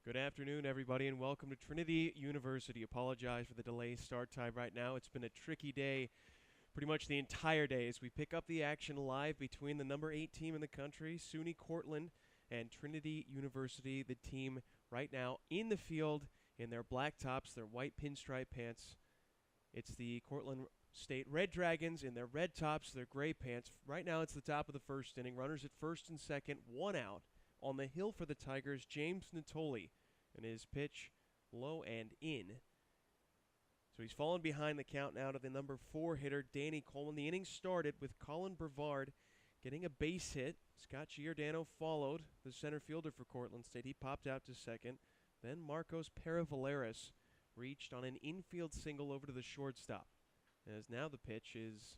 Good afternoon, everybody, and welcome to Trinity University. Apologize for the delay start time right now. It's been a tricky day pretty much the entire day as we pick up the action live between the number 8 team in the country, SUNY Cortland, and Trinity University, the team right now in the field in their black tops, their white pinstripe pants. It's the Cortland State Red Dragons in their red tops, their gray pants. Right now it's the top of the first inning. Runners at first and second, one out. On the hill for the Tigers, James Natoli, and his pitch low and in. So he's fallen behind the count now to the number 4 hitter, Danny Coleman. The inning started with Colin Brevard getting a base hit. Scott Giordano followed, the center fielder for Cortland State. He popped out to second. Then Marcos Peravaleras reached on an infield single over to the shortstop. As now the pitch is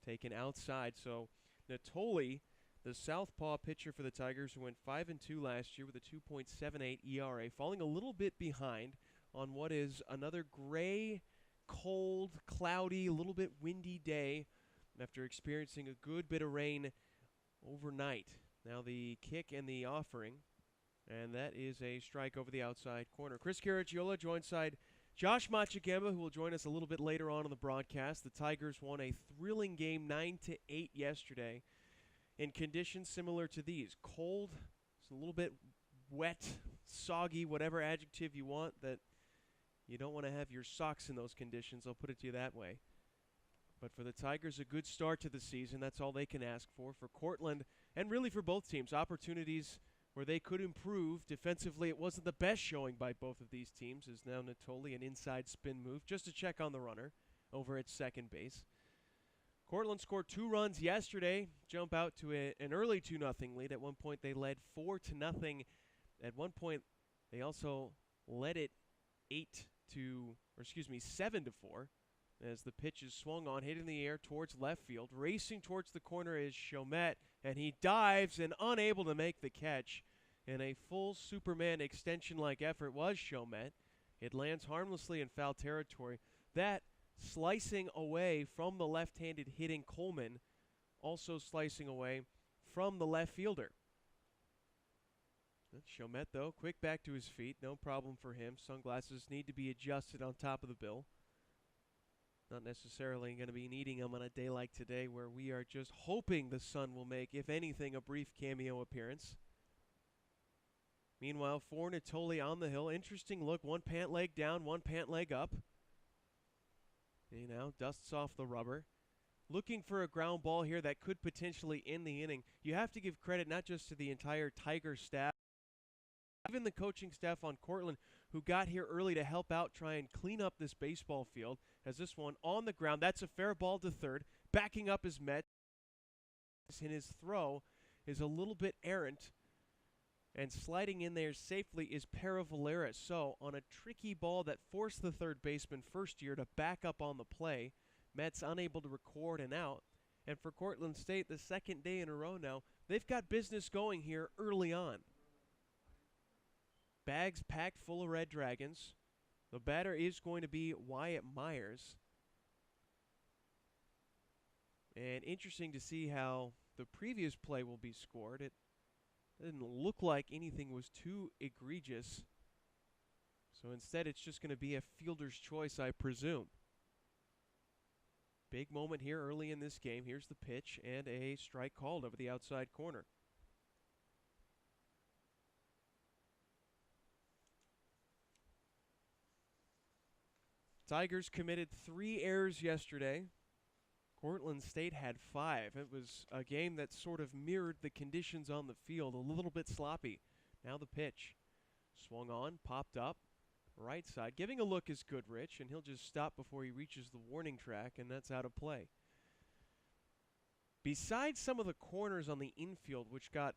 taken outside. So Natoli, the southpaw pitcher for the Tigers, who went 5-2 last year with a 2.78 ERA, falling a little bit behind on what is another gray, cold, cloudy, a little bit windy day after experiencing a good bit of rain overnight. Now the kick and the offering, and that is a strike over the outside corner. Chris Caracciola joins side Josh Machigema, who will join us a little bit later on in the broadcast. The Tigers won a thrilling game 9-8 yesterday in conditions similar to these. Cold, it's a little bit wet, soggy, whatever adjective you want, that you don't want to have your socks in those conditions. I'll put it to you that way. But for the Tigers, a good start to the season. That's all they can ask for. For Cortland, and really for both teams, opportunities where they could improve. Defensively, it wasn't the best showing by both of these teams, as now Natoli, an inside spin move, just to check on the runner over at second base. Cortland scored 2 runs yesterday, jump out to an early 2-0 lead. At one point, they led 4-0. At one point, they also led it 7-4, as the pitch is swung on, hit in the air towards left field. Racing towards the corner is Chomet, and he dives and unable to make the catch. In a full Superman extension-like effort was Chomet. It lands harmlessly in foul territory. That slicing away from the left-handed hitting Coleman, also slicing away from the left fielder. Chomet, though, quick back to his feet. No problem for him. Sunglasses need to be adjusted on top of the bill. Not necessarily going to be needing them on a day like today, where we are just hoping the sun will make, if anything, a brief cameo appearance. Meanwhile, for Natoli on the hill, interesting look. One pant leg down, one pant leg up. He now dusts off the rubber. Looking for a ground ball here that could potentially end the inning. You have to give credit not just to the entire Tiger staff, even the coaching staff on Cortland, who got here early to help out, try and clean up this baseball field. As this one on the ground, that's a fair ball to third. Backing up is Met, and his throw is a little bit errant. And sliding in there safely is Peravaleras. So on a tricky ball that forced the third baseman first year to back up on the play, Met's unable to record an out. And for Cortland State, the second day in a row now, they've got business going here early on. Bags packed full of Red Dragons. The batter is going to be Wyatt Myers. And interesting to see how the previous play will be scored. It didn't look like anything was too egregious. So instead, it's just going to be a fielder's choice, I presume. Big moment here early in this game. Here's the pitch and a strike called over the outside corner. Tigers committed 3 errors yesterday. Cortland State had 5. It was a game that sort of mirrored the conditions on the field, a little bit sloppy. Now the pitch. Swung on, popped up, right side. Giving a look is Goodrich, and he'll just stop before he reaches the warning track, and that's out of play. Besides some of the corners on the infield, which got,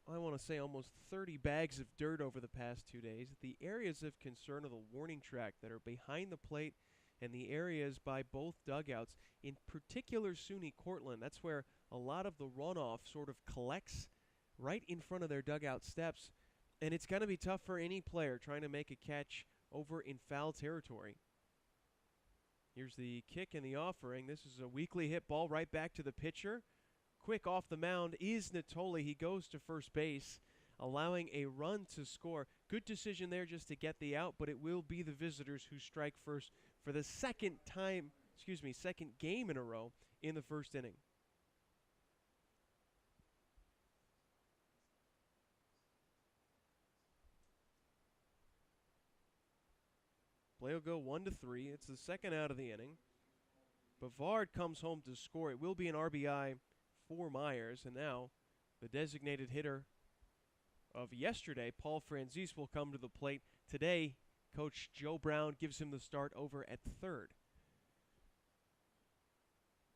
I want to say, almost 30 bags of dirt over the past 2 days, the areas of concern are the warning track that are behind the plate and the areas by both dugouts, in particular SUNY Cortland. That's where a lot of the runoff sort of collects right in front of their dugout steps, and it's going to be tough for any player trying to make a catch over in foul territory. Here's the kick and the offering. This is a weakly hit ball right back to the pitcher. Quick off the mound is Natoli. He goes to first base. allowing a run to score. Good decision there just to get the out, but it will be the visitors who strike first for the second game in a row in the first inning. Play will go 1-3. It's the second out of the inning. Bavard comes home to score. It will be an RBI for Myers, and now the designated hitter of yesterday, Paul Franzese, will come to the plate. Today, Coach Joe Brown gives him the start over at third.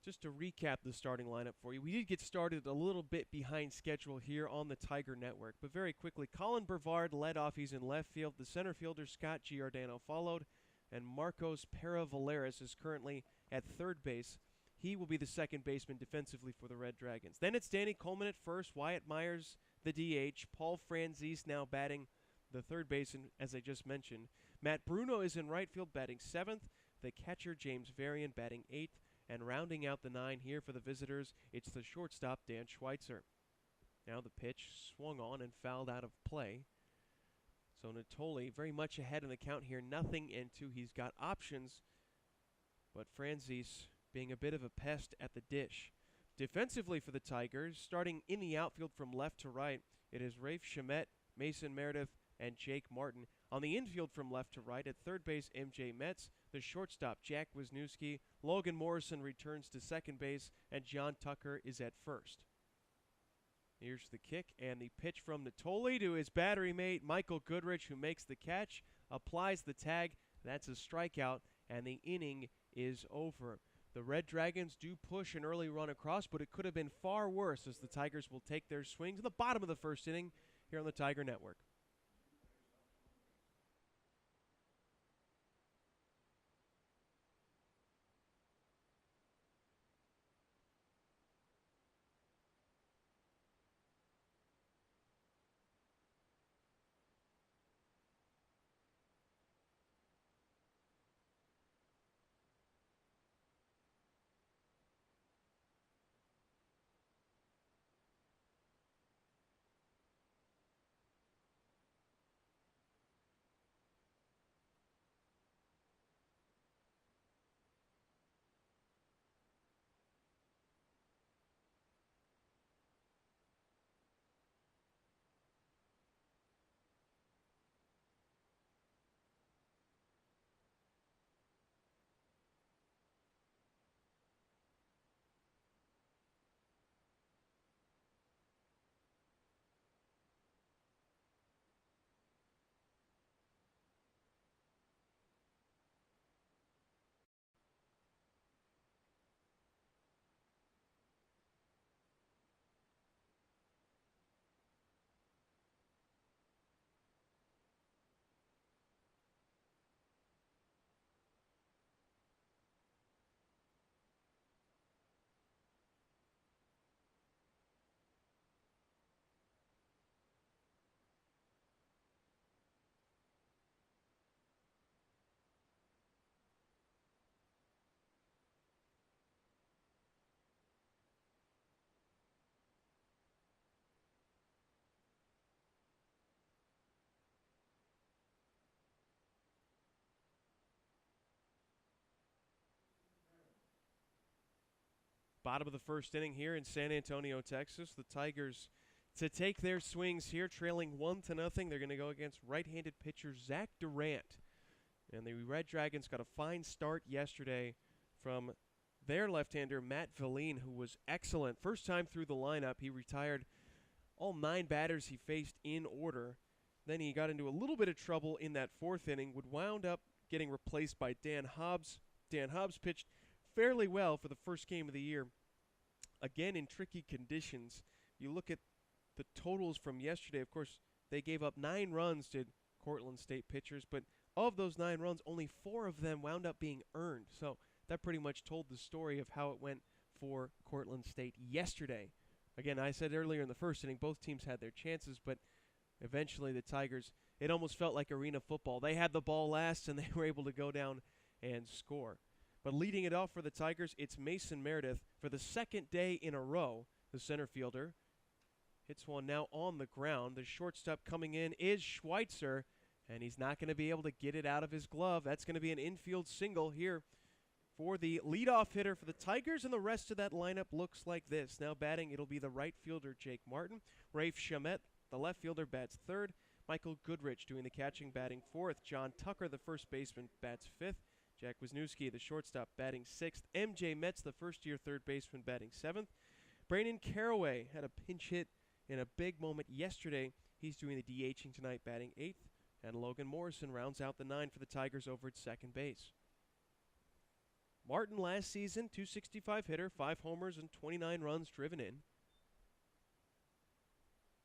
Just to recap the starting lineup for you, we did get started a little bit behind schedule here on the Tiger Network, but very quickly, Colin Brevard led off. He's in left field. The center fielder, Scott Giordano, followed, and Marcos Peravaleras is currently at third base. He will be the second baseman defensively for the Red Dragons. Then it's Danny Coleman at first, Wyatt Myers the DH, Paul Franzese now batting the third baseman, as I just mentioned. Matt Bruno is in right field batting seventh. The catcher, James Varian, batting eighth. And rounding out the nine here for the visitors, it's the shortstop, Dan Schweitzer. Now the pitch swung on and fouled out of play. So Natoli very much ahead in the count here, 0-2. He's got options, but Franzese being a bit of a pest at the dish. Defensively for the Tigers, starting in the outfield from left to right, it is Rafe Shamet, Mason Meredith, and Jake Martin. On the infield from left to right, at third base, MJ Metz. The shortstop, Jack Wisniewski. Logan Morrison returns to second base, and John Tucker is at first. Here's the kick and the pitch from Natoli to his battery mate, Michael Goodrich, who makes the catch, applies the tag. That's a strikeout, and the inning is over. The Red Dragons do push an early run across, but it could have been far worse as the Tigers will take their swings in the bottom of the first inning here on the Tiger Network. Bottom of the first inning here in San Antonio, Texas. The Tigers to take their swings here, trailing 1-0. They're going to go against right-handed pitcher Zach Durant. And the Red Dragons got a fine start yesterday from their left-hander Matt Valine, who was excellent. First time through the lineup, he retired all 9 batters he faced in order. Then he got into a little bit of trouble in that fourth inning, would wound up getting replaced by Dan Hobbs. Dan Hobbs pitched fairly well for the first game of the year. Again, in tricky conditions. You look at the totals from yesterday. Of course, they gave up 9 runs to Cortland State pitchers, but of those 9 runs, only 4 of them wound up being earned. So that pretty much told the story of how it went for Cortland State yesterday. Again, I said earlier in the first inning, both teams had their chances, but eventually the Tigers, it almost felt like arena football. They had the ball last, and they were able to go down and score. But leading it off for the Tigers, it's Mason Meredith for the second day in a row, the center fielder. Hits one now on the ground. The shortstop coming in is Schweitzer, and he's not going to be able to get it out of his glove. That's going to be an infield single here for the leadoff hitter for the Tigers, and the rest of that lineup looks like this. Now batting, it'll be the right fielder, Jake Martin. Rafe Chamet, the left fielder, bats third. Michael Goodrich doing the catching, batting fourth. John Tucker, the first baseman, bats fifth. Jack Wisniewski, the shortstop, batting sixth. M.J. Metz, the first-year third baseman, batting seventh. Brandon Caraway had a pinch hit in a big moment yesterday. He's doing the DHing tonight, batting eighth. And Logan Morrison rounds out the nine for the Tigers over at second base. Martin last season, .265 hitter, 5 homers and 29 runs driven in.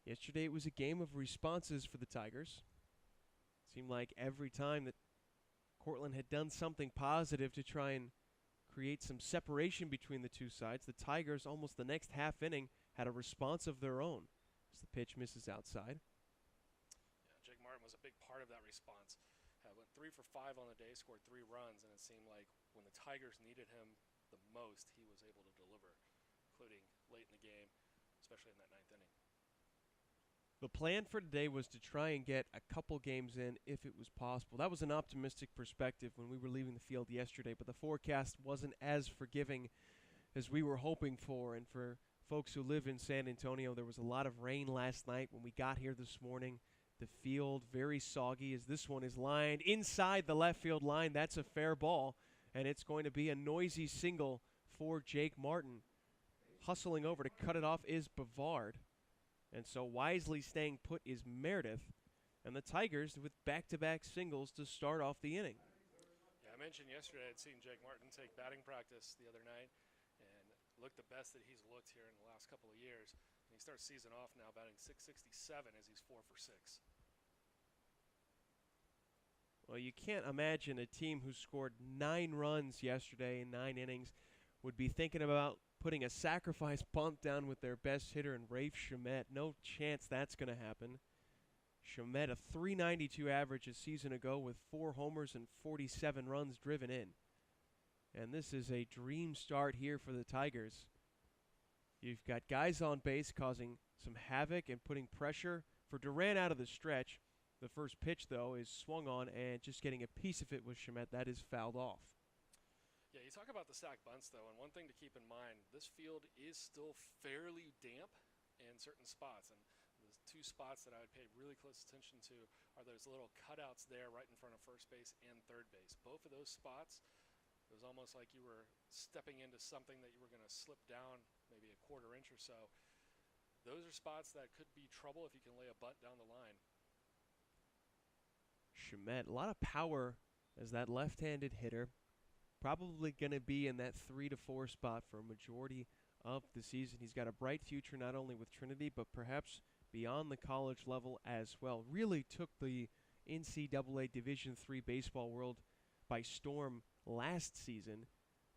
Yesterday it was a game of responses for the Tigers. Seemed like every time that Cortland had done something positive to try and create some separation between the two sides, the Tigers, almost the next half inning, had a response of their own as the pitch misses outside. Yeah, Jake Martin was a big part of that response. Went 3 for 5 on the day, scored 3 runs, and it seemed like when the Tigers needed him the most, he was able to deliver, including late in the game, especially in that 9th inning. The plan for today was to try and get a couple games in if it was possible. That was an optimistic perspective when we were leaving the field yesterday, but the forecast wasn't as forgiving as we were hoping for. And for folks who live in San Antonio, there was a lot of rain last night when we got here this morning. The field very soggy as this one is lined inside the left field line. That's a fair ball, and it's going to be a noisy single for Jake Martin. Hustling over to cut it off is Bavard. And so wisely staying put is Meredith. And the Tigers with back-to-back singles to start off the inning. Yeah, I mentioned yesterday I'd seen Jake Martin take batting practice the other night and looked the best that he's looked here in the last couple of years. And he starts season off now batting .667 as he's 4 for 6. Well, you can't imagine a team who scored 9 runs yesterday in 9 innings would be thinking about putting a sacrifice bunt down with their best hitter in Rafe Chamet. No chance that's going to happen. Chamet, a .392 average a season ago with 4 homers and 47 runs driven in. And this is a dream start here for the Tigers. You've got guys on base causing some havoc and putting pressure for Duran out of the stretch. The first pitch, though, is swung on, and just getting a piece of it with Chamet, that is fouled off. Yeah, you talk about the sack bunts, though, and one thing to keep in mind, this field is still fairly damp in certain spots. And the 2 spots that I would pay really close attention to are those little cutouts there right in front of first base and third base. Both of those spots, it was almost like you were stepping into something that you were going to slip down maybe a quarter inch or so. Those are spots that could be trouble if you can lay a bunt down the line. Chamet, a lot of power as that left-handed hitter. Probably going to be in that 3 to 4 spot for a majority of the season. He's got a bright future not only with Trinity, but perhaps beyond the college level as well. Really took the NCAA Division III baseball world by storm last season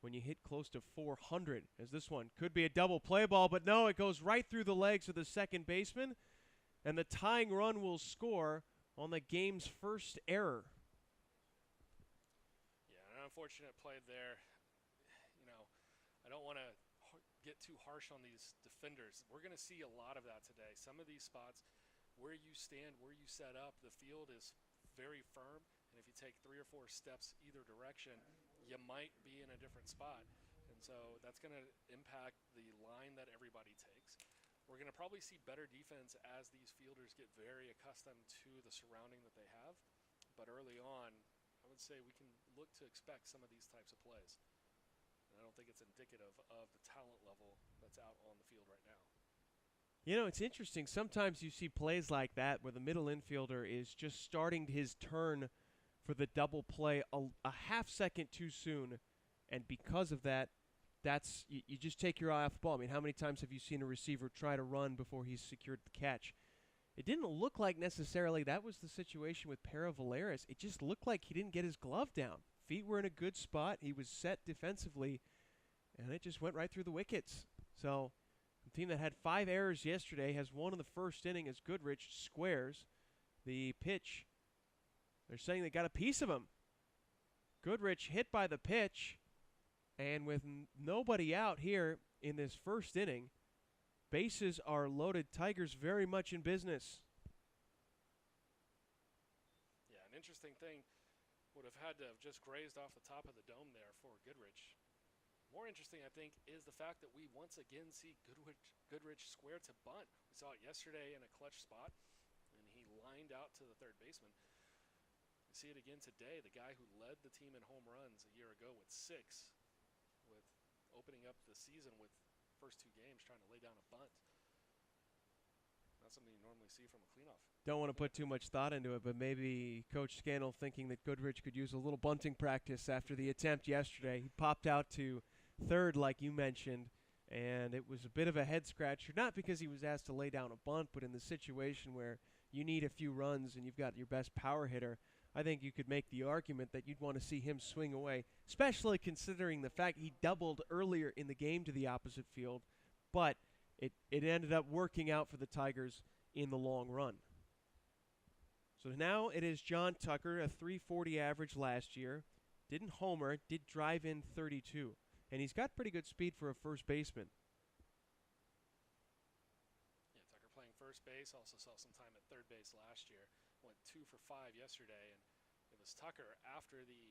when you hit close to 400, as this one could be a double play ball, but no, it goes right through the legs of the second baseman, and the tying run will score on the game's first error. Unfortunate play there. You know, I don't want to get too harsh on these defenders. We're going to see a lot of that today. Some of these spots, where you stand, where you set up, the field is very firm, and if you take 3 or 4 steps either direction, you might be in a different spot. And so that's going to impact the line that everybody takes. We're going to probably see better defense as these fielders get very accustomed to the surrounding that they have. But early on, I would say we can look to expect some of these types of plays. And I don't think it's indicative of the talent level that's out on the field right now. You know, it's interesting. Sometimes you see plays like that where the middle infielder is just starting his turn for the double play a half second too soon. And because of that, you just take your eye off the ball. I mean, how many times have you seen a receiver try to run before he's secured the catch? It didn't look like necessarily that was the situation with Para Valeris. It just looked like he didn't get his glove down. Feet were in a good spot. He was set defensively, and it just went right through the wickets. So the team that had 5 errors yesterday has one in the first inning as Goodrich squares the pitch. They're saying they got a piece of him. Goodrich hit by the pitch, and with nobody out here in this first inning, Bases are loaded. Tigers very much in business. Yeah, an interesting thing would have had to have just grazed off the top of the dome there for Goodrich. More interesting, I think, is the fact that we once again see Goodrich square to bunt. We saw it yesterday in a clutch spot, and he lined out to the third baseman. We see it again today. The guy who led the team in home runs a year ago with 6, with opening up the season with first 2 games trying to lay down a bunt. Not something you normally see from a cleanoff. Don't want to put too much thought into it, but maybe Coach Scannell thinking that Goodrich could use a little bunting practice after the attempt yesterday. He popped out to third, like you mentioned, and it was a bit of a head scratcher, not because he was asked to lay down a bunt, but in the situation where you need a few runs and you've got your best power hitter, I think you could make the argument that you'd want to see him swing away, especially considering the fact he doubled earlier in the game to the opposite field, but it ended up working out for the Tigers in the long run. So now it is John Tucker, a .340 average last year, didn't homer, did drive in 32. And he's got pretty good speed for a first baseman. Yeah, Tucker playing first base, also saw some time at third base last year. Went 2 for 5 yesterday, and it was Tucker after the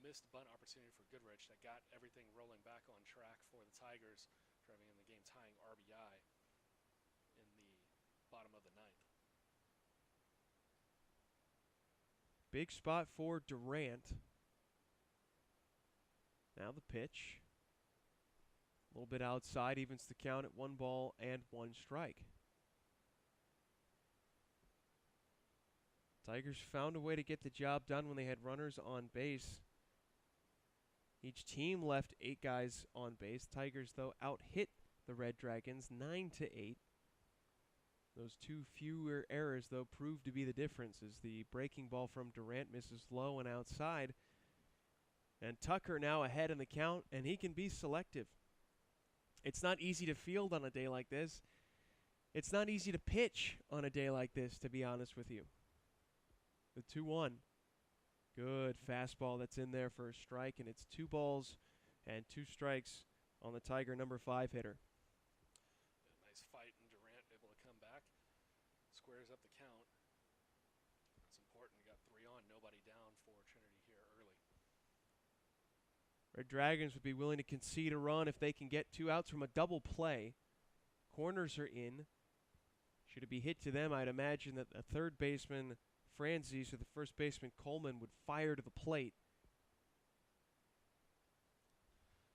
missed bunt opportunity for Goodrich that got everything rolling back on track for the Tigers, driving in the game-tying RBI in the bottom of the 9th. Big spot for Durant. Now the pitch. A little bit outside, evens the count at 1 ball and 1 strike. Tigers found a way to get the job done when they had runners on base. Each team left 8 guys on base. Tigers, though, out-hit the Red Dragons 9-8. Those 2 fewer errors, though, proved to be the difference as the breaking ball from Durant misses low and outside. And Tucker now ahead in the count, and he can be selective. It's not easy to field on a day like this. It's not easy to pitch on a day like this, to be honest with you. The 2-1. Good fastball that's in there for a strike, and it's 2 balls and 2 strikes on the Tiger number 5 hitter. A nice fight, and Durant able to come back. Squares up the count. That's important. You got 3 on, nobody down for Trinity here early. Red Dragons would be willing to concede a run if they can get 2 outs from a double play. Corners are in. Should it be hit to them, I'd imagine that a third baseman, Franzese, or the first baseman, Coleman, would fire to the plate.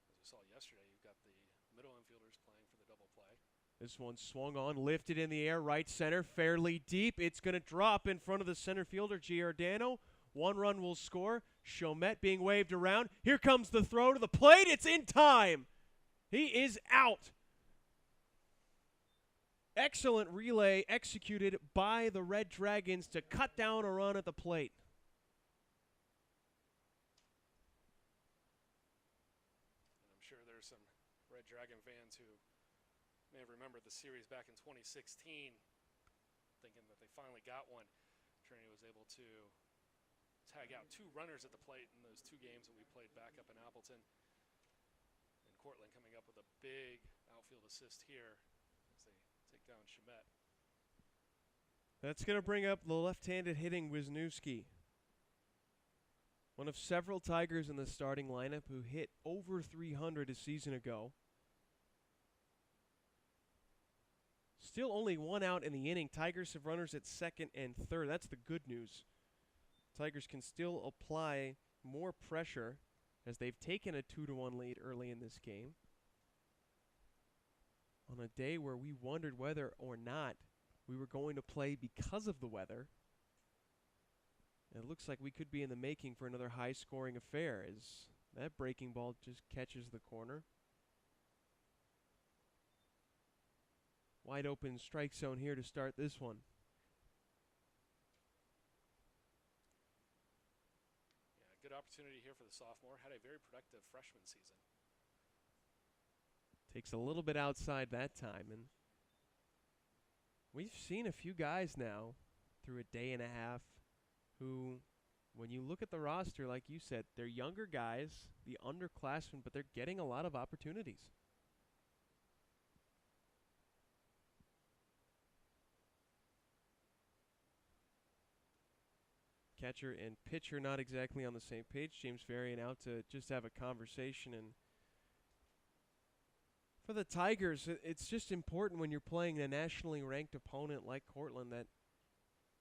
As we saw yesterday, you've got the middle infielders playing for the double play. This one swung on, lifted in the air, right center, fairly deep. It's going to drop in front of the center fielder, Giordano. 1 run will score. Chomet being waved around. Here comes the throw to the plate. It's in time. He is out. Excellent relay executed by the Red Dragons to cut down a run at the plate. And I'm sure there's some Red Dragon fans who may have remembered the series back in 2016, thinking that they finally got one. Trinity was able to tag out 2 runners at the plate in those 2 games that we played back up in Appleton. And Cortland coming up with a big outfield assist here as they take down Chomet. That's going to bring up the left-handed hitting Wisniewski. One of several Tigers in the starting lineup who hit over 300 a season ago. Still only 1 out in the inning. Tigers have runners at second and third. That's the good news. Tigers can still apply more pressure as they've taken a 2-1 lead early in this game. On a day where we wondered whether or not we were going to play because of the weather. And it looks like we could be in the making for another high-scoring affair as that breaking ball just catches the corner. Wide open strike zone here to start this one. Good opportunity here for the sophomore. Had a very productive freshman season. Takes a little bit outside that time. And we've seen a few guys now through a day and a half who, when you look at the roster, like you said, they're younger guys, the underclassmen, but they're getting a lot of opportunities. Catcher and pitcher not exactly on the same page. James Varian out to just have a conversation. And for the Tigers, it's just important when you're playing a nationally ranked opponent like Cortland that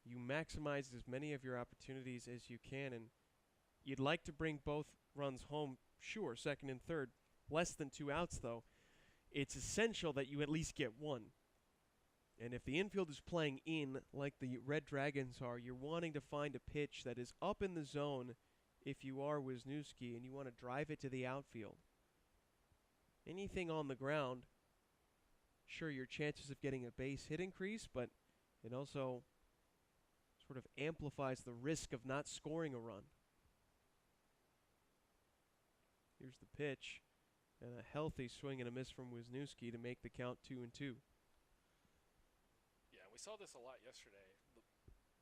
you maximize as many of your opportunities as you can. And you'd like to bring both runs home, sure, second and third. Less than 2 outs, though. It's essential that you at least get one. And if the infield is playing in like the Red Dragons are, you're wanting to find a pitch that is up in the zone if you are Wisniewski, and you want to drive it to the outfield. Anything on the ground, sure, your chances of getting a base hit increase, but it also sort of amplifies the risk of not scoring a run. Here's the pitch, and a healthy swing and a miss from Wisniewski to make the count 2-2. We saw this a lot yesterday.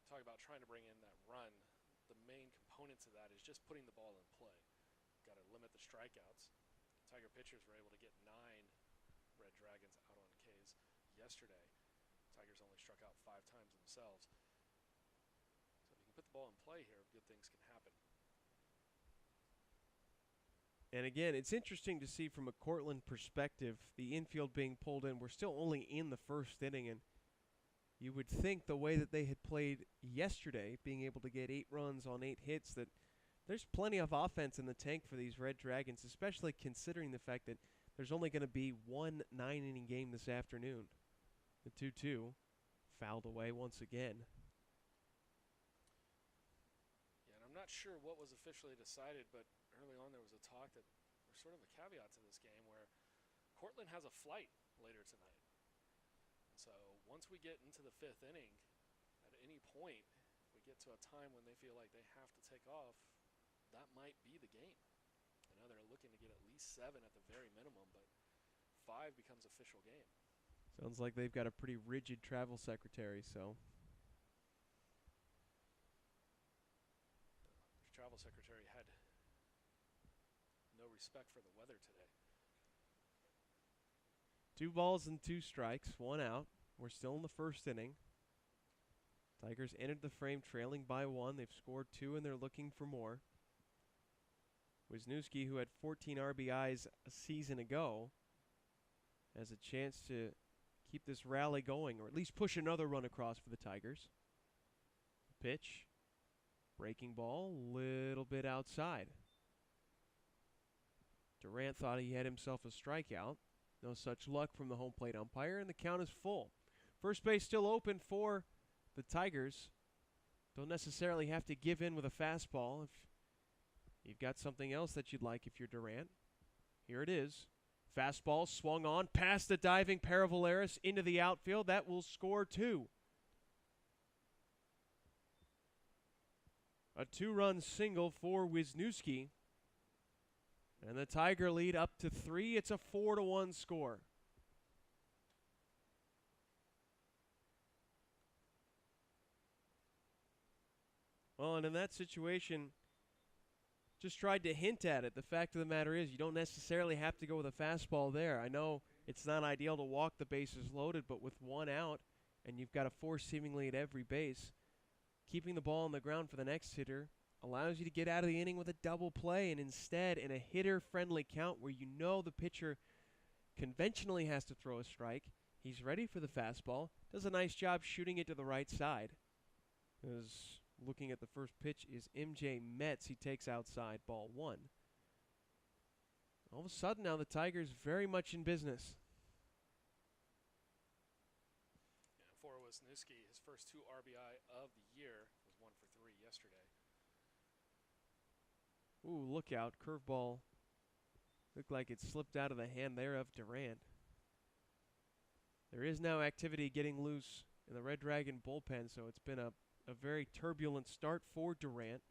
Talk about trying to bring in that run. The main component to that is just putting the ball in play. Got to limit the strikeouts. Tiger pitchers were able to get 9 Red Dragons out on Ks yesterday. Tigers only struck out 5 times themselves. So if you can put the ball in play here, good things can happen. And again, it's interesting to see from a Cortland perspective, the infield being pulled in. We're still only in the first inning, and you would think the way that they had played yesterday, being able to get 8 runs on 8 hits, that there's plenty of offense in the tank for these Red Dragons, especially considering the fact that there's only going to be one 9-inning game this afternoon. The 2-2 fouled away once again. Yeah, and I'm not sure what was officially decided, but early on there was a talk that there's sort of a caveat to this game where Cortland has a flight later tonight. So once we get into the 5th inning, at any point, if we get to a time when they feel like they have to take off, that might be the game. I know they're looking to get at least 7 at the very minimum, but 5 becomes official game. Sounds like they've got a pretty rigid travel secretary, so. The travel secretary had no respect for the weather today. 2 balls and 2 strikes, 1 out. We're still in the first inning. Tigers entered the frame trailing by 1. They've scored 2, and they're looking for more. Wisniewski, who had 14 RBIs a season ago, has a chance to keep this rally going, or at least push another run across for the Tigers. Pitch, breaking ball, little bit outside. Durant thought he had himself a strikeout. No such luck from the home plate umpire, and the count is full. First base still open for the Tigers. Don't necessarily have to give in with a fastball if you've got something else that you'd like if you're Durant. Here it is. Fastball swung on past the diving Paravaleris into the outfield. That will score 2. A 2-run single for Wisniewski. And the Tiger lead up to 3. It's a 4-1 score. Well, and in that situation, just tried to hint at it. The fact of the matter is you don't necessarily have to go with a fastball there. I know it's not ideal to walk the bases loaded, but with 1 out and you've got a 4 seemingly at every base, keeping the ball on the ground for the next hitter allows you to get out of the inning with a double play, and instead in a hitter-friendly count where you know the pitcher conventionally has to throw a strike, he's ready for the fastball, does a nice job shooting it to the right side. As looking at the first pitch is MJ Metz. He takes outside, ball 1. All of a sudden now the Tigers very much in business. Yeah, for Wisniewski, his first 2 RBI of the year was 1 for 3 yesterday. Ooh, look out. Curveball. Looked like it slipped out of the hand there of Durant. There is now activity getting loose in the Red Dragon bullpen, so it's been a very turbulent start for Durant.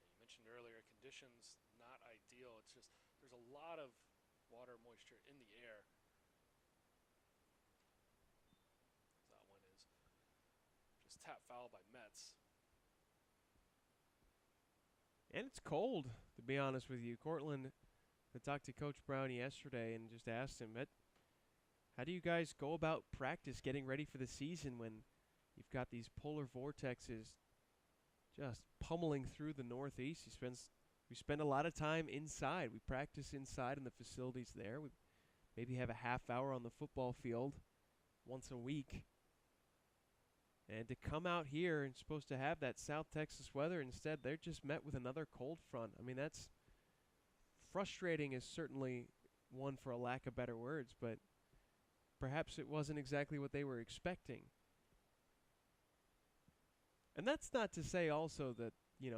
You mentioned earlier, conditions not ideal. It's just there's a lot of water moisture in the air. That one is just tap foul by Metz. And it's cold, to be honest with you. Cortland, I talked to Coach Brown yesterday and just asked him, how do you guys go about practice getting ready for the season when You've got these polar vortexes just pummeling through the Northeast. We spend a lot of time inside. We practice inside in the facilities there. We maybe have a half hour on the football field once a week. And to come out here and supposed to have that South Texas weather, instead they're just met with another cold front. I mean, that's frustrating is certainly one for a lack of better words, but perhaps it wasn't exactly what they were expecting. And that's not to say also that,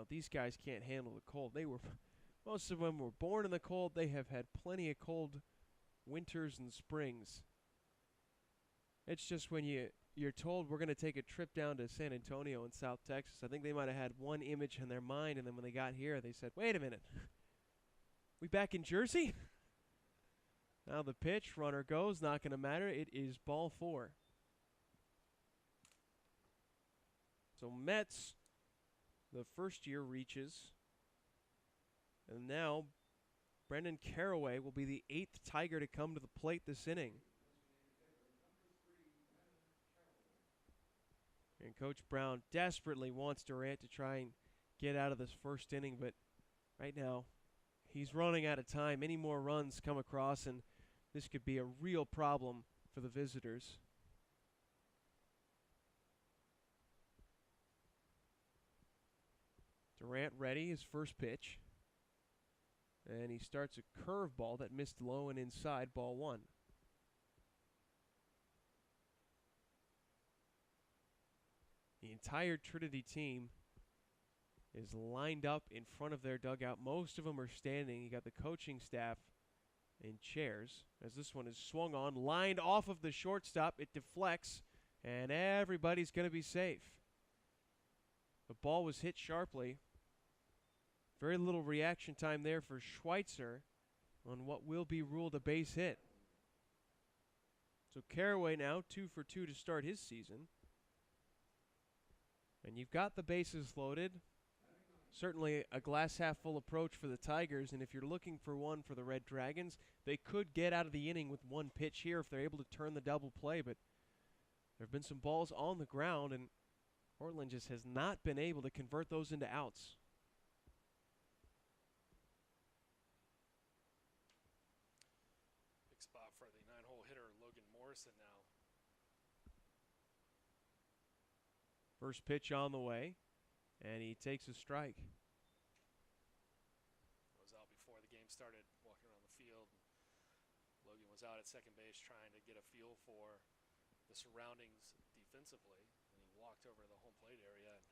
these guys can't handle the cold. Most of them were born in the cold. They have had plenty of cold winters and springs. It's just when you're told we're going to take a trip down to San Antonio in South Texas, I think they might have had one image in their mind, and then when they got here, they said, wait a minute. We back in Jersey? Now the pitch, runner goes, not going to matter. It is ball 4. So Mets, the first year reaches. And now Brendan Caraway will be the 8th Tiger to come to the plate this inning. And Coach Brown desperately wants Durant to try and get out of this first inning, but right now he's running out of time. Any more runs come across, and this could be a real problem for the visitors. Durant ready, his first pitch. And he starts a curveball that missed low and inside, ball 1. The entire Trinity team is lined up in front of their dugout. Most of them are standing. You got the coaching staff in chairs as this one is swung on, lined off of the shortstop. It deflects, and everybody's going to be safe. The ball was hit sharply. Very little reaction time there for Schweitzer on what will be ruled a base hit. So Caraway now 2 for 2 to start his season. And you've got the bases loaded. Certainly a glass half full approach for the Tigers, and if you're looking for one for the Red Dragons, they could get out of the inning with one pitch here if they're able to turn the double play, but there have been some balls on the ground, and Cortland just has not been able to convert those into outs. Big spot for the 9-hole hitter, Logan Morrison now. First pitch on the way, and he takes a strike. Was out before the game started, walking around the field. Logan was out at second base trying to get a feel for the surroundings defensively, and he walked over to the home plate area and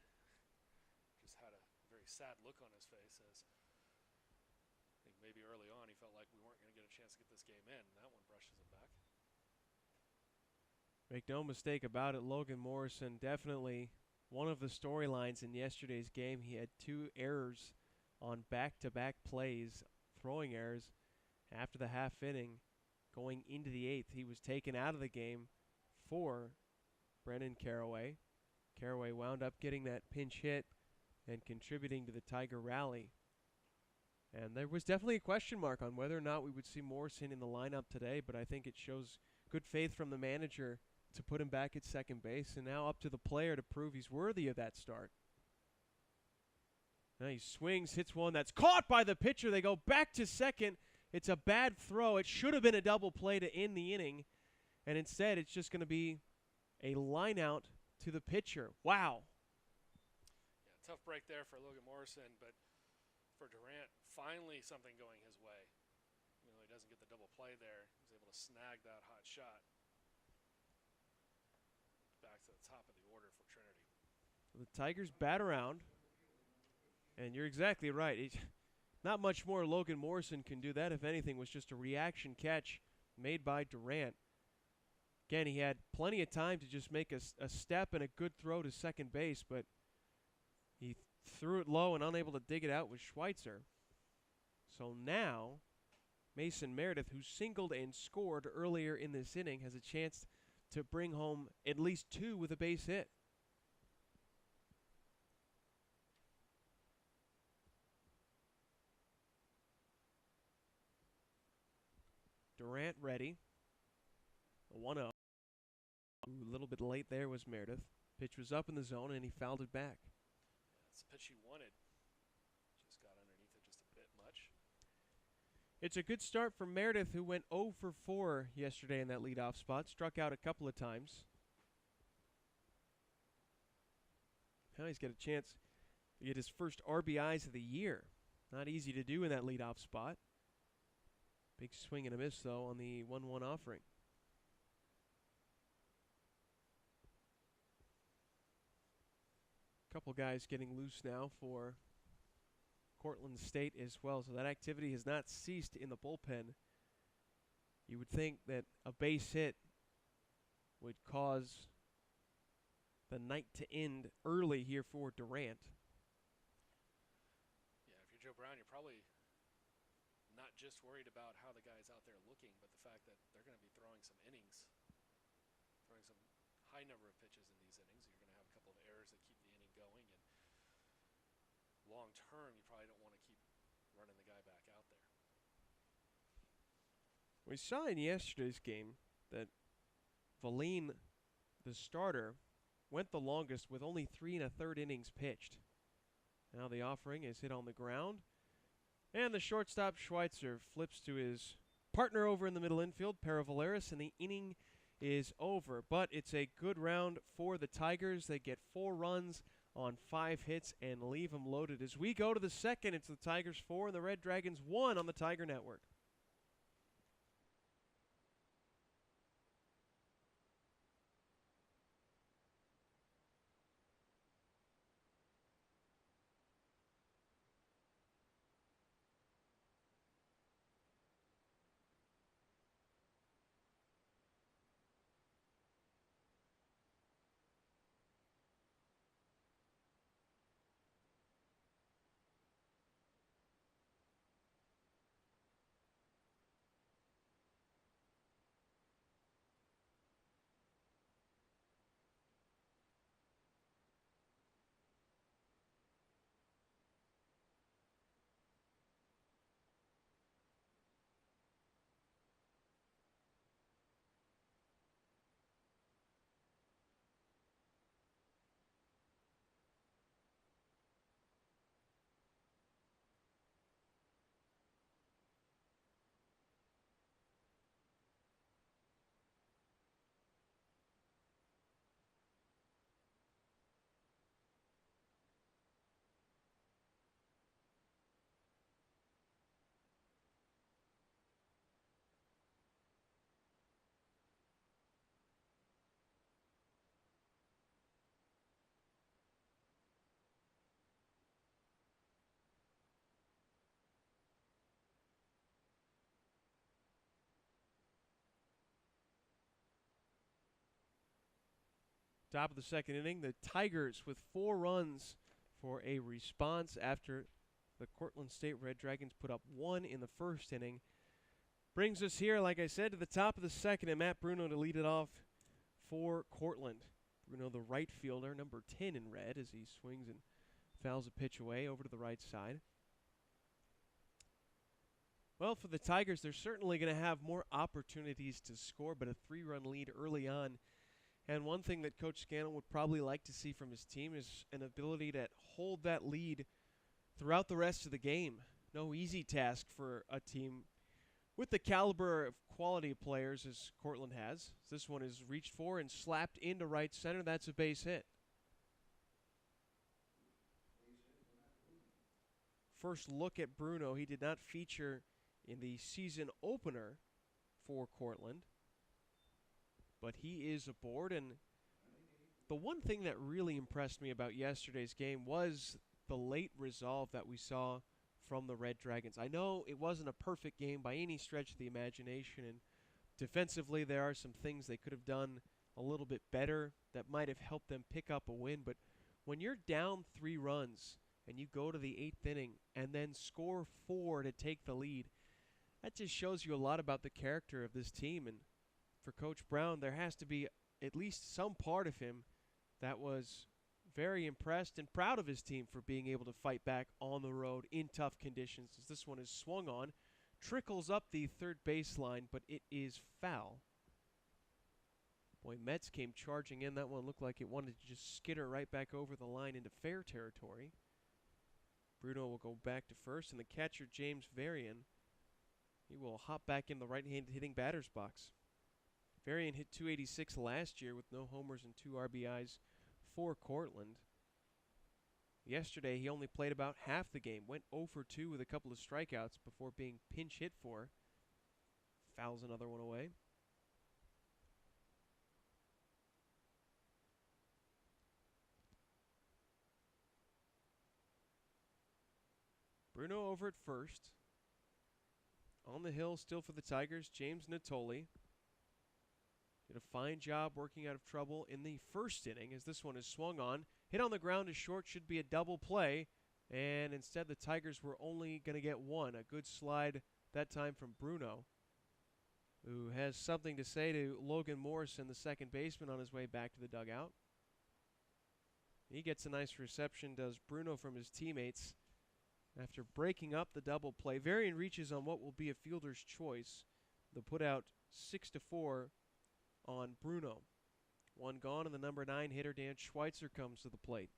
just had a very sad look on his face as I think maybe early on he felt like we weren't going to get a chance to get this game in, and that one brushes him back. Make no mistake about it, Logan Morrison definitely one of the storylines in yesterday's game. He had 2 errors on back-to-back plays, throwing errors after the half inning. Going into the 8th, he was taken out of the game for Brendan Caraway. Caraway wound up getting that pinch hit and contributing to the Tiger rally. And there was definitely a question mark on whether or not we would see Morrison in the lineup today, but I think it shows good faith from the manager to put him back at second base, and now up to the player to prove he's worthy of that start. Now he swings, hits one that's caught by the pitcher. They go back to second. It's a bad throw. It should have been a double play to end the inning, and instead it's just going to be a line out to the pitcher. Wow. Yeah, tough break there for Logan Morrison, but for Durant, finally something going his way. Even though he doesn't get the double play there, he was able to snag that hot shot. Back to the top of the order for Trinity. The Tigers bat around, and you're exactly right. Not much more Logan Morrison can do. That, if anything, was just a reaction catch made by Durant. Again, he had plenty of time to just make a step and a good throw to second base, but he threw it low and unable to dig it out with Schweitzer. So now, Mason Meredith, who singled and scored earlier in this inning, has a chance to bring home at least 2 with a base hit. Durant ready. A 1-0. A little bit late there was Meredith. Pitch was up in the zone, and he fouled it back. That's the pitch he wanted. Just got underneath it just a bit much. It's a good start for Meredith, who went 0 for 4 yesterday in that leadoff spot. Struck out a couple of times. Now he's got a chance to get his first RBIs of the year. Not easy to do in that leadoff spot. Big swing and a miss, though, on the 1-1 offering. Couple guys getting loose now for Cortland State as well, so that activity has not ceased in the bullpen. You would think that a base hit would cause the night to end early here for Durant. Yeah, if you're Joe Brown, you're probably not just worried about how the guy's out there looking, but the fact that they're going to be throwing some innings, throwing some high number of pitches in these innings. You're going to have a couple of errors that keep the inning going, and long term, you probably don't want to keep running the guy back out there. We saw in yesterday's game that Valine, the starter, went the longest with only 3 1/3 innings pitched. Now the offering is hit on the ground, and the shortstop Schweitzer flips to his partner over in the middle infield, Paravaleris, and the inning is over. But it's a good round for the Tigers. They get 4 runs on 5 hits and leave them loaded. As we go to the second, it's the Tigers 4 and the Red Dragons 1 on the Tiger Network. Top of the second inning, the Tigers with 4 runs for a response after the Cortland State Red Dragons put up 1 in the first inning. Brings us here, like I said, to the top of the second, and Matt Bruno to lead it off for Cortland. Bruno, the right fielder, number 10 in red, as he swings and fouls a pitch away over to the right side. Well, for the Tigers, they're certainly going to have more opportunities to score, but a 3-run lead early on. And one thing that Coach Scannell would probably like to see from his team is an ability to hold that lead throughout the rest of the game. No easy task for a team with the caliber of quality of players as Cortland has. This one is reached for and slapped into right center. That's a base hit. First look at Bruno. He did not feature in the season opener for Cortland, but he is aboard. And the one thing that really impressed me about yesterday's game was the late resolve that we saw from the Red Dragons. I know it wasn't a perfect game by any stretch of the imagination, and defensively there are some things they could have done a little bit better that might have helped them pick up a win. But when you're down 3 runs and you go to the 8th inning and then score 4 to take the lead, that just shows you a lot about the character of this team. And for Coach Brown, there has to be at least some part of him that was very impressed and proud of his team for being able to fight back on the road in tough conditions. As this one is swung on, trickles up the third baseline, but it is foul. Boy, Mets came charging in. That one looked like it wanted to just skitter right back over the line into fair territory. Bruno will go back to first, and the catcher, James Varian, he will hop back in the right-handed hitting batter's box. Varian hit .286 last year with no homers and 2 RBIs for Cortland. Yesterday, he only played about half the game, went 0 for 2 with a couple of strikeouts before being pinch hit for. Fouls another one away. Bruno over at first. On the hill still for the Tigers, James Natoli. Did a fine job working out of trouble in the first inning as this one is swung on. Hit on the ground is short, should be a double play. And instead the Tigers were only going to get one. A good slide that time from Bruno, who has something to say to Logan Morrison, the second baseman, on his way back to the dugout. He gets a nice reception, does Bruno, from his teammates. After breaking up the double play, Varian reaches on what will be a fielder's choice. They'll put out 6-4 on Bruno. One gone, and the number 9 hitter, Dan Schweitzer, comes to the plate.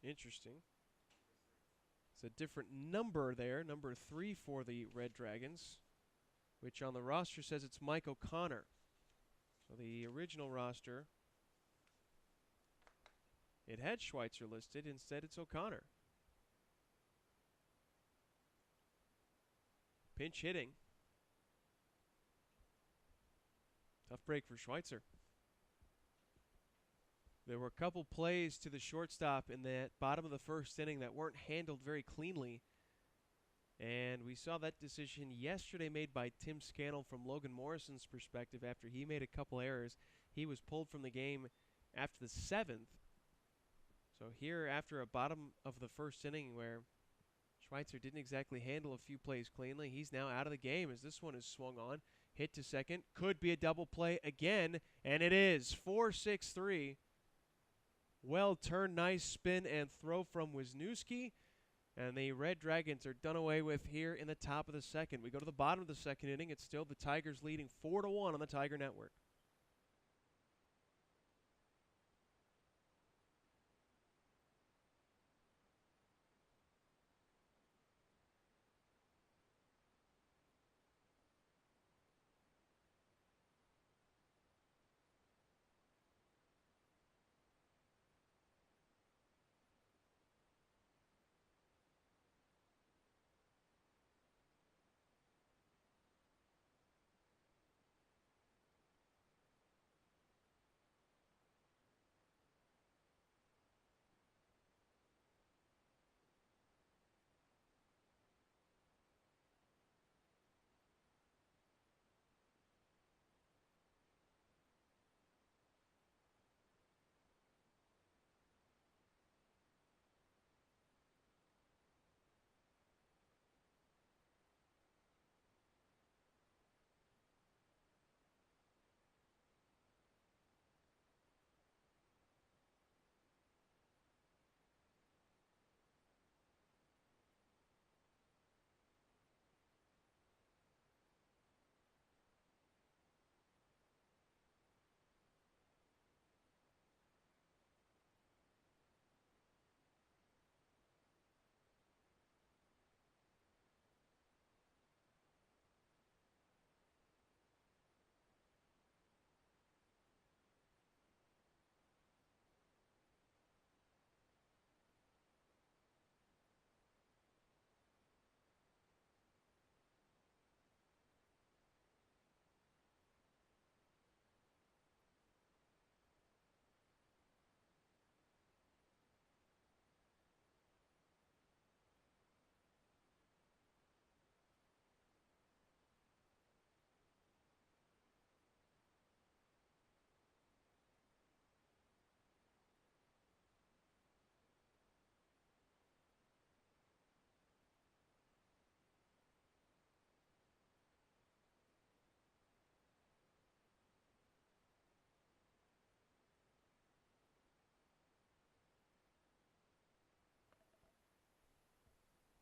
Interesting. It's a different number there, number 3 for the Red Dragons, which on the roster says it's Mike O'Connor. So the original roster, it had Schweitzer listed. Instead, it's O'Connor. Pinch hitting. Tough break for Schweitzer. There were a couple plays to the shortstop in that bottom of the first inning that weren't handled very cleanly. And we saw that decision yesterday made by Tim Scannell from Logan Morrison's perspective after he made a couple errors. He was pulled from the game after the 7th. So here, after a bottom of the first inning where Schweitzer didn't exactly handle a few plays cleanly, he's now out of the game as this one is swung on. Hit to second. Could be a double play again, and it is. 4-6-3. Well turned, nice spin and throw from Wisniewski. And the Red Dragons are done away with here in the top of the second. We go to the bottom of the second inning. It's still the Tigers leading 4-1 on the Tiger Network.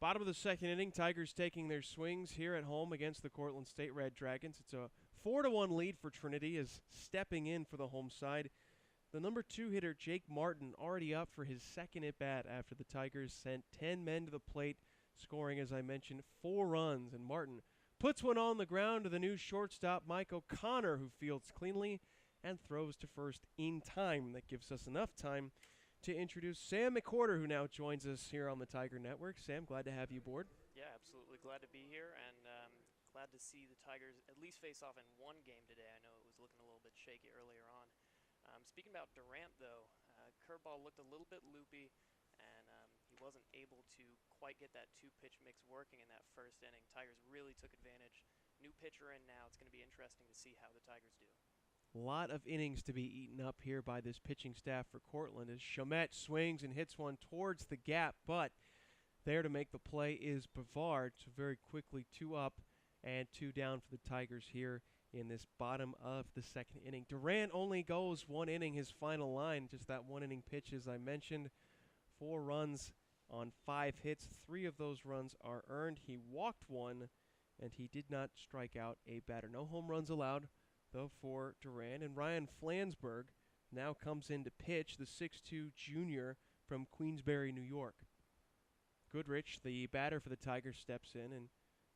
Bottom of the second inning, Tigers taking their swings here at home against the Cortland State Red Dragons. It's a 4-1 lead for Trinity as stepping in for the home side. The number 2 hitter, Jake Martin, already up for his second at-bat after the Tigers sent 10 men to the plate, scoring, as I mentioned, 4 runs. And Martin puts one on the ground to the new shortstop, Mike O'Connor, who fields cleanly and throws to first in time. That gives us enough time to introduce Sam McWhorter, who now joins us here on the Tiger Network. Sam, glad to have you aboard. Yeah, absolutely. Glad to be here, and glad to see the Tigers at least face off in one game today. I know it was looking a little bit shaky earlier on. Speaking about Durant, though, curveball looked a little bit loopy, and he wasn't able to quite get that two-pitch mix working in that first inning. Tigers really took advantage. New pitcher in now. It's going to be interesting to see how the Tigers do. A lot of innings to be eaten up here by this pitching staff for Cortland as Chamet swings and hits one towards the gap, but there to make the play is Bavard. So very quickly 2 up and 2 down for the Tigers here in this bottom of the second inning. Durant only goes 1 inning, his final line, just that 1 inning pitch as I mentioned. 4 runs on 5 hits. 3 of those runs are earned. He walked 1 and he did not strike out a batter. No home runs allowed though for Durant. And Ryan Flansburgh now comes in to pitch, the 6'2 junior from Queensbury, New York. Goodrich, the batter for the Tigers, steps in and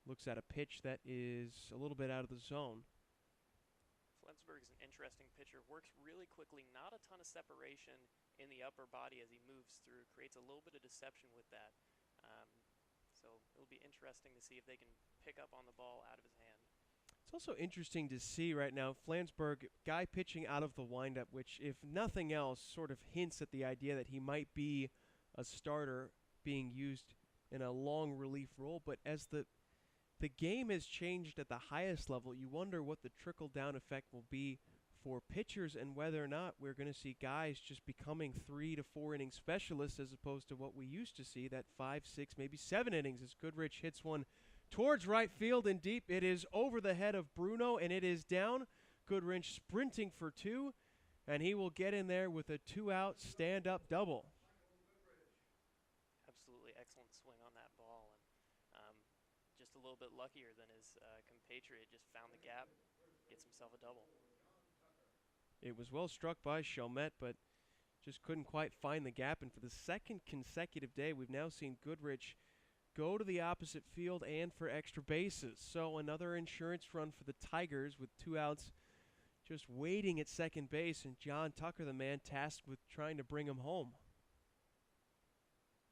looks at a pitch that is a little bit out of the zone. Flansburgh is an interesting pitcher. Works really quickly. Not a ton of separation in the upper body as he moves through. Creates a little bit of deception with that. So it'll be interesting to see if they can pick up on the ball out of his hand. It's also interesting to see right now, Flansburgh, guy pitching out of the windup, which, if nothing else, sort of hints at the idea that he might be a starter being used in a long relief role. But as the game has changed at the highest level, you wonder what the trickle-down effect will be for pitchers and whether or not we're going to see guys just becoming 3 to 4 inning specialists as opposed to what we used to see, that 5, 6, maybe 7 innings as Goodrich hits one towards right field and deep. It is over the head of Bruno, and it is down. Goodrich sprinting for 2, and he will get in there with a 2-out stand-up double. Absolutely excellent swing on that ball, and just a little bit luckier than his compatriot. Just found the gap, gets himself a double. It was well struck by Chamet, but just couldn't quite find the gap. And for the second consecutive day, we've now seen Goodrich go to the opposite field and for extra bases. So another insurance run for the Tigers with 2 outs just waiting at second base, and John Tucker, the man tasked with trying to bring him home.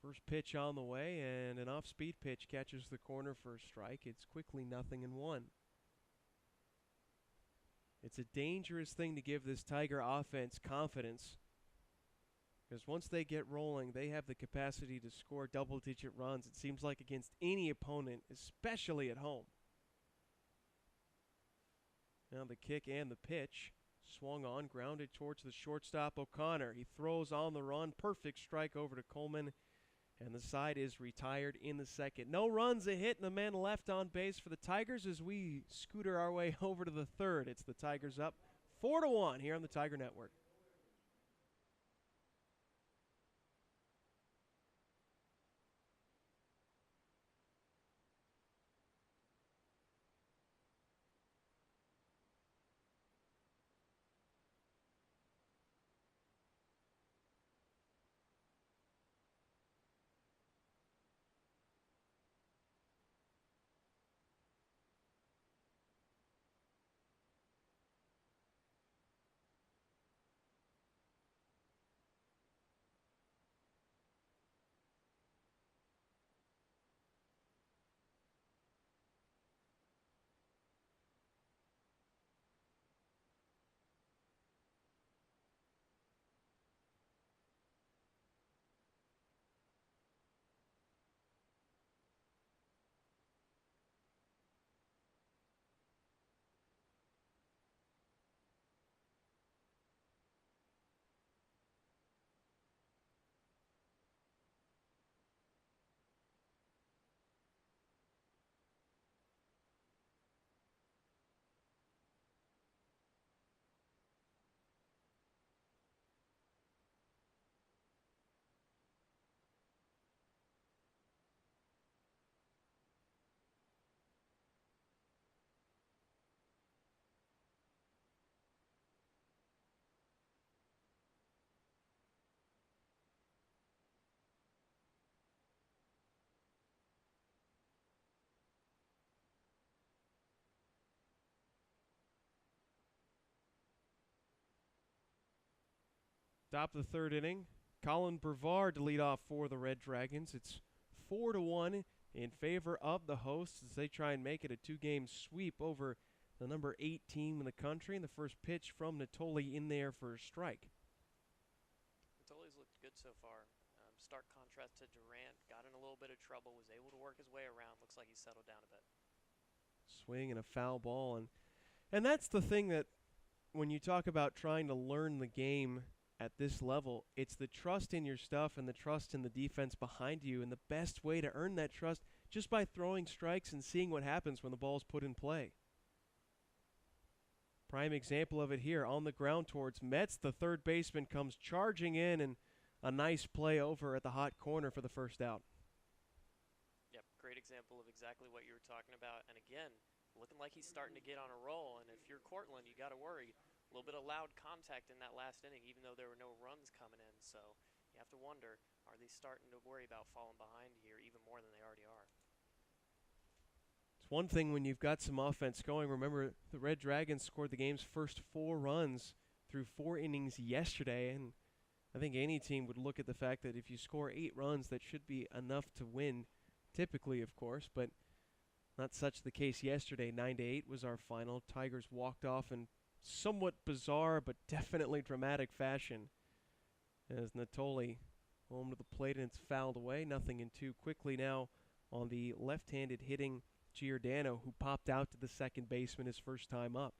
First pitch on the way, and an off-speed pitch catches the corner for a strike. It's quickly 0-1. It's a dangerous thing to give this Tiger offense confidence, because once they get rolling, they have the capacity to score double-digit runs, it seems like, against any opponent, especially at home. Now the kick and the pitch. Swung on, grounded towards the shortstop, O'Connor. He throws on the run. Perfect strike over to Coleman, and the side is retired in the second. No runs, a hit, and a man left on base for the Tigers as we scooter our way over to the third. It's the Tigers up 4-1 here on the Tiger Network. Top of the third inning. Colin Brevard to lead off for the Red Dragons. It's 4-1 in favor of the hosts as they try and make it a two-game sweep over the number 8 team in the country. And the first pitch from Natoli in there for a strike. Natoli's looked good so far. Stark contrast to Durant. Got in a little bit of trouble. Was able to work his way around. Looks like he's settled down a bit. Swing and a foul ball. And that's the thing that when you talk about trying to learn the game at this level, it's the trust in your stuff and the trust in the defense behind you. And the best way to earn that trust just by throwing strikes and seeing what happens when the ball's put in play. Prime example of it here on the ground towards Metz. The third baseman comes charging in and a nice play over at the hot corner for the first out. Yep, great example of exactly what you were talking about. And again, looking like he's starting to get on a roll. And if you're Cortland, you got to worry. A little bit of loud contact in that last inning, even though there were no runs coming in. So you have to wonder, are they starting to worry about falling behind here even more than they already are? It's one thing when you've got some offense going. Remember, the Red Dragons scored the game's first 4 runs through 4 innings yesterday. And I think any team would look at the fact that if you score 8 runs, that should be enough to win, typically, of course. But not such the case yesterday. 9-8 was our final. Tigers walked off in somewhat bizarre but definitely dramatic fashion as Natoli home to the plate and it's fouled away. 0-2 quickly now on the left-handed hitting Giordano, who popped out to the second baseman his first time up.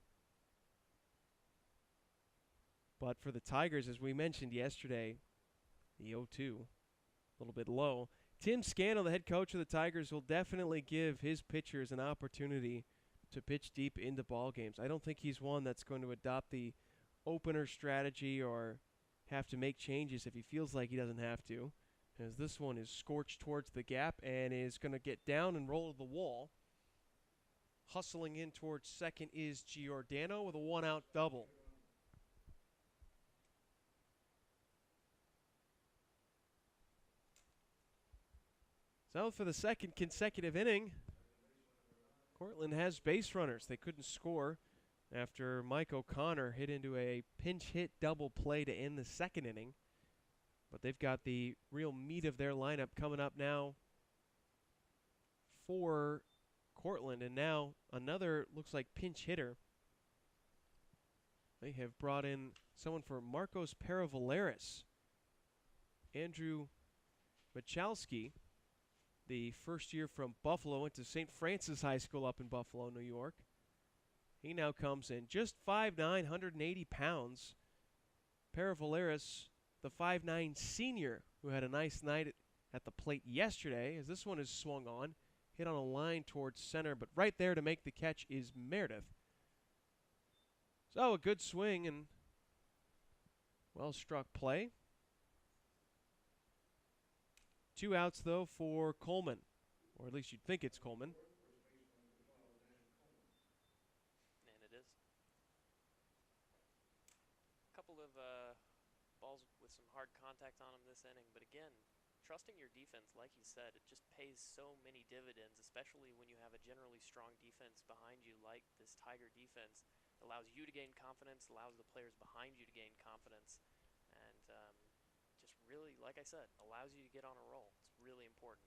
But for the Tigers, as we mentioned yesterday, the 0-2, a little bit low. Tim Scannell, the head coach of the Tigers, will definitely give his pitchers an opportunity to pitch deep into ball games. I don't think he's one that's going to adopt the opener strategy or have to make changes if he feels like he doesn't have to, as this one is scorched towards the gap and is going to get down and roll to the wall. Hustling in towards second is Giordano with a 1-out double. So for the second consecutive inning, Cortland has base runners. They couldn't score after Mike O'Connor hit into a pinch hit double play to end the second inning. But they've got the real meat of their lineup coming up now for Cortland. And now another, looks like, pinch hitter. They have brought in someone for Marcos Paravaleris. Andrew Michalski, the first year from Buffalo, went to St. Francis High School up in Buffalo, New York. He now comes in just 5'9", 180 pounds. Paravaleris, the 5'9" senior, who had a nice night at the plate yesterday, as this one is swung on. Hit on a line towards center, but right there to make the catch is Meredith. So a good swing and well-struck play. 2 outs, though, for Coleman, or at least you'd think it's Coleman. And it is. A couple of balls with some hard contact on them this inning, but again, trusting your defense, like you said, it just pays so many dividends, especially when you have a generally strong defense behind you like this Tiger defense. It allows you to gain confidence, allows the players behind you to gain confidence, and just really, like I said, allows you to get on a roll. It's really important.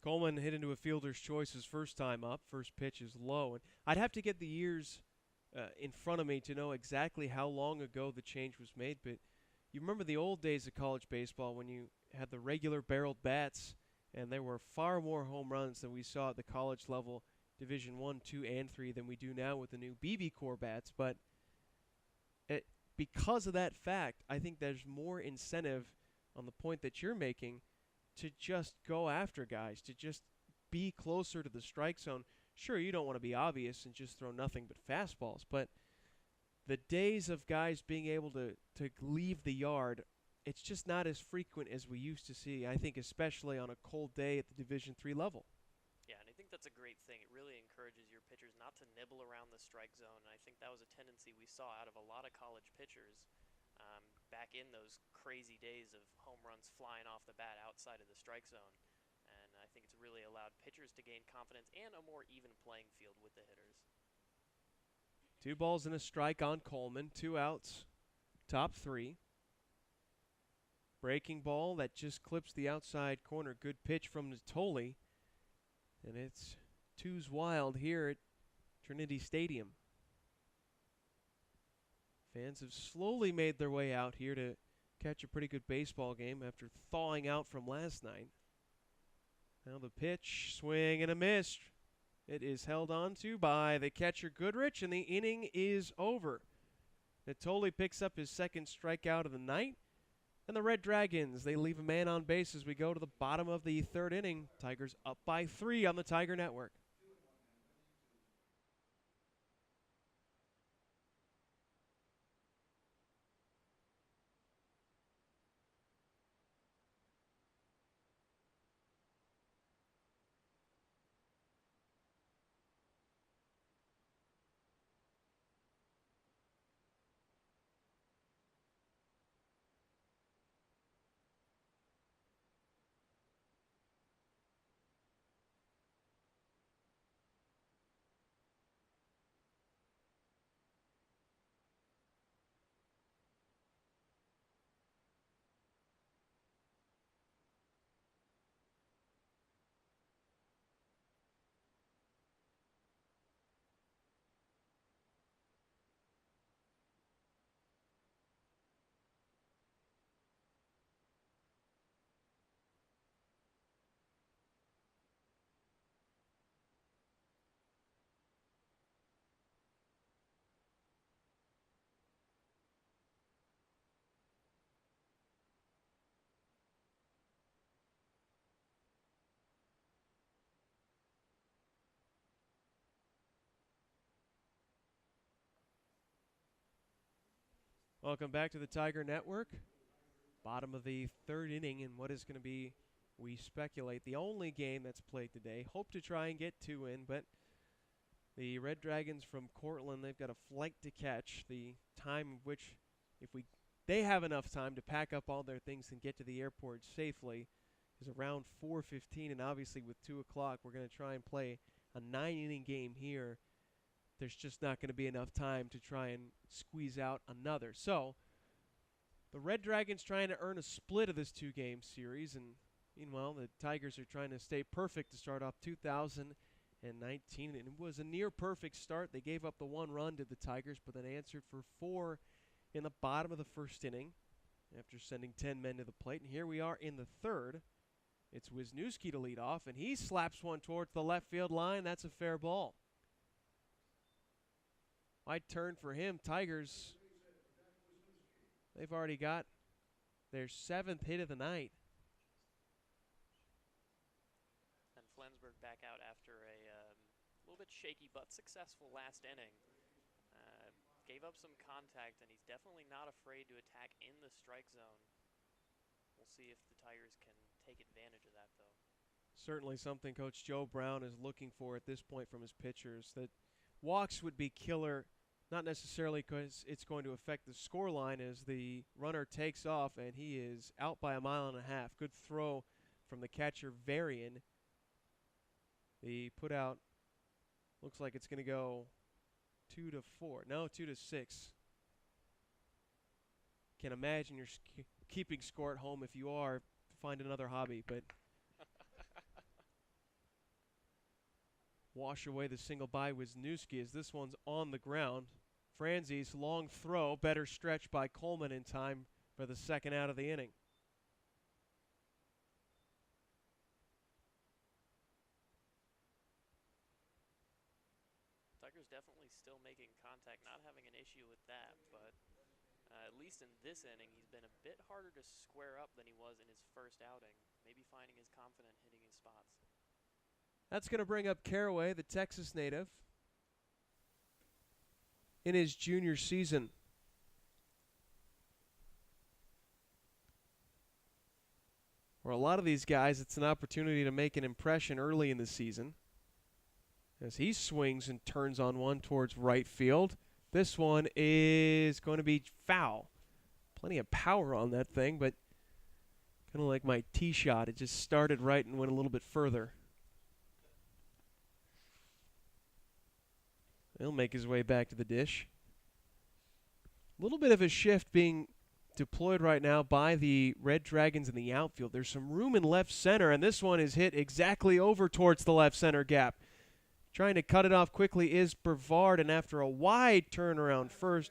Coleman hit into a fielder's choice his first time up. First pitch is low. And I'd have to get the years in front of me to know exactly how long ago the change was made, but you remember the old days of college baseball when you had the regular barreled bats and there were far more home runs than we saw at the college level, Division I, II, and III, than we do now with the new BB Core bats. But because of that fact, I think there's more incentive on the point that you're making to just go after guys, to just be closer to the strike zone. Sure, you don't want to be obvious and just throw nothing but fastballs, but the days of guys being able to leave the yard, it's just not as frequent as we used to see, I think, especially on a cold day at the Division III level. Yeah, and I think that's a great thing. It really encourages your pitchers not to nibble around the strike zone, and I think that was a tendency we saw out of a lot of college pitchers back in those crazy days of home runs flying off the bat outside of the strike zone. And I think it's really allowed pitchers to gain confidence and a more even playing field with the hitters. 2 balls and a strike on Coleman. 2 outs top three. Breaking ball that just clips the outside corner. Good pitch from Natoli. And it's twos wild here at Trinity Stadium. Fans have slowly made their way out here to catch a pretty good baseball game after thawing out from last night. Now the pitch, swing and a miss. It is held on to by the catcher Goodrich, and the inning is over. Natoli picks up his second strikeout of the night. And the Red Dragons, they leave a man on base as we go to the bottom of the third inning. Tigers up by 3 on the Tiger Network. Welcome back to the Tiger Network. Bottom of the third inning in what is going to be, we speculate, the only game that's played today. Hope to try and get 2 in, but the Red Dragons from Cortland, they've got a flight to catch. The time of which, if they have enough time to pack up all their things and get to the airport safely, is around 4:15, and obviously with 2 o'clock, we're going to try and play a 9-inning game here. There's just not going to be enough time to try and squeeze out another. So the Red Dragons trying to earn a split of this 2-game series, and meanwhile the Tigers are trying to stay perfect to start off 2019. And it was a near perfect start. They gave up the 1 run to the Tigers, but then answered for 4 in the bottom of the first inning after sending 10 men to the plate. And here we are in the third. It's Wisniewski to lead off, and he slaps one towards the left field line. That's a fair ball. Wide turn for him. Tigers, they've already got their 7th hit of the night. And Flensburg back out after a little bit shaky but successful last inning. Gave up some contact, and he's definitely not afraid to attack in the strike zone. We'll see if the Tigers can take advantage of that, though. Certainly something Coach Joe Brown is looking for at this point from his pitchers. That walks would be killer, not necessarily because it's going to affect the scoreline as the runner takes off and he is out by 1.5 miles. Good throw from the catcher, Varian. The put out looks like it's going to go 2-4. No, 2-6. Can't imagine you're keeping score at home. If you are, find another hobby, but wash away the single by Wisniewski as this one's on the ground. Franzi's long throw, better stretch by Coleman in time for the second out of the inning. Tigers definitely still making contact, not having an issue with that, but at least in this inning, he's been a bit harder to square up than he was in his first outing. Maybe finding his confidence hitting his spots. That's going to bring up Caraway, the Texas native, in his junior season. For a lot of these guys, it's an opportunity to make an impression early in the season. As he swings and turns on one towards right field. This one is going to be foul. Plenty of power on that thing, but kind of like my tee shot. It just started right and went a little bit further. He'll make his way back to the dish. A little bit of a shift being deployed right now by the Red Dragons in the outfield. There's some room in left center, and this one is hit exactly over towards the left center gap. Trying to cut it off quickly is Brevard, and after a wide turnaround first,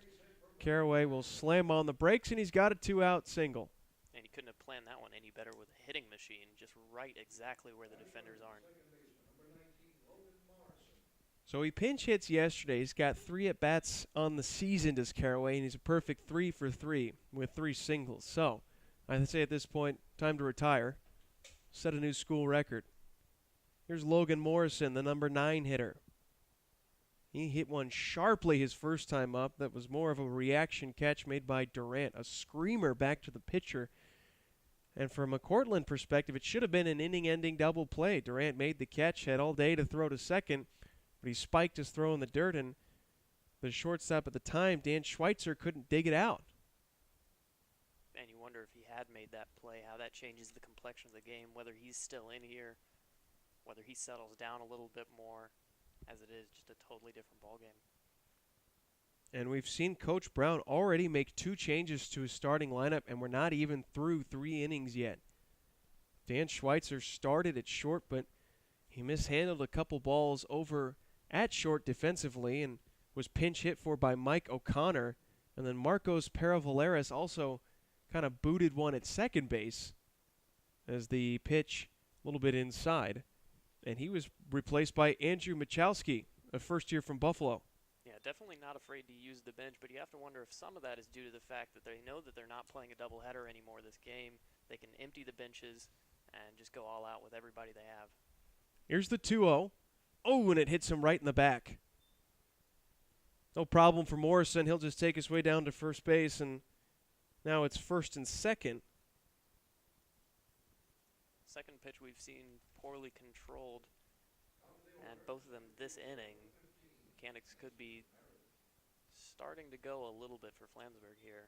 Caraway will slam on the brakes, and he's got a 2-out single. And he couldn't have planned that one any better with a hitting machine, just right exactly where the defenders aren't. So he pinch hits yesterday. He's got 3 at-bats on the season, does Caraway, and he's a perfect 3 for 3 with 3 singles. So I'd say at this point, time to retire, set a new school record. Here's Logan Morrison, the number 9 hitter. He hit one sharply his first time up. That was more of a reaction catch made by Durant, a screamer back to the pitcher. And from a Cortland perspective, it should have been an inning-ending double play. Durant made the catch, had all day to throw to second, but he spiked his throw in the dirt, and the shortstop at the time, Dan Schweitzer, couldn't dig it out. And you wonder if he had made that play, how that changes the complexion of the game, whether he's still in here, whether he settles down a little bit more, as it is just a totally different ballgame. And we've seen Coach Brown already make 2 changes to his starting lineup, and we're not even through 3 innings yet. Dan Schweitzer started at short, but he mishandled a couple balls over at short defensively and was pinch hit for by Mike O'Connor. And then Marcos Paravaleras also kind of booted one at second base as the pitch a little bit inside. And he was replaced by Andrew Michalski, a first year from Buffalo. Yeah, definitely not afraid to use the bench, but you have to wonder if some of that is due to the fact that they know that they're not playing a doubleheader anymore this game. They can empty the benches and just go all out with everybody they have. Here's the 2-0. Oh, and it hits him right in the back. No problem for Morrison. He'll just take his way down to first base, and now it's first and second. Second pitch we've seen poorly controlled, and both of them this inning. Mechanics could be starting to go a little bit for Flansburgh here.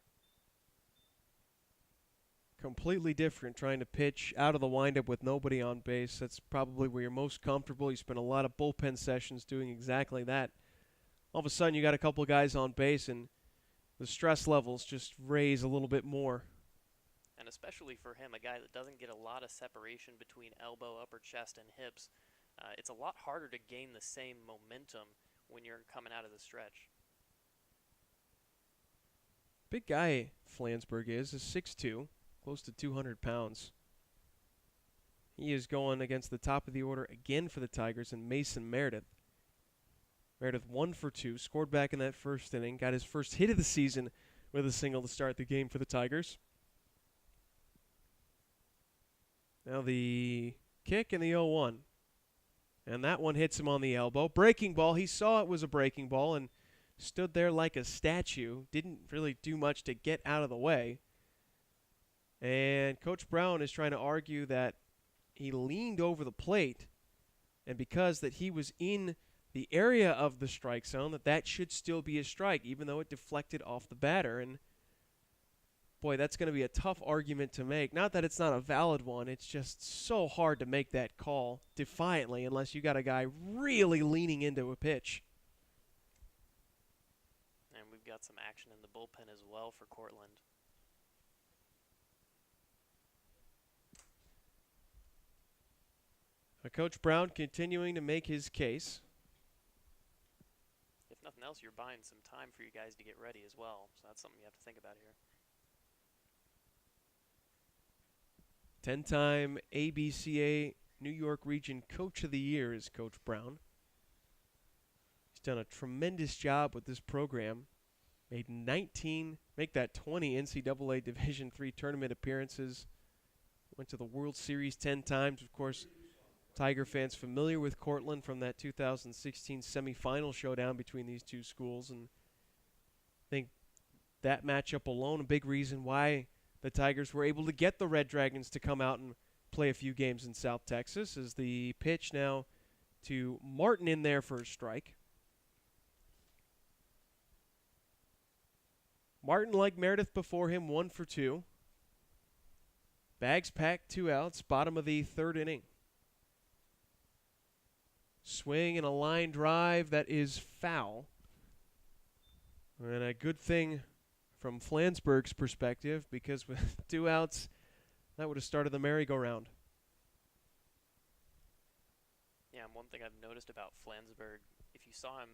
Completely different trying to pitch out of the windup with nobody on base. That's probably where you're most comfortable. You spend a lot of bullpen sessions doing exactly that. All of a sudden you got a couple guys on base and the stress levels just raise a little bit more. And especially for him, a guy that doesn't get a lot of separation between elbow, upper chest, and hips, it's a lot harder to gain the same momentum when you're coming out of the stretch. Big guy Flansburgh is 6'2", close to 200 pounds. He is going against the top of the order again for the Tigers, and Mason Meredith. Meredith 1 for 2, scored back in that first inning, got his first hit of the season with a single to start the game for the Tigers. Now the kick and the 0-1. And that one hits him on the elbow. Breaking ball. He saw it was a breaking ball and stood there like a statue. Didn't really do much to get out of the way. And Coach Brown is trying to argue that he leaned over the plate, and because that he was in the area of the strike zone, that should still be a strike, even though it deflected off the batter. And boy, that's going to be a tough argument to make. Not that it's not a valid one. It's just so hard to make that call defiantly unless you got a guy really leaning into a pitch. And we've got some action in the bullpen as well for Cortland. Coach Brown continuing to make his case. If nothing else, you're buying some time for you guys to get ready as well. So that's something you have to think about here. 10-time ABCA New York Region Coach of the Year is Coach Brown. He's done a tremendous job with this program. Made 20 NCAA Division III tournament appearances. Went to the World Series 10 times. Of course, Tiger fans familiar with Cortland from that 2016 semifinal showdown between these two schools. And I think that matchup alone, a big reason why the Tigers were able to get the Red Dragons to come out and play a few games in South Texas. Is the pitch now to Martin in there for a strike. Martin, like Meredith before him, 1 for 2. Bags packed, 2 outs, bottom of the third inning. Swing and a line drive that is foul. And a good thing from Flansburgh's perspective, because with 2 outs, that would have started the merry-go-round. Yeah, and one thing I've noticed about Flansburgh, if you saw him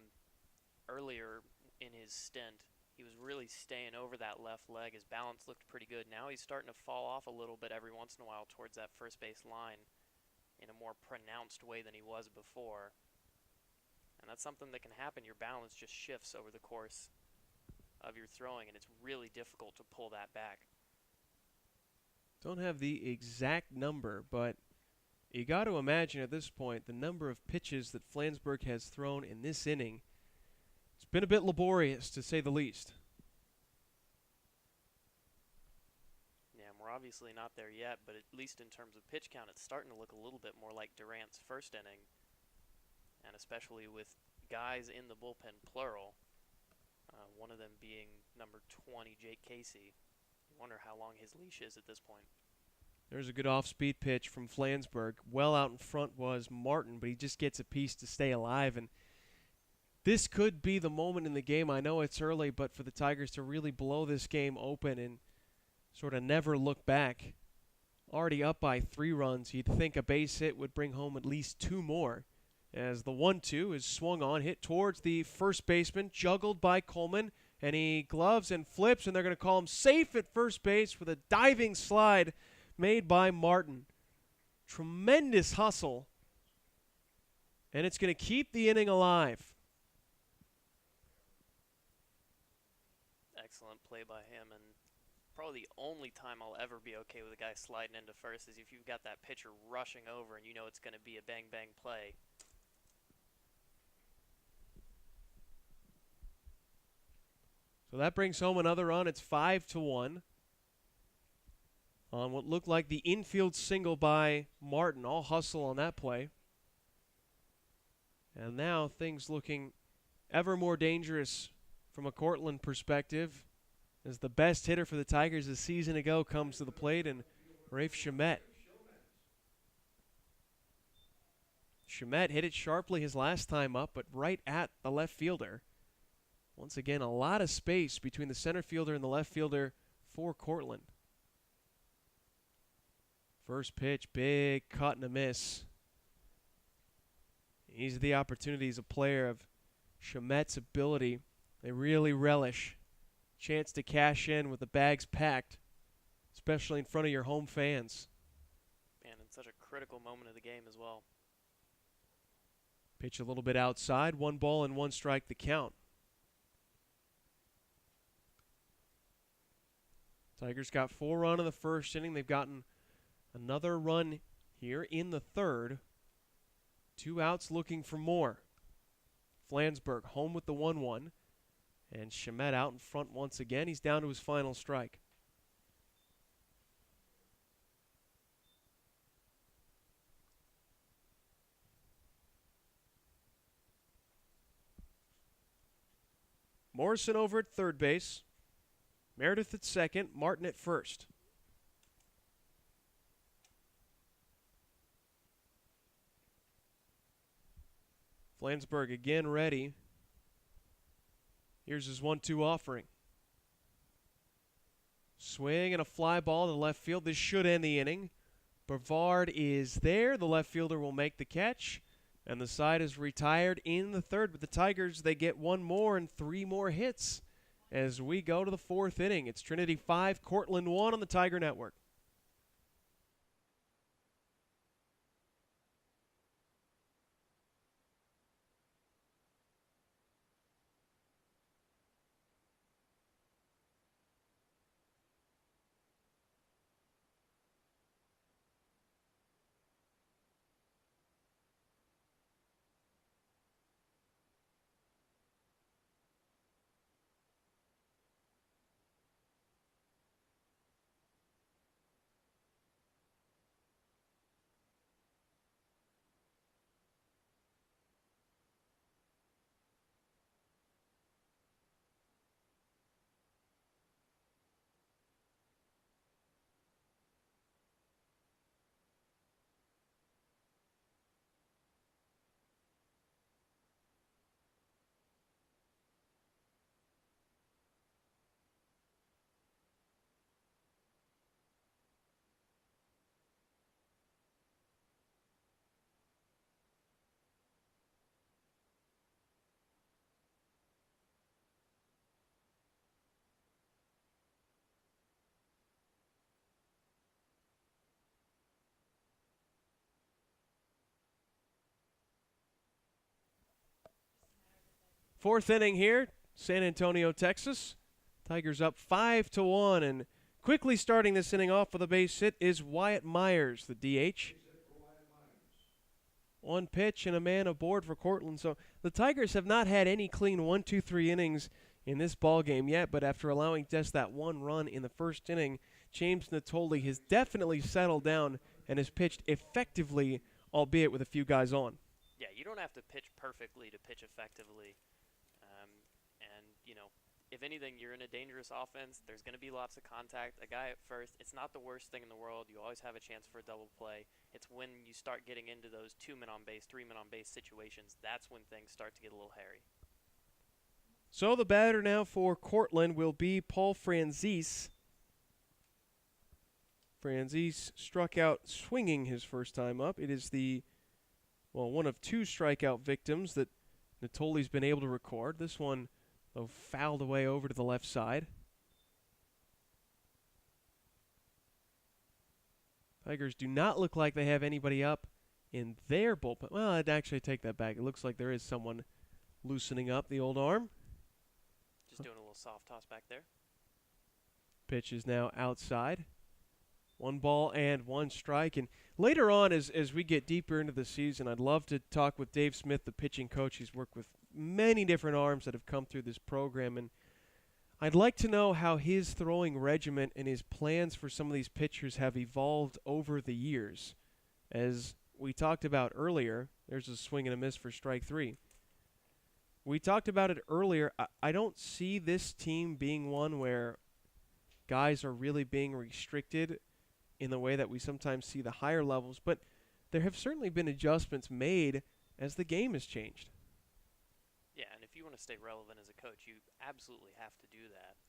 earlier in his stint, he was really staying over that left leg. His balance looked pretty good. Now he's starting to fall off a little bit every once in a while towards that first base line in a more pronounced way than he was before. And that's something that can happen. Your balance just shifts over the course of your throwing, and it's really difficult to pull that back. Don't have the exact number, but you got to imagine at this point the number of pitches that Flansburgh has thrown in this inning. It's been a bit laborious, to say the least. Yeah, and we're obviously not there yet, but at least in terms of pitch count, it's starting to look a little bit more like Durant's first inning, and especially with guys in the bullpen, plural, one of them being number 20, Jake Casey. You wonder how long his leash is at this point. There's a good off-speed pitch from Flansburgh. Well out in front was Martin, but he just gets a piece to stay alive. And this could be the moment in the game. I know it's early, but for the Tigers to really blow this game open and sort of never look back. Already up by 3 runs, you'd think a base hit would bring home at least 2 more. As the 1-2 is swung on, hit towards the first baseman, juggled by Coleman, and he gloves and flips, and they're going to call him safe at first base with a diving slide made by Martin. Tremendous hustle, and it's going to keep the inning alive. Excellent play by him, and probably the only time I'll ever be okay with a guy sliding into first is if you've got that pitcher rushing over and you know it's going to be a bang-bang play. So that brings home another run. It's 5-1 on what looked like the infield single by Martin. All hustle on that play. And now things looking ever more dangerous from a Cortland perspective as the best hitter for the Tigers a season ago comes to the plate, and Rafe Shamet. Shamet hit it sharply his last time up, but right at the left fielder. Once again, a lot of space between the center fielder and the left fielder for Cortland. First pitch, big cut and a miss. These are the opportunities a player of Shamet's ability. They really relish. Chance to cash in with the bags packed, especially in front of your home fans. And in such a critical moment of the game as well. Pitch a little bit outside, 1 ball and 1 strike the count. Tigers got 4 runs in the first inning. They've gotten another run here in the third. 2 outs looking for more. Flansburgh home with the 1-1. And Shamet out in front once again. He's down to his final strike. Morrison over at third base. Meredith at second, Martin at first. Flansburgh again ready. Here's his 1-2 offering. Swing and a fly ball to left field. This should end the inning. Brevard is there. The left fielder will make the catch. And the side is retired in the third. But the Tigers, they get 1 more and 3 more hits as we go to the 4th inning. It's Trinity 5, Cortland 1 on the Tiger Network. Fourth inning here, San Antonio, Texas. Tigers up 5-1, and quickly starting this inning off with a base hit is Wyatt Myers, the DH. One pitch and a man aboard for Cortland. So the Tigers have not had any clean 1, 2, 3 innings in this ball game yet, but after allowing just that one run in the first inning, James Natoli has definitely settled down and has pitched effectively, albeit with a few guys on. Yeah, you don't have to pitch perfectly to pitch effectively. And, you know, if anything, you're in a dangerous offense. There's going to be lots of contact. A guy at first, it's not the worst thing in the world. You always have a chance for a double play. It's when you start getting into those 2 men on base, 3 men on base situations, that's when things start to get a little hairy. So the batter now for Cortland will be Paul Franzese. Franzese struck out swinging his first time up. It is one of 2 strikeout victims that Natoli's been able to record. This one, though, fouled away over to the left side. Tigers do not look like they have anybody up in their bullpen. Well, I'd actually take that back. It looks like there is someone loosening up the old arm. Just doing a little soft toss back there. Pitch is now outside. 1 ball and 1 strike. And later on, as we get deeper into the season, I'd love to talk with Dave Smith, the pitching coach. He's worked with many different arms that have come through this program. And I'd like to know how his throwing regimen and his plans for some of these pitchers have evolved over the years. As we talked about earlier, there's a swing and a miss for strike 3. We talked about it earlier. I don't see this team being one where guys are really being restricted in the way that we sometimes see the higher levels, but there have certainly been adjustments made as the game has changed. Yeah, and if you want to stay relevant as a coach, you absolutely have to do that.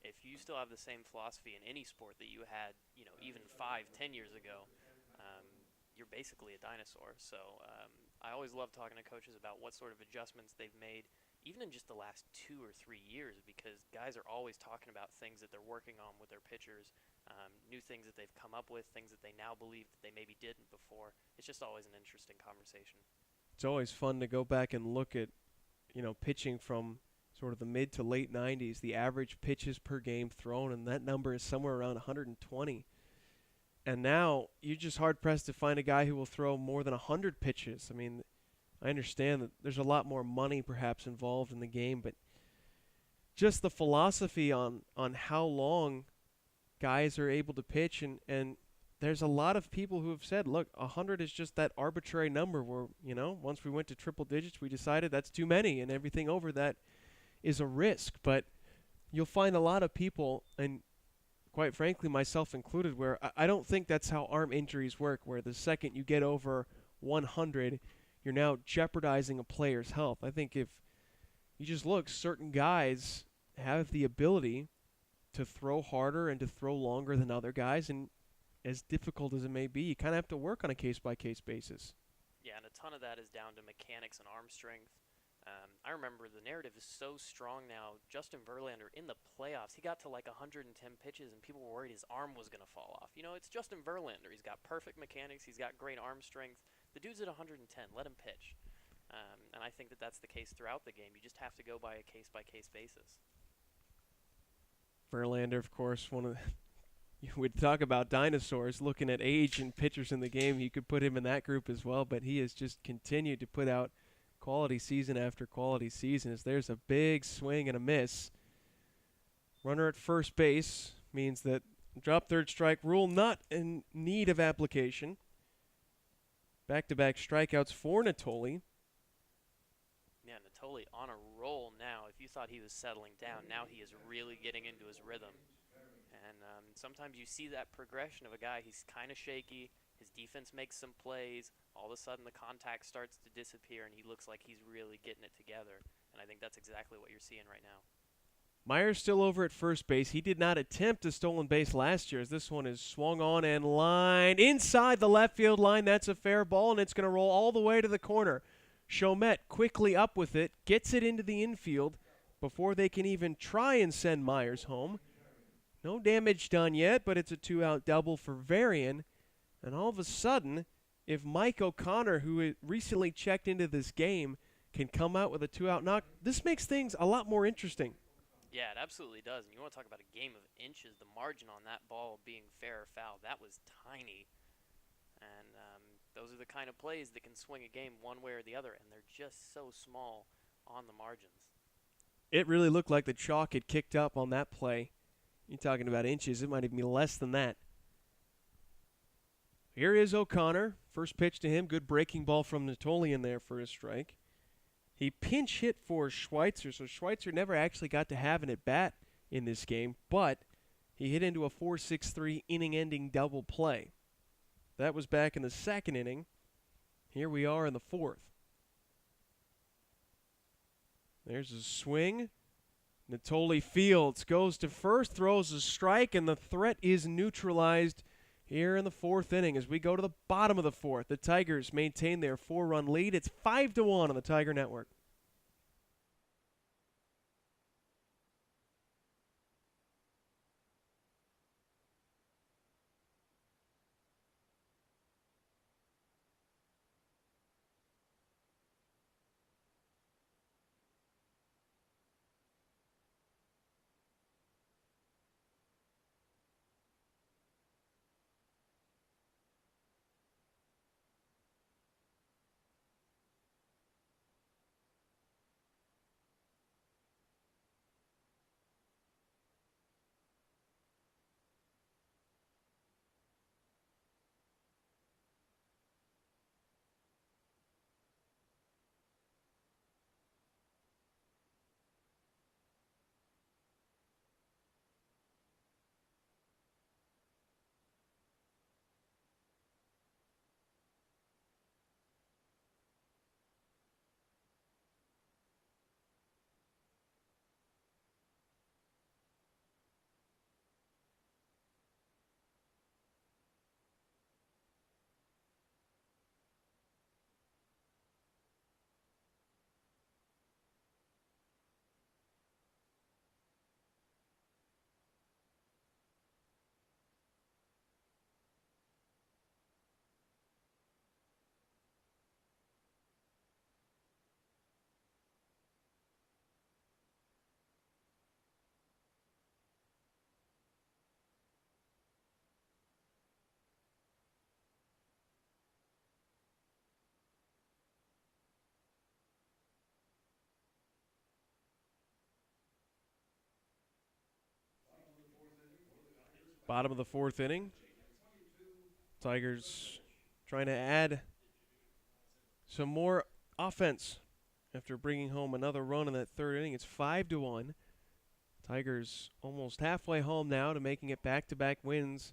If you still have the same philosophy in any sport that you had, even 5, 10 years ago, you're basically a dinosaur. So I always love talking to coaches about what sort of adjustments they've made, even in just the last 2 or 3 years, because guys are always talking about things that they're working on with their pitchers, new things that they've come up with, things that they now believe that they maybe didn't before. It's just always an interesting conversation. It's always fun to go back and look at, pitching from sort of the mid to late 90s, the average pitches per game thrown, and that number is somewhere around 120. And now you're just hard-pressed to find a guy who will throw more than 100 pitches. I mean, I understand that there's a lot more money perhaps involved in the game, but just the philosophy on how long guys are able to pitch, and there's a lot of people who have said, look, 100 is just that arbitrary number where, once we went to triple digits, we decided that's too many, and everything over that is a risk. But you'll find a lot of people, and quite frankly, myself included, where I don't think that's how arm injuries work, where the second you get over 100, you're now jeopardizing a player's health. I think if you just look, certain guys have the ability to throw harder and to throw longer than other guys, and as difficult as it may be, you kind of have to work on a case-by-case basis. Yeah, and a ton of that is down to mechanics and arm strength. I remember the narrative is so strong now. Justin Verlander, in the playoffs, he got to like 110 pitches, and people were worried his arm was going to fall off. It's Justin Verlander. He's got perfect mechanics. He's got great arm strength. The dude's at 110. Let him pitch. And I think that that's the case throughout the game. You just have to go by a case-by-case basis. Verlander, of course, one of the you would talk about dinosaurs, looking at age and pitchers in the game. You could put him in that group as well, but he has just continued to put out quality season after quality season. As there's a big swing and a miss. Runner at first base means that drop third strike rule not in need of application. Back-to-back strikeouts for Natoli. Yeah, Natoli on a roll now. If you thought he was settling down, now he is really getting into his rhythm. And sometimes you see that progression of a guy, he's kind of shaky, his defense makes some plays, all of a sudden the contact starts to disappear, and he looks like he's really getting it together. And I think that's exactly what you're seeing right now. Myers still over at first base. He did not attempt a stolen base last year, as this one is swung on and lined inside the left field line. That's a fair ball, and it's going to roll all the way to the corner. Chomet quickly up with it, gets it into the infield before they can even try and send Myers home. No damage done yet, but it's a 2-out double for Varian. And all of a sudden, if Mike O'Connor, who recently checked into this game, can come out with a 2-out knock, this makes things a lot more interesting. Yeah, it absolutely does. And you want to talk about a game of inches, the margin on that ball being fair or foul, that was tiny. And those are the kind of plays that can swing a game one way or the other, and they're just so small on the margins. It really looked like the chalk had kicked up on that play. You're talking about inches. It might even be less than that. Here is O'Connor. First pitch to him. Good breaking ball from Natolian there for a strike. He pinch hit for Schweitzer, so Schweitzer never actually got to have an at-bat in this game, but he hit into a 4-6-3 inning-ending double play. That was back in the second inning. Here we are in the fourth. There's a swing. Natoli fields, goes to first, throws a strike, and the threat is neutralized here in the fourth inning. As we go to the bottom of the fourth, the Tigers maintain their 4-run lead. It's 5-1 on the Tiger Network. Bottom of the fourth inning. Tigers trying to add some more offense after bringing home another run in that third inning. It's 5-1. Tigers almost halfway home now to making it back-to-back wins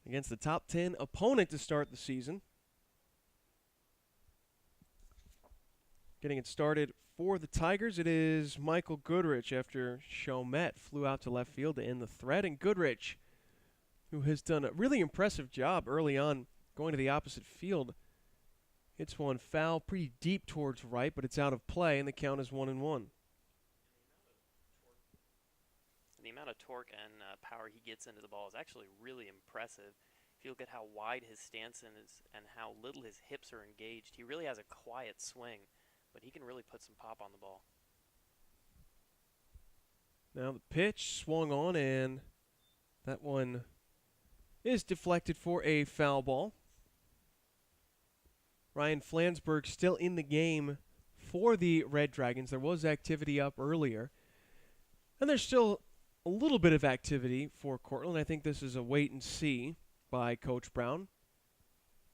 against the top 10 opponent to start the season. Getting it started for the Tigers, it is Michael Goodrich after Chomet flew out to left field to end the threat. And Goodrich, who has done a really impressive job early on going to the opposite field, hits one foul pretty deep towards right, but it's out of play, and the count is 1-1. The amount of torque and power he gets into the ball is actually really impressive. If you look at how wide his stance is and how little his hips are engaged, he really has a quiet swing, but he can really put some pop on the ball. Now the pitch swung on, and that one is deflected for a foul ball. Ryan Flansburgh still in the game for the Red Dragons. There was activity up earlier, and there's still a little bit of activity for Cortland. I think this is a wait and see by Coach Brown.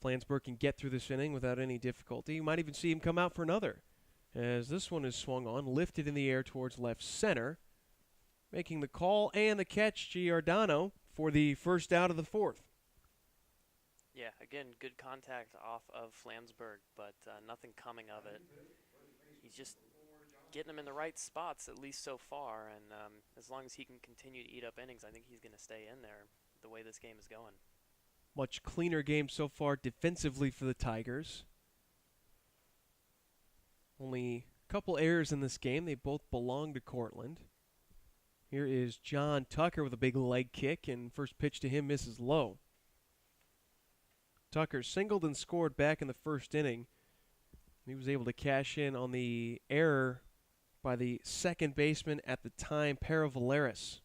Flansburgh can get through this inning without any difficulty. You might even see him come out for another, as this one is swung on, lifted in the air towards left center. Making the call and the catch, Giordano, for the first out of the fourth. Yeah, again, good contact off of Flansburgh, but nothing coming of it. He's just getting him in the right spots, at least so far, and as long as he can continue to eat up innings, I think he's going to stay in there the way this game is going. Much cleaner game so far defensively for the Tigers. Only a couple errors in this game. They both belong to Cortland. Here is John Tucker with a big leg kick, and first pitch to him misses low. Tucker singled and scored back in the first inning. He was able to cash in on the error by the second baseman at the time, Paravaleris.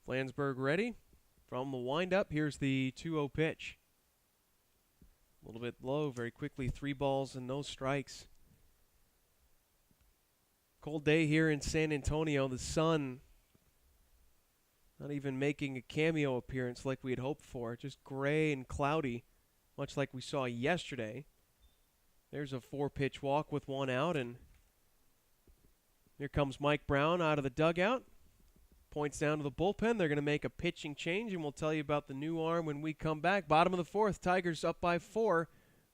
Flansburgh ready from the windup. Here's the 2-0 pitch. A little bit low, very quickly, 3 balls and no strikes. Cold day here in San Antonio. The sun not even making a cameo appearance like we had hoped for. Just gray and cloudy, much like we saw yesterday. There's a 4-pitch walk with 1 out, and here comes Mike Brown out of the dugout. Points down to the bullpen. They're going to make a pitching change, and we'll tell you about the new arm when we come back. Bottom of the 4th, Tigers up by 4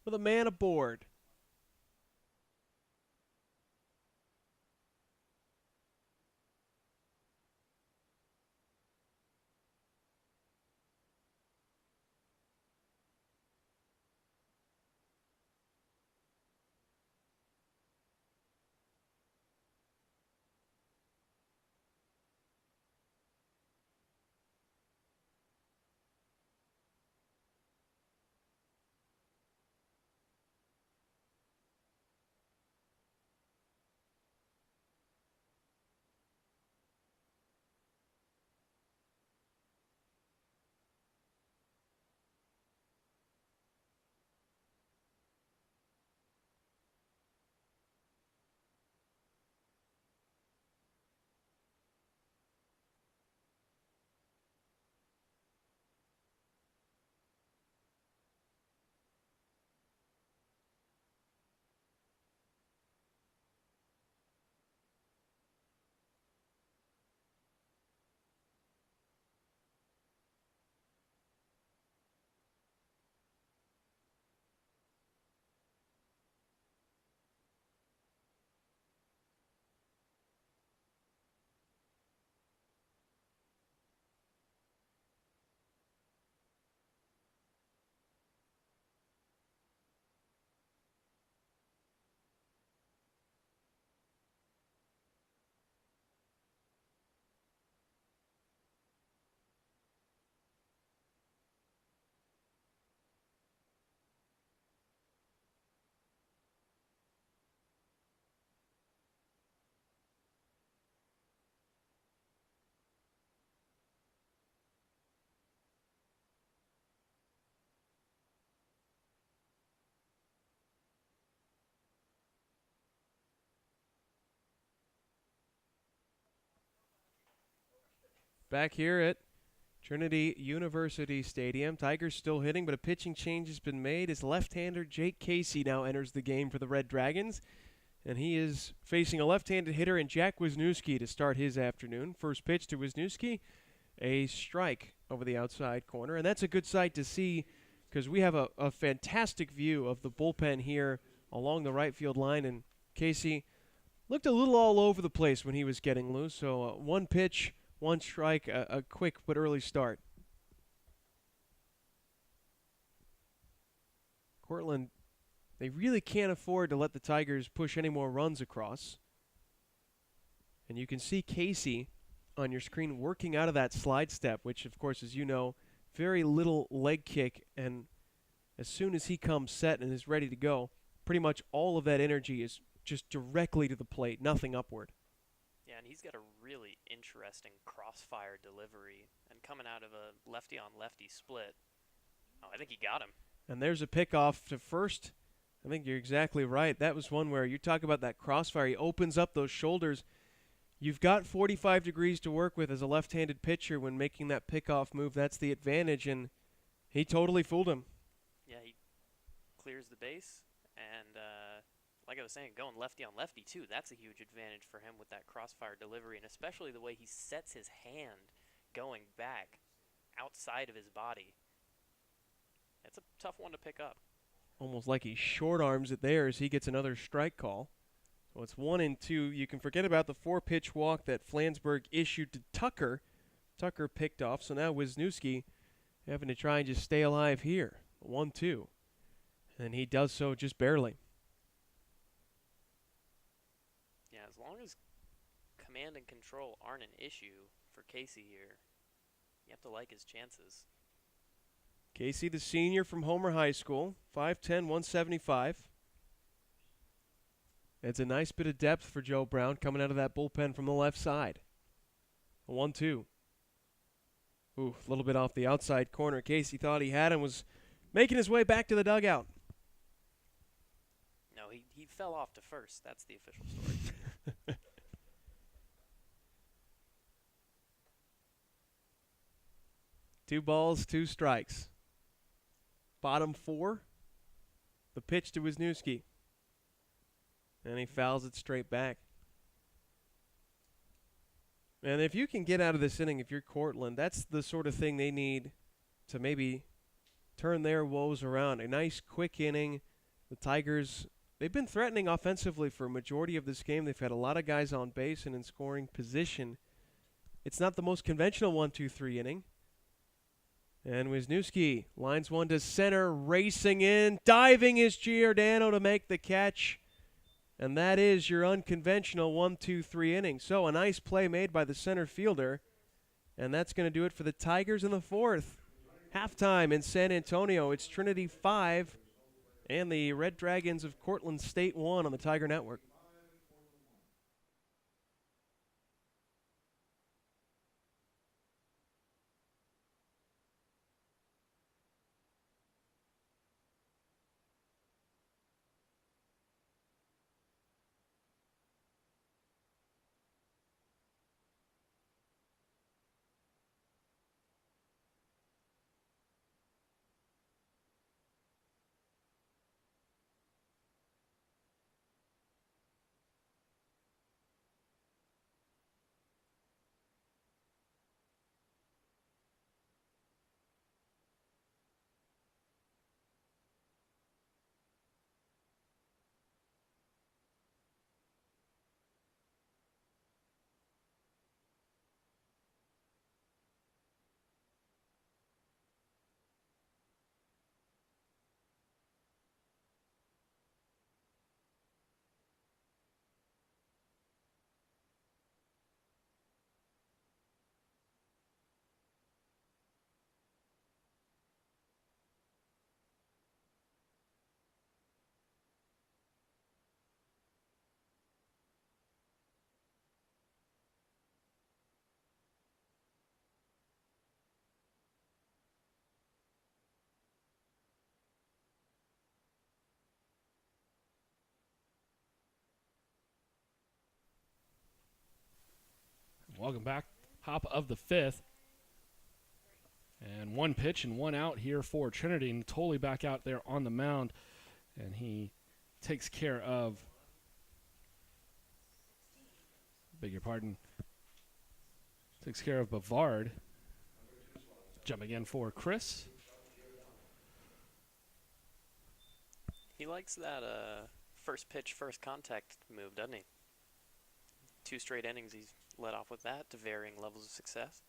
with a man aboard. Back here at Trinity University Stadium. Tigers still hitting, but a pitching change has been made as left-hander Jake Casey now enters the game for the Red Dragons. And he is facing a left-handed hitter in Jack Wisniewski to start his afternoon. First pitch to Wisniewski, a strike over the outside corner. And that's a good sight to see because we have a fantastic view of the bullpen here along the right field line. And Casey looked a little all over the place when he was getting loose. So 1 pitch, 1 strike, a quick but early start. Cortland, they really can't afford to let the Tigers push any more runs across. And you can see Casey on your screen working out of that slide step, which, of course, as you know, very little leg kick. And as soon as he comes set and is ready to go, pretty much all of that energy is just directly to the plate, nothing upward. Yeah, and he's got a really interesting crossfire delivery. And coming out of a lefty-on-lefty split, I think he got him. And there's a pickoff to first. I think you're exactly right. That was one where you talk about that crossfire. He opens up those shoulders. You've got 45 degrees to work with as a left-handed pitcher when making that pickoff move. That's the advantage, and he totally fooled him. Yeah, he clears the base, and like I was saying, going lefty on lefty too, that's a huge advantage for him with that crossfire delivery, and especially the way he sets his hand going back outside of his body. It's a tough one to pick up. Almost like he short arms it there as he gets another strike call. So it's 1-2. You can forget about the 4-pitch walk that Flansburgh issued to Tucker. Tucker picked off, so now Wisniewski having to try and just stay alive here. 1-2. And he does so just barely. Yeah, as long as command and control aren't an issue for Casey here, You have to like his chances. Casey, the senior from Homer High School, 5'10", 175. It's a nice bit of depth for Joe Brown coming out of that bullpen from the left side. A 1-2. Ooh, a little bit off the outside corner. Casey thought he had him, was making his way back to the dugout. No, he fell off to first. That's the official story. 2 balls, 2 strikes. Bottom 4. The pitch to Wisniewski. And he fouls it straight back. And if you can get out of this inning, if you're Cortland, that's the sort of thing they need to maybe turn their woes around. A nice, quick inning. The Tigers, they've been threatening offensively for a majority of this game. They've had a lot of guys on base and in scoring position. It's not the most conventional 1-2-3 inning. And Wisniewski lines one to center, racing in, diving is Giordano to make the catch. And that is your unconventional 1-2-3 inning. So a nice play made by the center fielder. And that's going to do it for the Tigers in the 4th. Halftime in San Antonio. It's Trinity 5 and the Red Dragons of Cortland State 1 on the Tiger Network. Welcome back. Top of the 5th. And 1 pitch and 1 out here for Trinity. And Tolley back out there on the mound. And he takes care of, beg your pardon, takes care of Bavard. Jumping in for Chris. He likes that first pitch, first contact move, doesn't he? 2 straight innings he's led off with that to varying levels of success.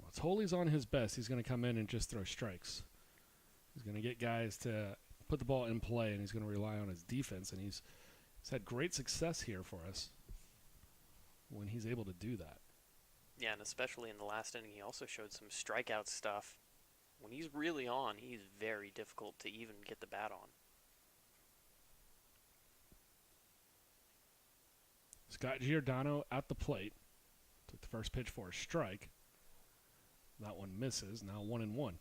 Well, Tolley's on his best. He's going to come in and just throw strikes. He's going to get guys to put the ball in play, and he's going to rely on his defense. And he's had great success here for us when he's able to do that. Yeah, and especially in the last inning, he also showed some strikeout stuff. When he's really on, he's very difficult to even get the bat on. Scott Giordano at the plate. Took the first pitch for a strike. That one misses. Now 1-1.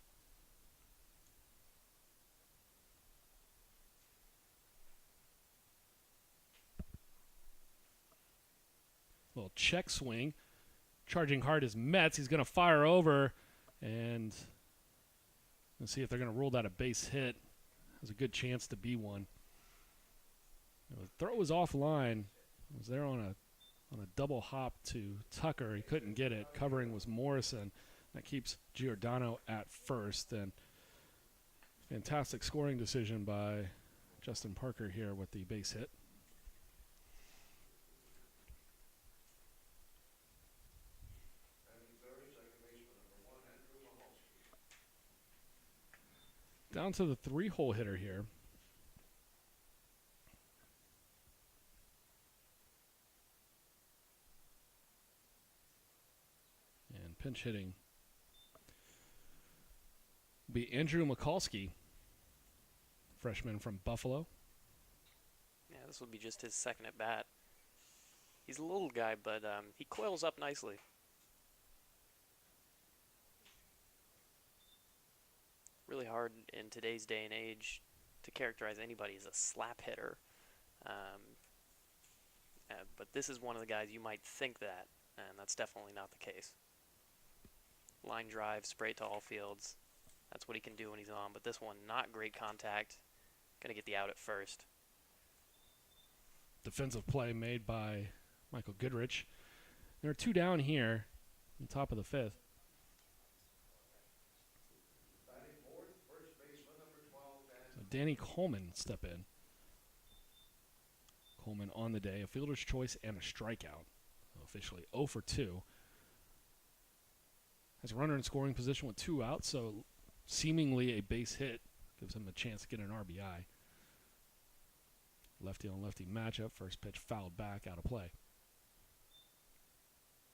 Little check swing. Charging hard is Metz. He's going to fire over. And let's see if they're going to rule that a base hit. Has a good chance to be one. The throw was offline. It was there on a double hop to Tucker. He couldn't get it. Covering was Morrison. That keeps Giordano at first. And fantastic scoring decision by Justin Parker here with the base hit. Down to the 3-hole hitter here. Pinch hitting will be Andrew Mikulski, freshman from Buffalo. Yeah, this will be just his second at bat. He's a little guy, but he coils up nicely. Really hard in today's day and age to characterize anybody as a slap hitter. But this is one of the guys you might think that, and that's definitely not the case. Line drive, spray to all fields. That's what he can do when he's on. But this one, not great contact. Going to get the out at first. Defensive play made by Michael Goodrich. There are 2 down here on top of the 5th. So Danny Coleman step in. Coleman on the day, a fielder's choice and a strikeout. So officially 0 for 2. Has a runner in scoring position with 2 outs, so seemingly a base hit gives him a chance to get an RBI. Lefty on lefty matchup. First pitch fouled back, out of play.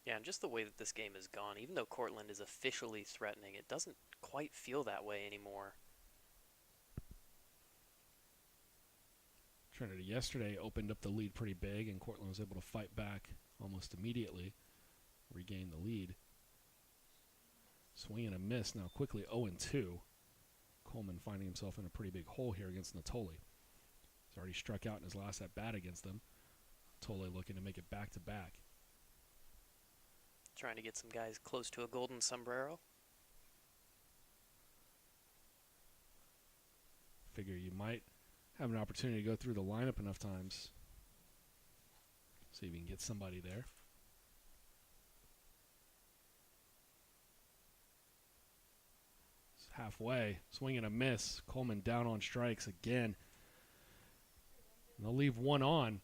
Yeah, and just the way that this game has gone, even though Cortland is officially threatening, it doesn't quite feel that way anymore. Trinity yesterday opened up the lead pretty big, and Cortland was able to fight back almost immediately, regain the lead. Swing and a miss, now quickly 0-2. Coleman finding himself in a pretty big hole here against Natoli. He's already struck out in his last at-bat against them. Natoli looking to make it back-to-back. Trying to get some guys close to a golden sombrero. Figure you might have an opportunity to go through the lineup enough times. See if you can get somebody there. It's halfway. Swing and a miss. Coleman down on strikes again. And they'll leave 1 on.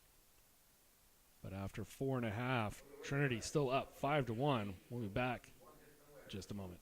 But after 4.5, Trinity still up 5-1. We'll be back in just a moment.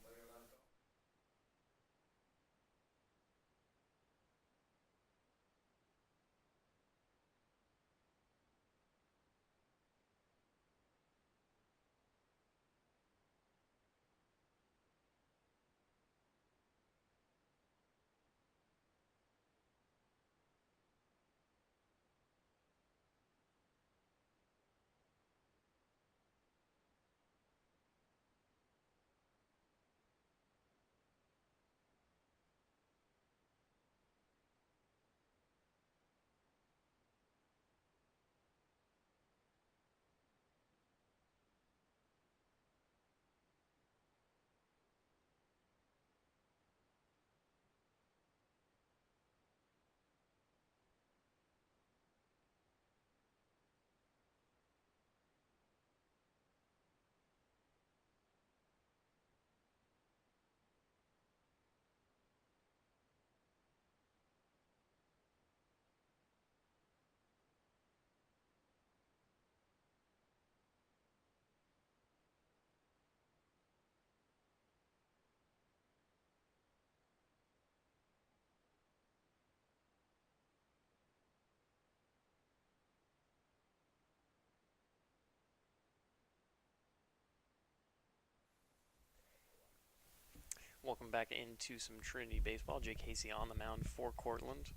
Welcome back into some Trinity baseball. Jake Casey on the mound for Cortland.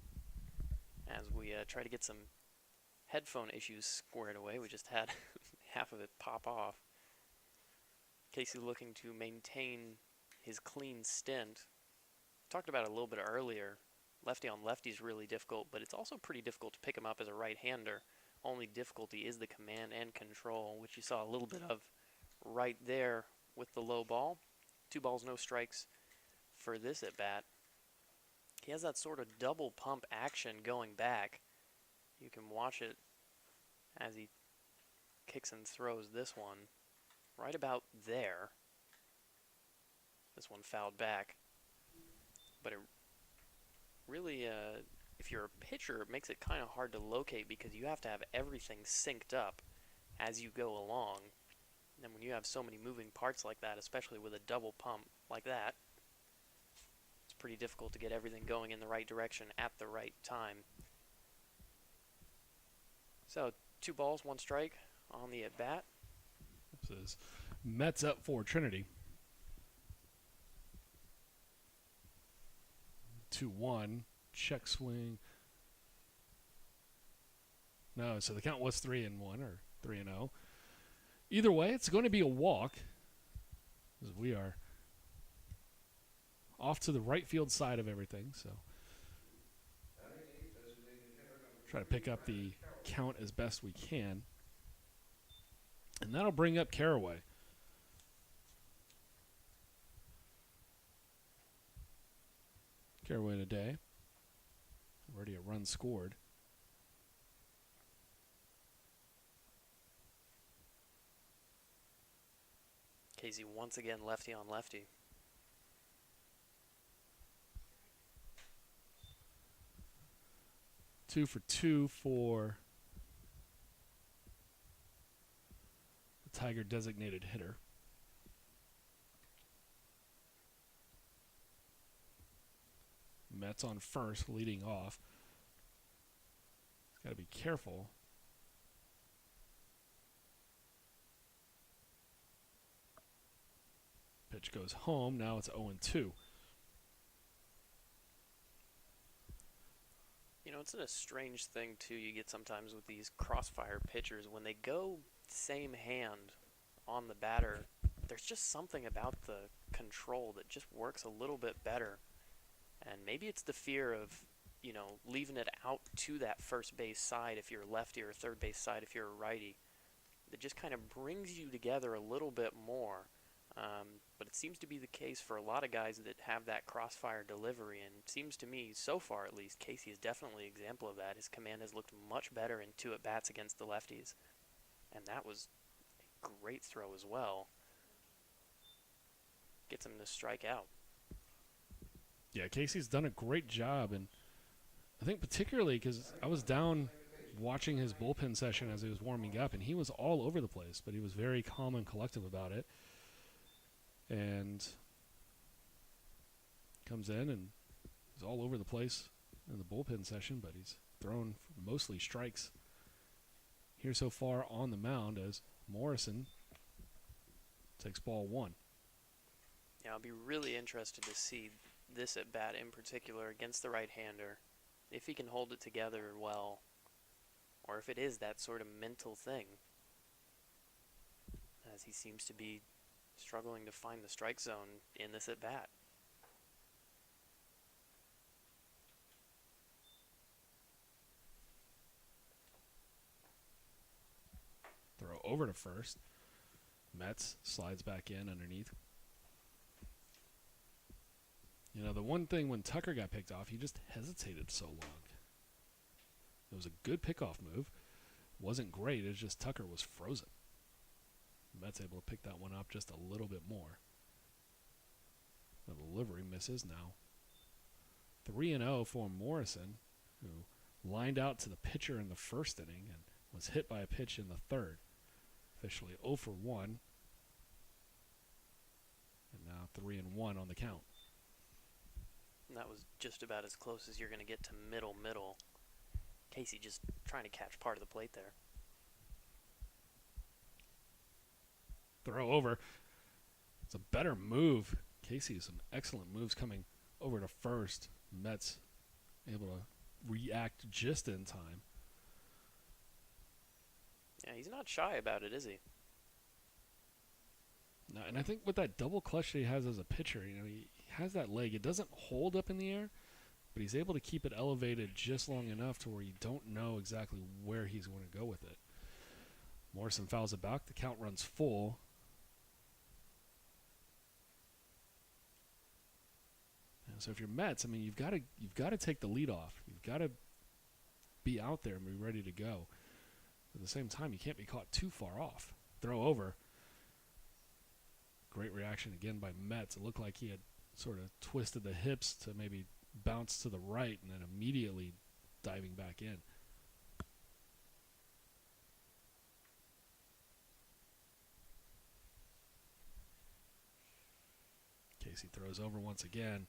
As we try to get some headphone issues squared away, we just had half of it pop off. Casey looking to maintain his clean stint. Talked about it a little bit earlier. Lefty on lefty is really difficult, but it's also pretty difficult to pick him up as a right-hander. Only difficulty is the command and control, which you saw a little bit of right there with the low ball. 2 balls, no strikes for this at bat. He has that sort of double pump action going back. You can watch it as he kicks and throws this one right about there. This one fouled back. But it really, if you're a pitcher, it makes it kind of hard to locate because you have to have everything synced up as you go along. And when you have so many moving parts like that, especially with a double pump like that, it's pretty difficult to get everything going in the right direction at the right time. So 2 balls, 1 strike on the at-bat. This is Mets up for Trinity. 2-1. Check swing. No, so the count was 3-1 or 3-0. Either way, it's going to be a walk, as we are off to the right field side of everything. So try to pick up the count as best we can. And that'll bring up Caraway. Caraway today. Already a run scored. Casey once again lefty on lefty. Two for two for the Tiger designated hitter. Mets on first, leading off. Got to be careful. Pitch goes home. Now it's 0-2. You know, it's a strange thing, too, you get sometimes with these crossfire pitchers. When they go same hand on the batter, there's just something about the control that just works a little bit better. And maybe it's the fear of, you know, leaving it out to that first base side if you're a lefty or third base side if you're a righty. That just kind of brings you together a little bit more. But it seems to be the case for a lot of guys that have that crossfire delivery, and it seems to me, so far at least, Casey is definitely an example of that. His command has looked much better in 2 at-bats against the lefties, and that was a great throw as well. Gets him to strike out. Yeah, Casey's done a great job, and I think particularly because I was down watching his bullpen session as he was warming up, and he was all over the place, but he was very calm and collective about it. And comes in and is all over the place in the bullpen session, but he's thrown mostly strikes here so far on the mound as Morrison takes ball 1. Yeah, I'll be really interested to see this at bat in particular against the right-hander, if he can hold it together well, or if it is that sort of mental thing, as he seems to be struggling to find the strike zone in this at bat. Throw over to first. Metz slides back in underneath. You know, the one thing when Tucker got picked off, he just hesitated so long. It was a good pickoff move. Wasn't great, it's just Tucker was frozen. Met's able to pick that one up just a little bit more. The delivery misses now. 3-0 for Morrison, who lined out to the pitcher in the first inning and was hit by a pitch in the third. Officially 0 for 1. And now 3-1 on the count. And that was just about as close as you're going to get to middle. Casey just trying to catch part of the plate there. Throw over. It's a better move. Casey, some excellent moves coming over to first. Mets able to react just in time. Yeah, he's not shy about it, is he? No, and I think with that double clutch that he has as a pitcher, you know, he has that leg. It doesn't hold up in the air, but he's able to keep it elevated just long enough to where you don't know exactly where he's going to go with it. Morrison fouls it back. The count runs full. So if you're Mets, I mean, you've got to take the lead off. You've got to be out there and be ready to go. At the same time, you can't be caught too far off. Throw over. Great reaction again by Mets. It looked like he had sort of twisted the hips to maybe bounce to the right and then immediately diving back in. Casey throws over once again.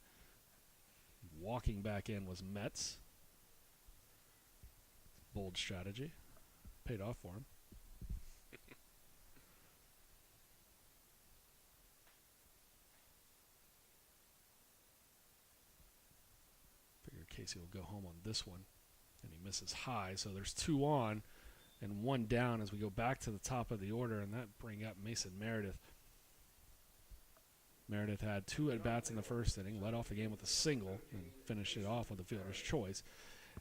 Walking back in was Metz. Bold strategy. Paid off for him. Casey will go home on this one. And he misses high, so there's 2 on and 1 down as we go back to the top of the order, and that bring up Mason Meredith. Meredith had 2 at-bats in the first inning, led off the game with a single, and finished it off with a fielder's choice.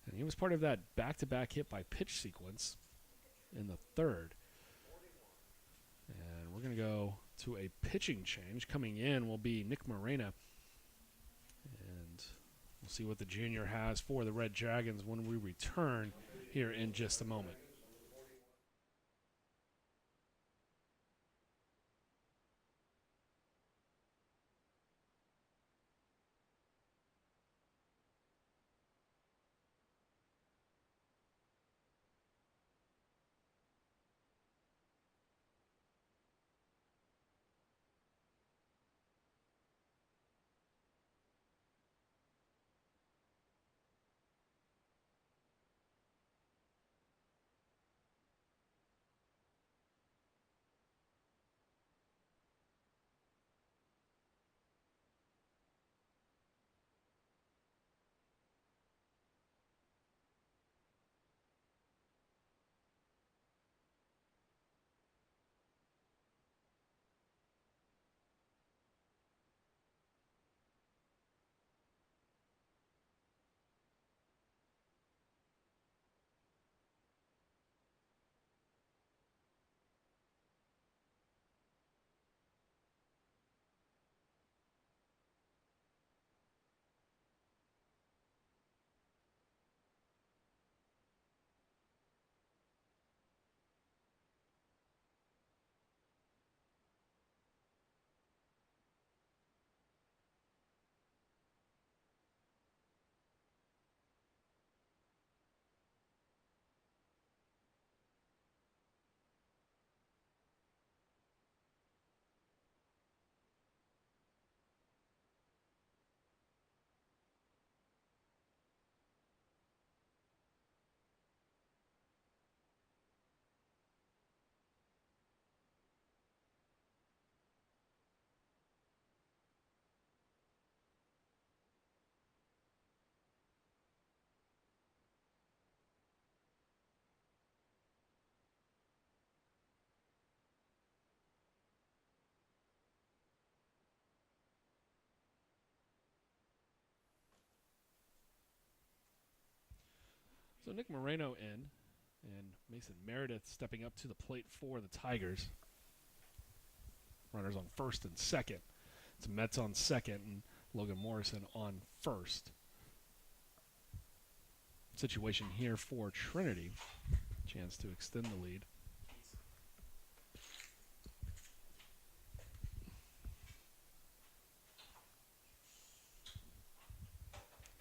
And he was part of that back-to-back hit by pitch sequence in the third. And we're going to go to a pitching change. Coming in will be Nick Morena. And we'll see what the junior has for the Red Dragons when we return here in just a moment. So Nick Moreno in, and Mason Meredith stepping up to the plate for the Tigers. Runners on first and second. It's Metz on second and Logan Morrison on first. Situation here for Trinity. Chance to extend the lead.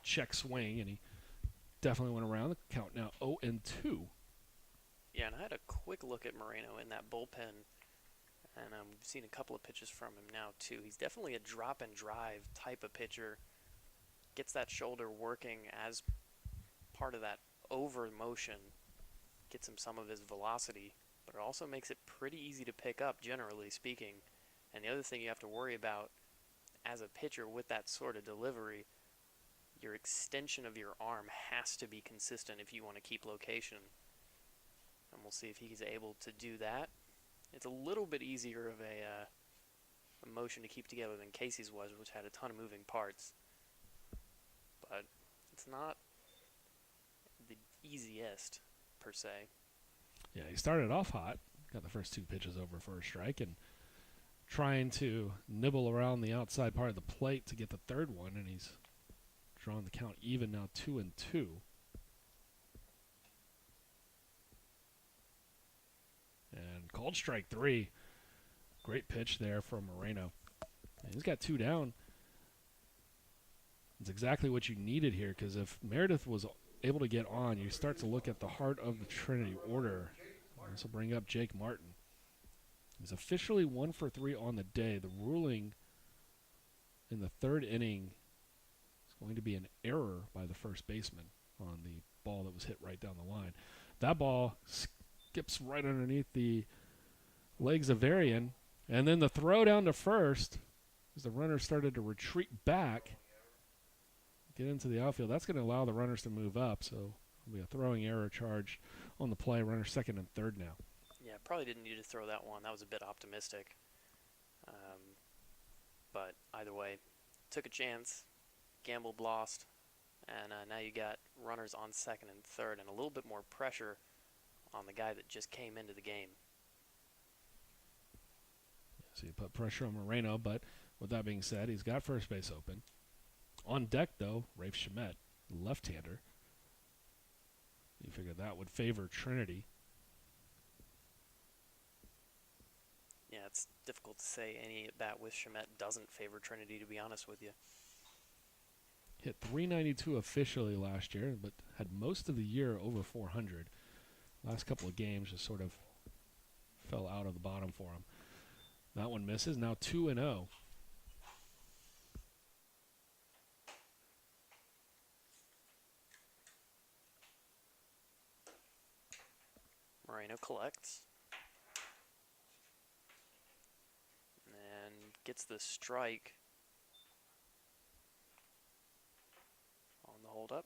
Check swing, and he definitely went around. The count now 0-2. Yeah, and I had a quick look at Moreno in that bullpen, and we've seen a couple of pitches from him now, too. He's definitely a drop-and-drive type of pitcher. Gets that shoulder working as part of that over motion. Gets him some of his velocity, but it also makes it pretty easy to pick up, generally speaking. And the other thing you have to worry about as a pitcher with that sort of delivery, your extension of your arm has to be consistent if you want to keep location. And we'll see if he's able to do that. It's a little bit easier of a motion to keep together than Casey's was, which had a ton of moving parts. But it's not the easiest, per se. Yeah, he started off hot. Got the first 2 pitches over for a strike, and trying to nibble around the outside part of the plate to get the third one, and he's drawing the count even now, 2-2. And called strike 3. Great pitch there from Moreno. And he's got 2 down. It's exactly what you needed here, because if Meredith was able to get on, you start to look at the heart of the Trinity order. This will bring up Jake Martin. He's officially 1 for 3 on the day. The ruling in the third inning is going to be an error by the first baseman on the ball that was hit right down the line. That ball skips right underneath the legs of Varian, and then the throw down to first as the runner started to retreat back. get into the outfield. That's going to allow the runners to move up, so it'll be a throwing error charge on the play. Runner second and third now. Yeah, probably didn't need to throw that one. That was a bit optimistic. But either way, took a chance, gambled, lost, and now you got runners on second and third and a little bit more pressure on the guy that just came into the game. So you put pressure on Moreno, but with that being said, he's got first base open. On deck, though, Rafe Shamet, left-hander. You figure that would favor Trinity. Yeah, it's difficult to say any at bat with Shamet doesn't favor Trinity, to be honest with you. Hit .392 officially last year, but had most of the year over .400. Last couple of games just sort of fell out of the bottom for him. That one misses. Now 2-0. Moreno collects. And gets the strike on the holdup.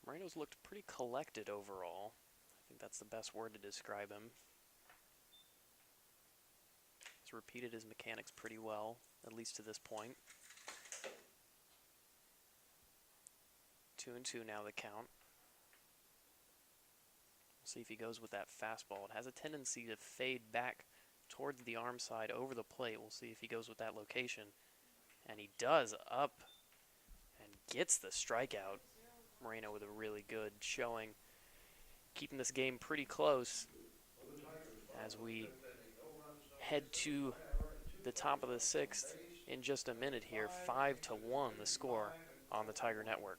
Moreno's looked pretty collected overall. I think that's the best word to describe him. He's repeated his mechanics pretty well, at least to this point. 2-2 now the count. We'll see if he goes with that fastball. It has a tendency to fade back towards the arm side over the plate. We'll see if he goes with that location. And he does, up and gets the strikeout. Moreno with a really good showing, keeping this game pretty close as we head to the top of the sixth in just a minute here. 5-1 the score on the Tiger Network.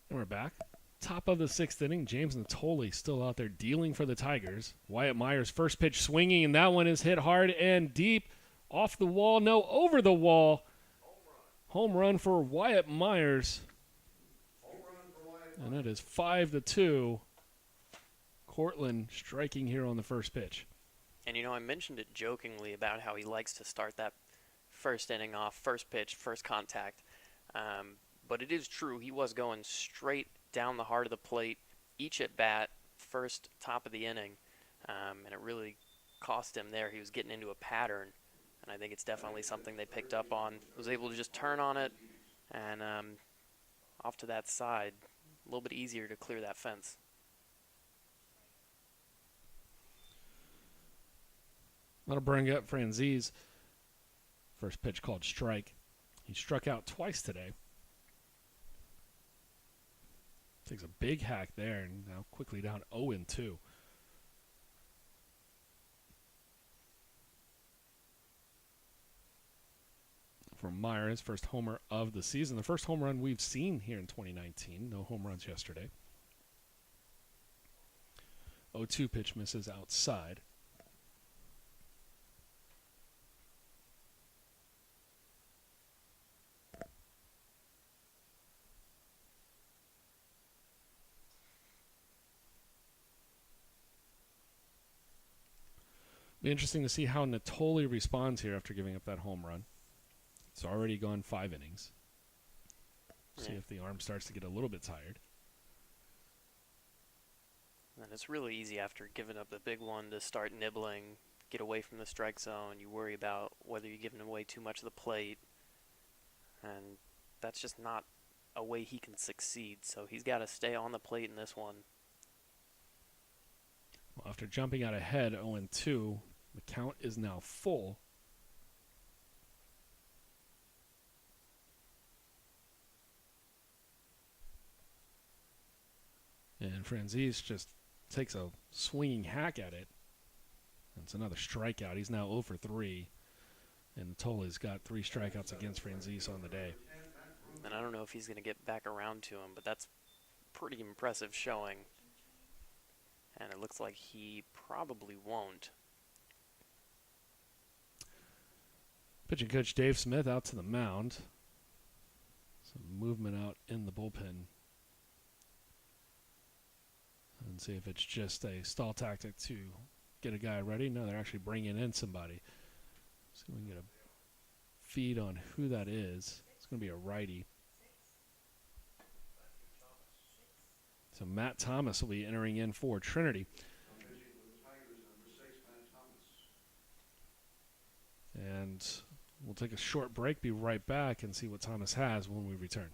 And we're back. Top of the sixth inning. James Natoli still out there dealing for the Tigers. Wyatt Myers first pitch swinging, and that one is hit hard and deep. Off the wall, no, over the wall. Home run for Wyatt Myers. And that is 5-2. Cortland striking here on the first pitch. And you know, I mentioned it jokingly about how he likes to start that first inning off, first pitch, first contact. But it is true, he was going straight down the heart of the plate, each at bat, first top of the inning. And it really cost him there. He was getting into a pattern. And I think it's definitely something they picked up on. Was able to just turn on it and off to that side. A little bit easier to clear that fence. That'll bring up Franzese. First pitch called strike. He struck out twice today. Takes a big hack there and now quickly down 0-2. From Meyer, his first homer of the season. The first home run we've seen here in 2019. No home runs yesterday. 0-2 pitch misses outside. Be interesting to see how Natoli responds here after giving up that home run. It's already gone 5 innings. See if the arm starts to get a little bit tired. And it's really easy after giving up the big one to start nibbling, get away from the strike zone. You worry about whether you're giving away too much of the plate. And that's just not a way he can succeed. So he's got to stay on the plate in this one. Well, after jumping out ahead 0-2, the count is now full. And Franzese just takes a swinging hack at it. It's another strikeout. He's now 0 for 3. And Natoli's got 3 strikeouts against Franzese on the day. And I don't know if he's going to get back around to him, but that's pretty impressive showing. And it looks like he probably won't. Pitching coach Dave Smith out to the mound. Some movement out in the bullpen. And see if it's just a stall tactic to get a guy ready. No, they're actually bringing in somebody. See if we can get a feed on who that is. It's going to be a righty. So Matt Thomas will be entering in for Trinity. And we'll take a short break, be right back, and see what Thomas has when we return.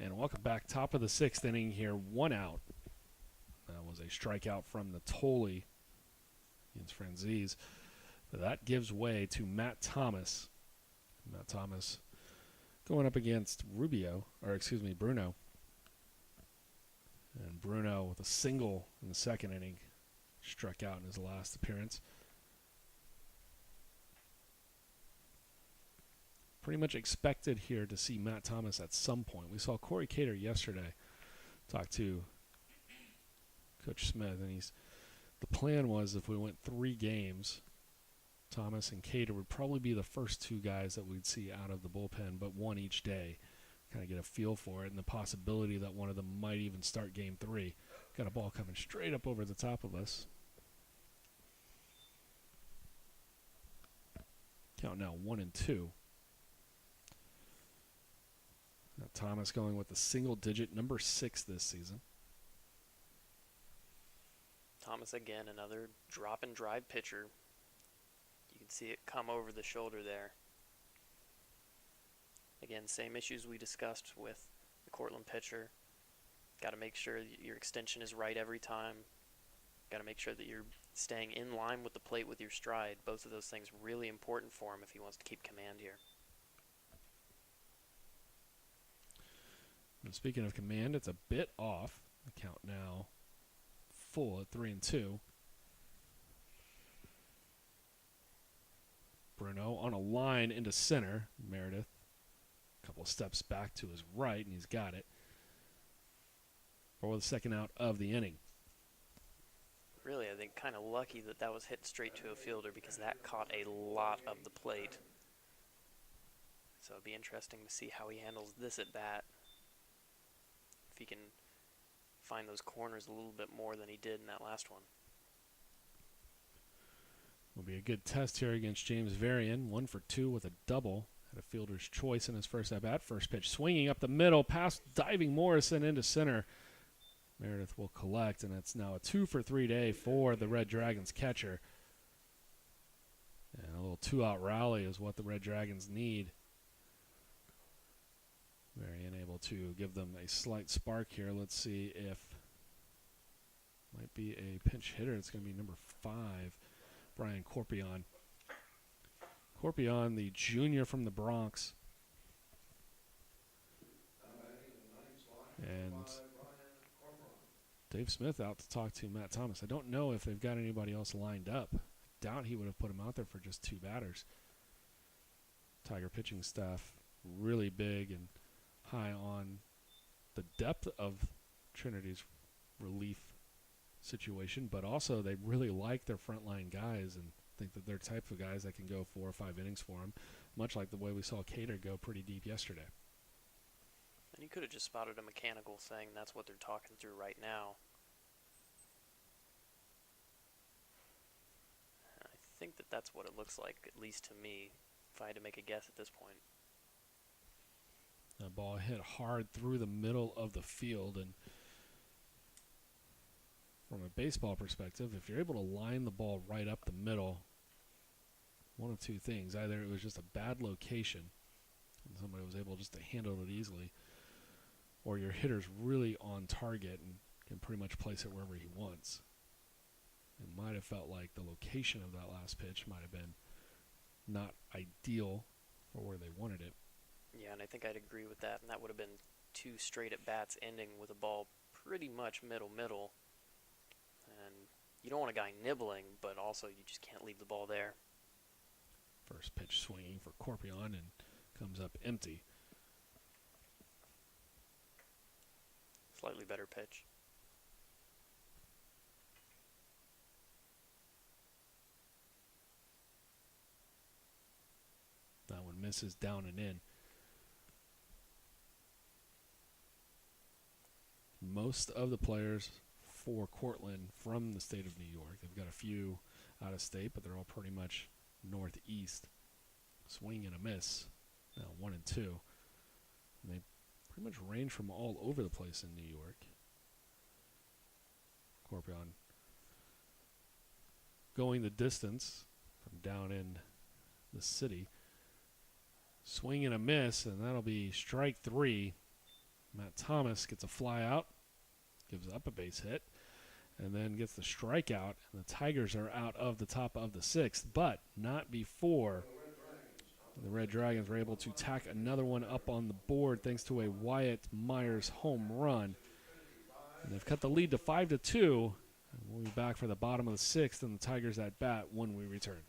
And welcome back. Top of the 6th inning here. 1 out. That was a strikeout from Natoli against Franzese. But that gives way to Matt Thomas. Matt Thomas going up against Bruno. And Bruno with a single in the 2nd inning. Struck out in his last appearance. Pretty much expected here to see Matt Thomas at some point. We saw Corey Cater yesterday talk to Coach Smith, and the plan was if we went 3 games, Thomas and Cater would probably be the first 2 guys that we'd see out of the bullpen, but 1 each day. Kind of get a feel for it, and the possibility that one of them might even start game 3. Got a ball coming straight up over the top of us. Count now 1-2. Thomas going with a single-digit number 6 this season. Thomas again, another drop and drive pitcher. You can see it come over the shoulder there. Again, same issues we discussed with the Cortland pitcher. Got to make sure your extension is right every time. Got to make sure that you're staying in line with the plate with your stride. Both of those things really important for him if he wants to keep command here. And speaking of command, it's a bit off. The count now full at 3-2. Bruno on a line into center. Meredith, a couple of steps back to his right, and he's got it for the second out of the inning. Really, I think kind of lucky that that was hit straight to a fielder because that caught a lot of the plate. So it'd be interesting to see how he handles this at bat. If he can find those corners a little bit more than he did in that last one. Will be a good test here against James Varian. 1 for 2 with a double. Had a fielder's choice in his first at bat. First pitch swinging up the middle, past diving Morrison into center. Meredith will collect, and it's now a 2 for 3 day for the Red Dragons catcher. And a little 2-out rally is what the Red Dragons need. Varian able to give them a slight spark here. Let's see if might be a pinch hitter. It's going to be number 5, Brian Corpion. Corpion, the junior from the Bronx. And Dave Smith out to talk to Matt Thomas. I don't know if they've got anybody else lined up. I doubt he would have put him out there for just 2 batters. Tiger pitching staff really big and high on the depth of Trinity's relief situation, but also they really like their frontline guys and think that they're type of guys that can go 4 or 5 innings for them, much like the way we saw Cater go pretty deep yesterday. And you could have just spotted a mechanical saying that's what they're talking through right now. I think that that's what it looks like, at least to me, if I had to make a guess at this point. The ball hit hard through the middle of the field, and from a baseball perspective, if you're able to line the ball right up the middle, one of 2 things. Either it was just a bad location, and somebody was able just to handle it easily, or your hitter's really on target and can pretty much place it wherever he wants. It might have felt like the location of that last pitch might have been not ideal for where they wanted it. Yeah, and I think I'd agree with that, and that would have been 2 straight at-bats ending with a ball pretty much middle. And you don't want a guy nibbling, but also you just can't leave the ball there. First pitch swinging for Corpion and comes up empty. Slightly better pitch. That one misses down and in. Most of the players for Cortland from the state of New York. They've got a few out of state, but they're all pretty much northeast. Swing and a miss. Now 1 and 2. And they pretty much range from all over the place in New York. Corpion going the distance from down in the city. Swing and a miss, and that'll be strike 3. Matt Thomas gets a fly out, gives up a base hit, and then gets the strikeout, and the Tigers are out of the top of the 6th, but not before the Red Dragons were able to tack another one up on the board thanks to a Wyatt Myers home run. And they've cut the lead to 5-2, and we'll be back for the bottom of the 6th and the Tigers at bat when we return.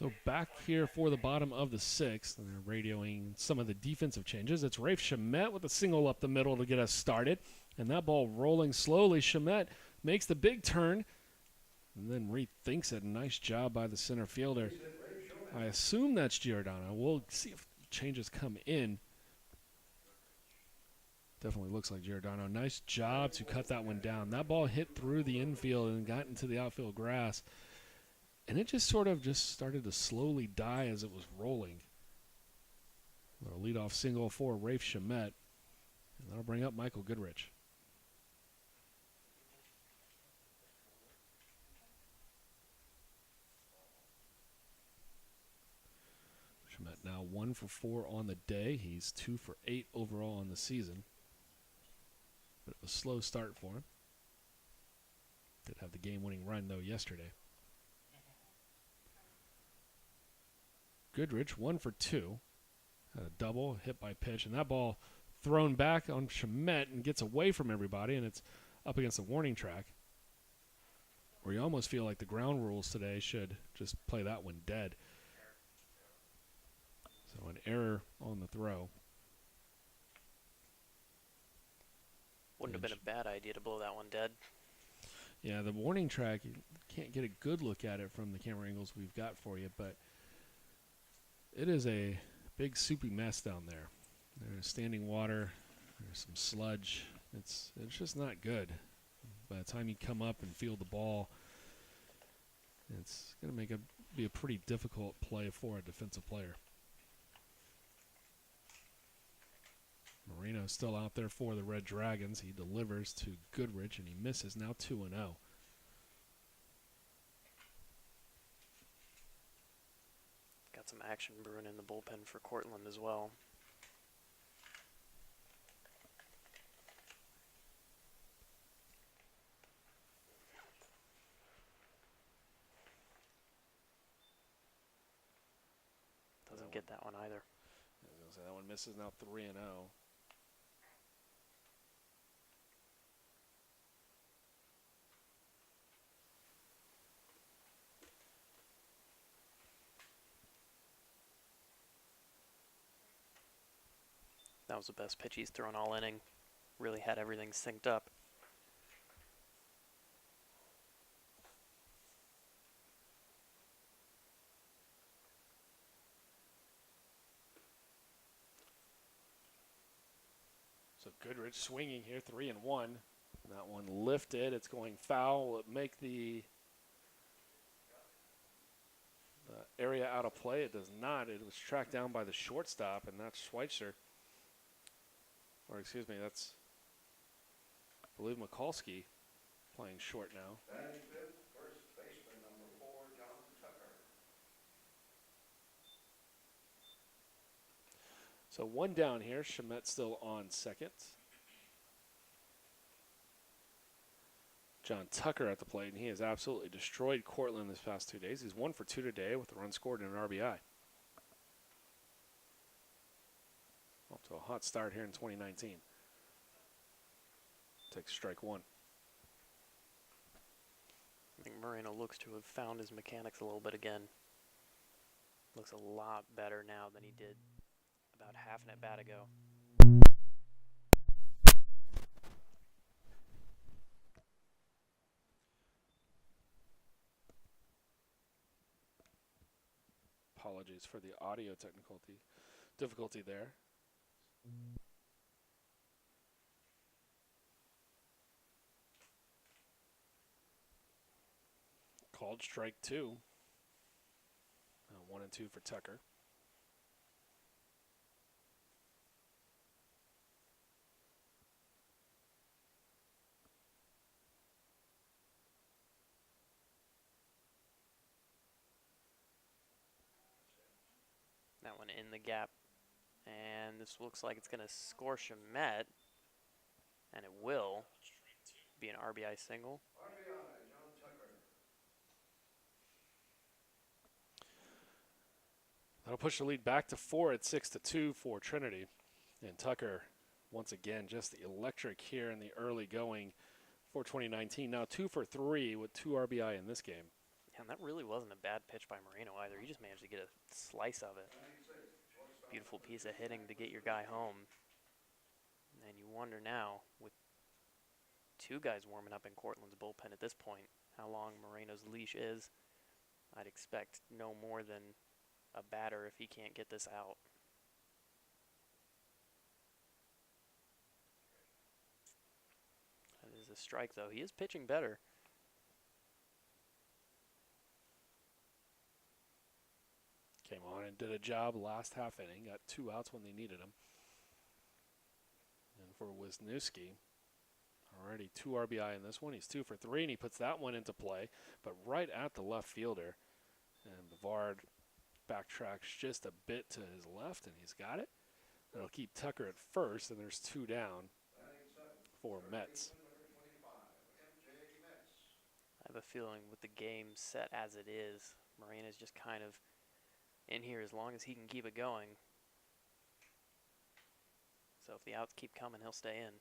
So back here for the bottom of the sixth, and they're radioing some of the defensive changes. It's Rafe Shamet with a single up the middle to get us started. And that ball rolling slowly. Shamet makes the big turn and then rethinks it. Nice job by the center fielder. I assume that's Giordano. We'll see if changes come in. Definitely looks like Giordano. Nice job to cut that one down. That ball hit through the infield and got into the outfield grass. And it just sort of just started to slowly die as it was rolling. A leadoff single for Rafe Shamet. And that'll bring up Michael Goodrich. Shamet now 1 for 4 on the day. He's 2 for 8 overall on the season. Bit of a slow start for him. Did have the game-winning run, though, yesterday. Goodrich, 1 for 2. Had a double, hit by pitch, and that ball thrown back on Shamet and gets away from everybody, and it's up against the warning track. Where you almost feel like the ground rules today should just play that one dead. So an error on the throw. Wouldn't have been a bad idea to blow that one dead. Yeah, the warning track, you can't get a good look at it from the camera angles we've got for you, but it is a big soupy mess down there. There's standing water, there's some sludge. It's just not good. By the time you come up and field the ball, it's going to be a pretty difficult play for a defensive player. Marino still out there for the Red Dragons. He delivers to Goodrich, and he misses. Now 2-0. Got some action brewing in the bullpen for Cortland as well. Doesn't get that one either. I was going to say that one misses. Now 3-0. That was the best pitch he's thrown all inning. Really had everything synced up. So Goodrich swinging here, 3-1. That one lifted. It's going foul. Will it make the area out of play? It does not. It was tracked down by the shortstop, and that's Schweitzer. Or excuse me, that's, I believe, Mikulski playing short now. Batting fifth, first baseman number 4, John Tucker. So one down here. Shamet still on second. John Tucker at the plate, and he has absolutely destroyed Cortland this past 2 days. He's 1 for 2 today with a run scored and an RBI. Off to a hot start here in 2019. Takes strike one. I think Moreno looks to have found his mechanics a little bit again. Looks a lot better now than he did about half an at bat ago. Apologies for the audio difficulty there. Called strike 2. 1 and 2 for Tucker. That one in the gap. And this looks like it's going to score Shamet. And it will be an RBI single. RBI, John Tucker. That'll push the lead back to 4 at 6-2 for Trinity. And Tucker, once again, just electric here in the early going for 2019. Now 2 for 3 with 2 RBI in this game. And that really wasn't a bad pitch by Moreno either. He just managed to get a slice of it. Beautiful piece of hitting to get your guy home. And you wonder now, with two guys warming up in Cortland's bullpen at this point, how long Moreno's leash is. I'd expect no more than a batter if he can't get this out. That is a strike, though. He is pitching better. Came on and did a job last half inning. Got 2 outs when they needed him. And for Wisniewski, already 2 RBI in this one. He's 2 for 3, and he puts that one into play, but right at the left fielder. And Bavard backtracks just a bit to his left, and he's got it. That'll keep Tucker at first, and there's 2 down for Mets. I have a feeling with the game set as it is, Moreno's just kind of in here as long as he can keep it going. So if the outs keep coming, he'll stay in.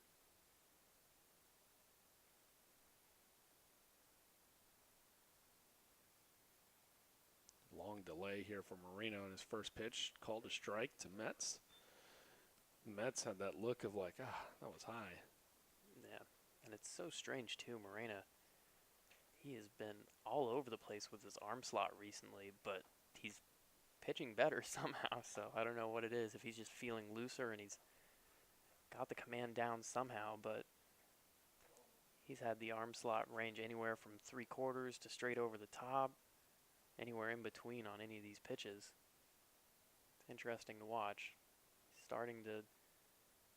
Long delay here for Moreno in his first pitch. Called a strike to Mets. Mets had that look of like, that was high. Yeah, and it's so strange too, Moreno. He has been all over the place with his arm slot recently, but he's pitching better somehow, so I don't know what it is. If he's just feeling looser and he's got the command down somehow, but he's had the arm slot range anywhere from 3/4 to straight over the top, anywhere in between on any of these pitches. It's interesting to watch. He's starting to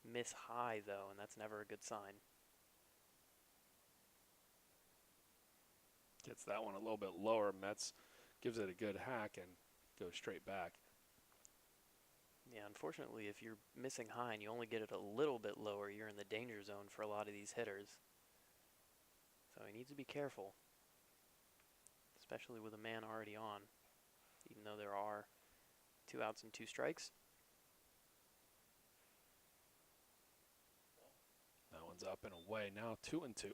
miss high, though, and that's never a good sign. Gets that one a little bit lower. Mets gives it a good hack and goes straight back. Yeah, unfortunately, if you're missing high and you only get it a little bit lower, you're in the danger zone for a lot of these hitters. So he needs to be careful, especially with a man already on, even though there are 2 outs and 2 strikes. That one's up and away. Now 2-2.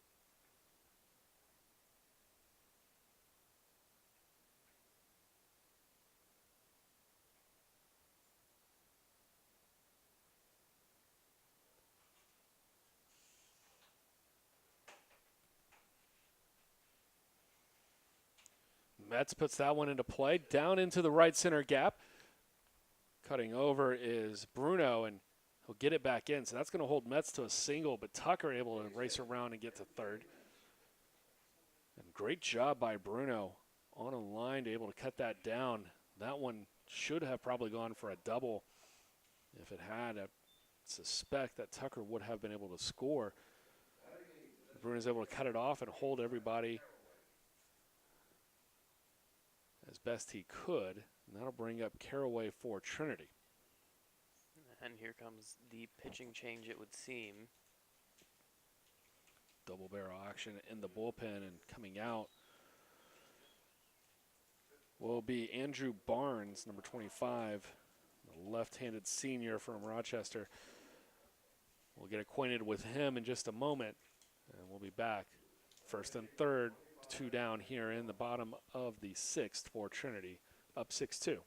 Mets puts that one into play, down into the right center gap. Cutting over is Bruno, and he'll get it back in. So that's going to hold Mets to a single, but Tucker able to race around and get to third. And great job by Bruno on a line to able to cut that down. That one should have probably gone for a double. If it had, I suspect that Tucker would have been able to score. Bruno's able to cut it off and hold everybody as best he could, and that'll bring up Caraway for Trinity. And here comes the pitching change, it would seem. Double barrel action in the bullpen, and coming out will be Andrew Barnes, number 25, the left-handed senior from Rochester. We'll get acquainted with him in just a moment, and we'll be back. First and third, 2 down here in the bottom of the 6th for Trinity, up 6-2.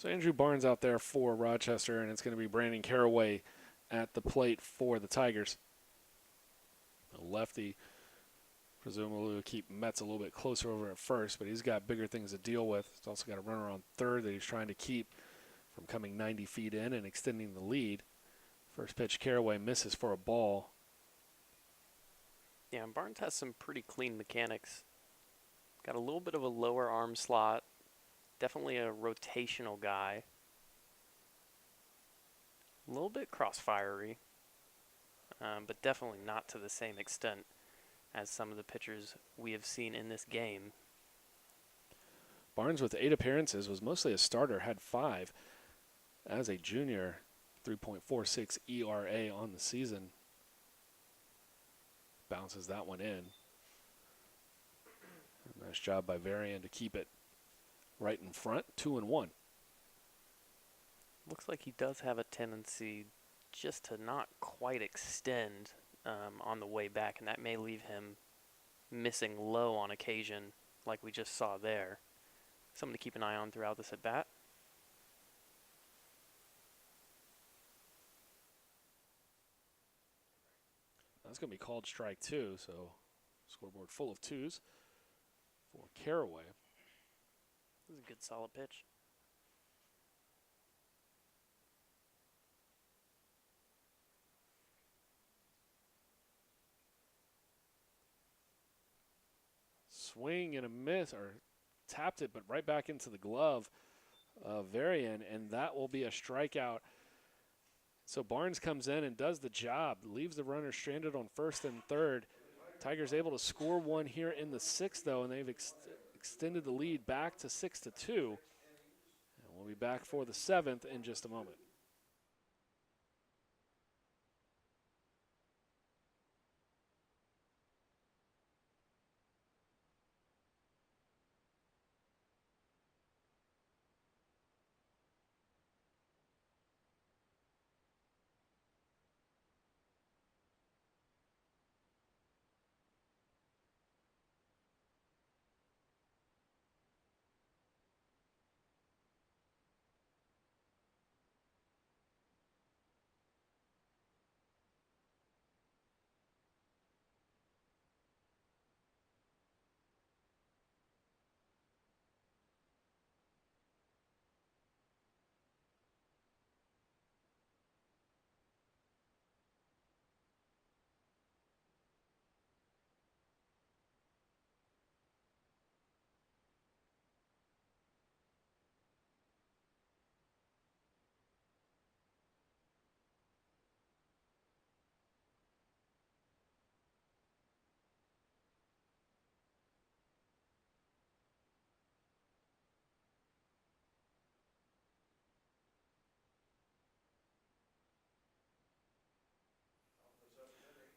So Andrew Barnes out there for Rochester, and it's going to be Brandon Caraway at the plate for the Tigers. A lefty, presumably will keep Metz a little bit closer over at first, but he's got bigger things to deal with. He's also got a runner on third that he's trying to keep from coming 90 feet in and extending the lead. First pitch, Caraway misses for a ball. Yeah, and Barnes has some pretty clean mechanics. Got a little bit of a lower arm slot. Definitely a rotational guy. A little bit crossfire-y, but definitely not to the same extent as some of the pitchers we have seen in this game. Barnes with 8 appearances, was mostly a starter, had 5 as a junior, 3.46 ERA on the season. Bounces that one in. Nice job by Varian to keep it right in front, 2-1. Looks like he does have a tendency just to not quite extend on the way back, and that may leave him missing low on occasion, like we just saw there. Something to keep an eye on throughout this at bat. That's going to be called strike 2, so scoreboard full of 2s for Caraway. This is a good solid pitch. Swing and a miss, or tapped it, but right back into the glove of Varian, and that will be a strikeout. So Barnes comes in and does the job, leaves the runner stranded on first and third. Tigers able to score one here in the 6th, though, and they've extended the lead back to 6-2. And we'll be back for the 7th in just a moment.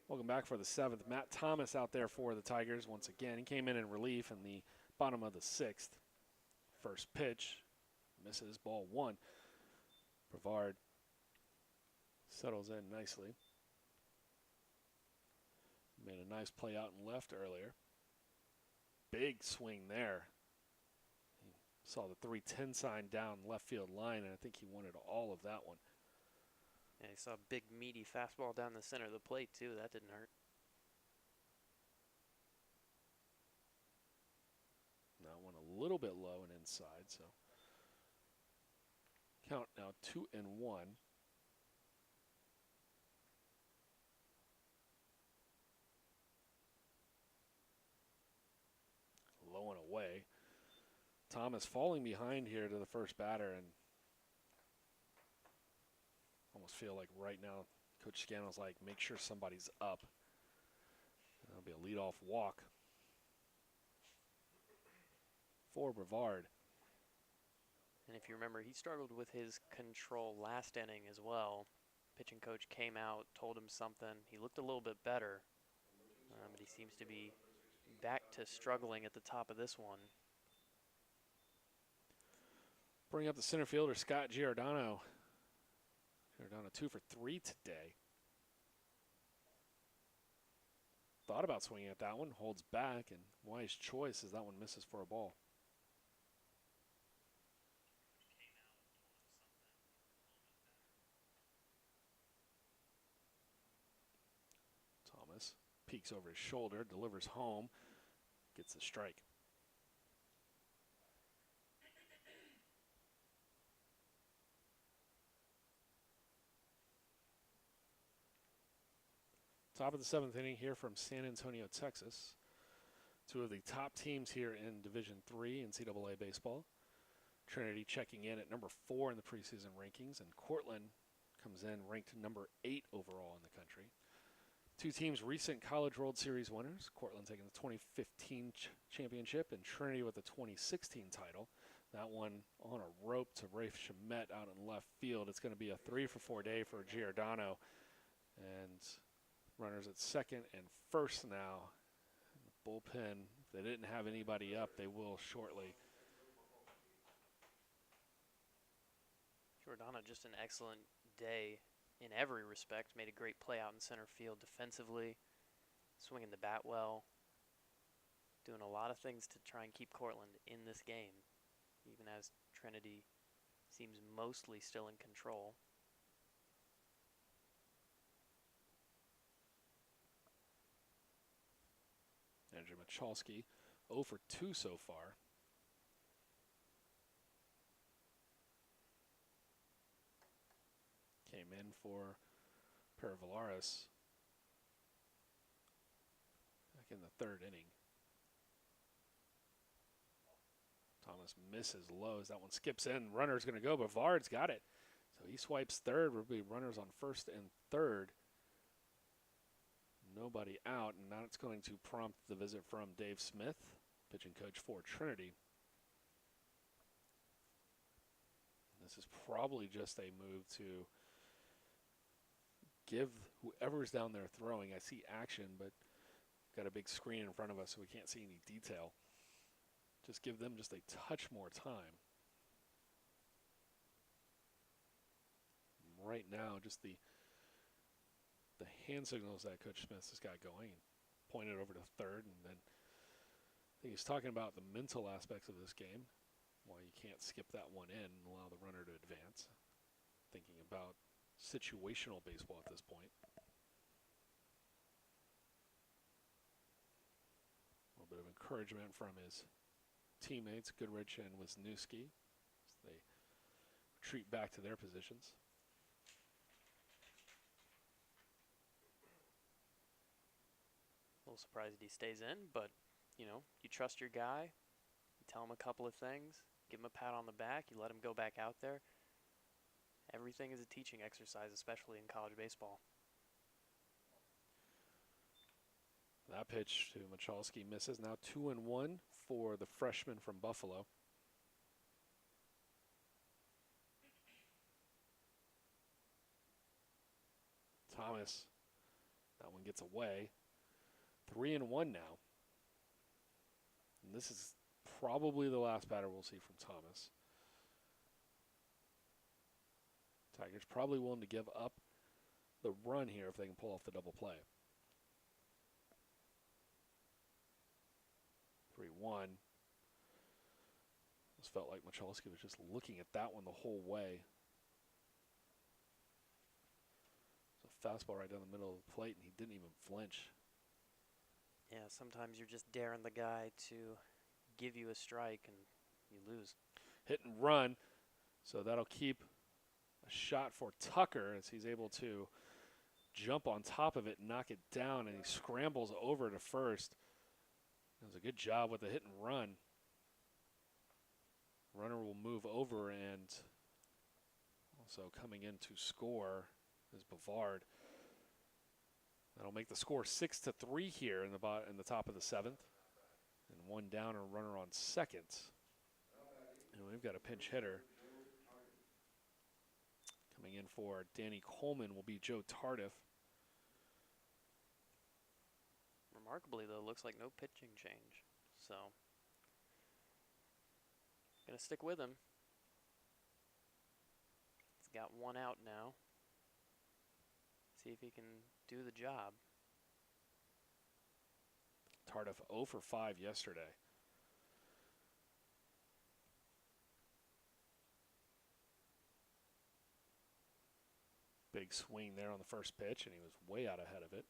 Welcome back for the 7th. Matt Thomas out there for the Tigers once again. He came in relief in the bottom of the 6th. First pitch, misses, ball 1. Brevard settles in nicely. Made a nice play out and left earlier. Big swing there. He saw the 310 sign down left field line, and I think he wanted all of that one. And he saw a big, meaty fastball down the center of the plate, too. That didn't hurt. That one a little bit low and inside, so count now 2-1. Low and away. Thomas falling behind here to the first batter, and almost feel like right now Coach Scannell's like, make sure somebody's up. That'll be a leadoff walk for Brevard. And if you remember, he struggled with his control last inning as well. Pitching coach came out, told him something. He looked a little bit better, but he seems to be back to struggling at the top of this one. Bring up the center fielder, Scott Giordano. Giordano 2 for 3 today. Thought about swinging at that one, holds back, and wise choice as that one misses for a ball. peeks over his shoulder, delivers home, gets the strike. Top of the 7th inning here from San Antonio, Texas. Two of the top teams here in Division III NCAA baseball. Trinity checking in at number 4 in the preseason rankings, and Cortland comes in ranked number 8 overall in the country. Two teams recent College World Series winners, Cortland taking the 2015 championship and Trinity with the 2016 title. That one on a rope to Rafe Shamet out in left field. It's going to be a 3-for-4 day for Giordano. And runners at second and first now. The bullpen, if they didn't have anybody up, they will shortly. Giordano, just an excellent day in every respect. Made a great play out in center field defensively, swinging the bat well, doing a lot of things to try and keep Cortland in this game, even as Trinity seems mostly still in control. Andrew Michalski, 0 for 2 so far. Came in for Peravalaris back in the 3rd inning. Thomas misses lows. That one skips in. Runner's going to go. Bavard's got it. So he swipes third. Will be runners on first and third. Nobody out, and now it's going to prompt the visit from Dave Smith, pitching coach for Trinity. This is probably just a move to give whoever's down there throwing. I see action, but got a big screen in front of us, so we can't see any detail. Just give them just a touch more time. Right now, just the hand signals that Coach Smith has got going, pointed over to third, and then I think he's talking about the mental aspects of this game, why you can't skip that one in and allow the runner to advance. Thinking about situational baseball at this point. A little bit of encouragement from his teammates, Goodrich and Wisniewski, as they retreat back to their positions. A little surprised he stays in, but, you know, you trust your guy, you tell him a couple of things, give him a pat on the back, you let him go back out there. Everything is a teaching exercise, especially in college baseball. That pitch to Michalski misses. Now 2-1 for the freshman from Buffalo. Thomas, that one gets away. 3-1 now. And this is probably the last batter we'll see from Thomas. Tigers probably willing to give up the run here if they can pull off the double play. 3-1. This felt like Michalski was just looking at that one the whole way. It's a fastball right down the middle of the plate, and he didn't even flinch. Yeah, sometimes you're just daring the guy to give you a strike and you lose. Hit and run, so that'll keep a shot for Tucker as he's able to jump on top of it and knock it down, and he scrambles over to first. That was a good job with the hit and run. Runner will move over, and also coming in to score is Bavard. That'll make the score 6-3 here in the top of the 7th. And one down and a runner on second. And we've got a pinch hitter. Coming in for Danny Coleman will be Joe Tardif. Remarkably, though, looks like no pitching change. So, gonna stick with him. He's got one out now. See if he can do the job. Tardif 0 for 5 yesterday. Big swing there on the first pitch, and he was way out ahead of it.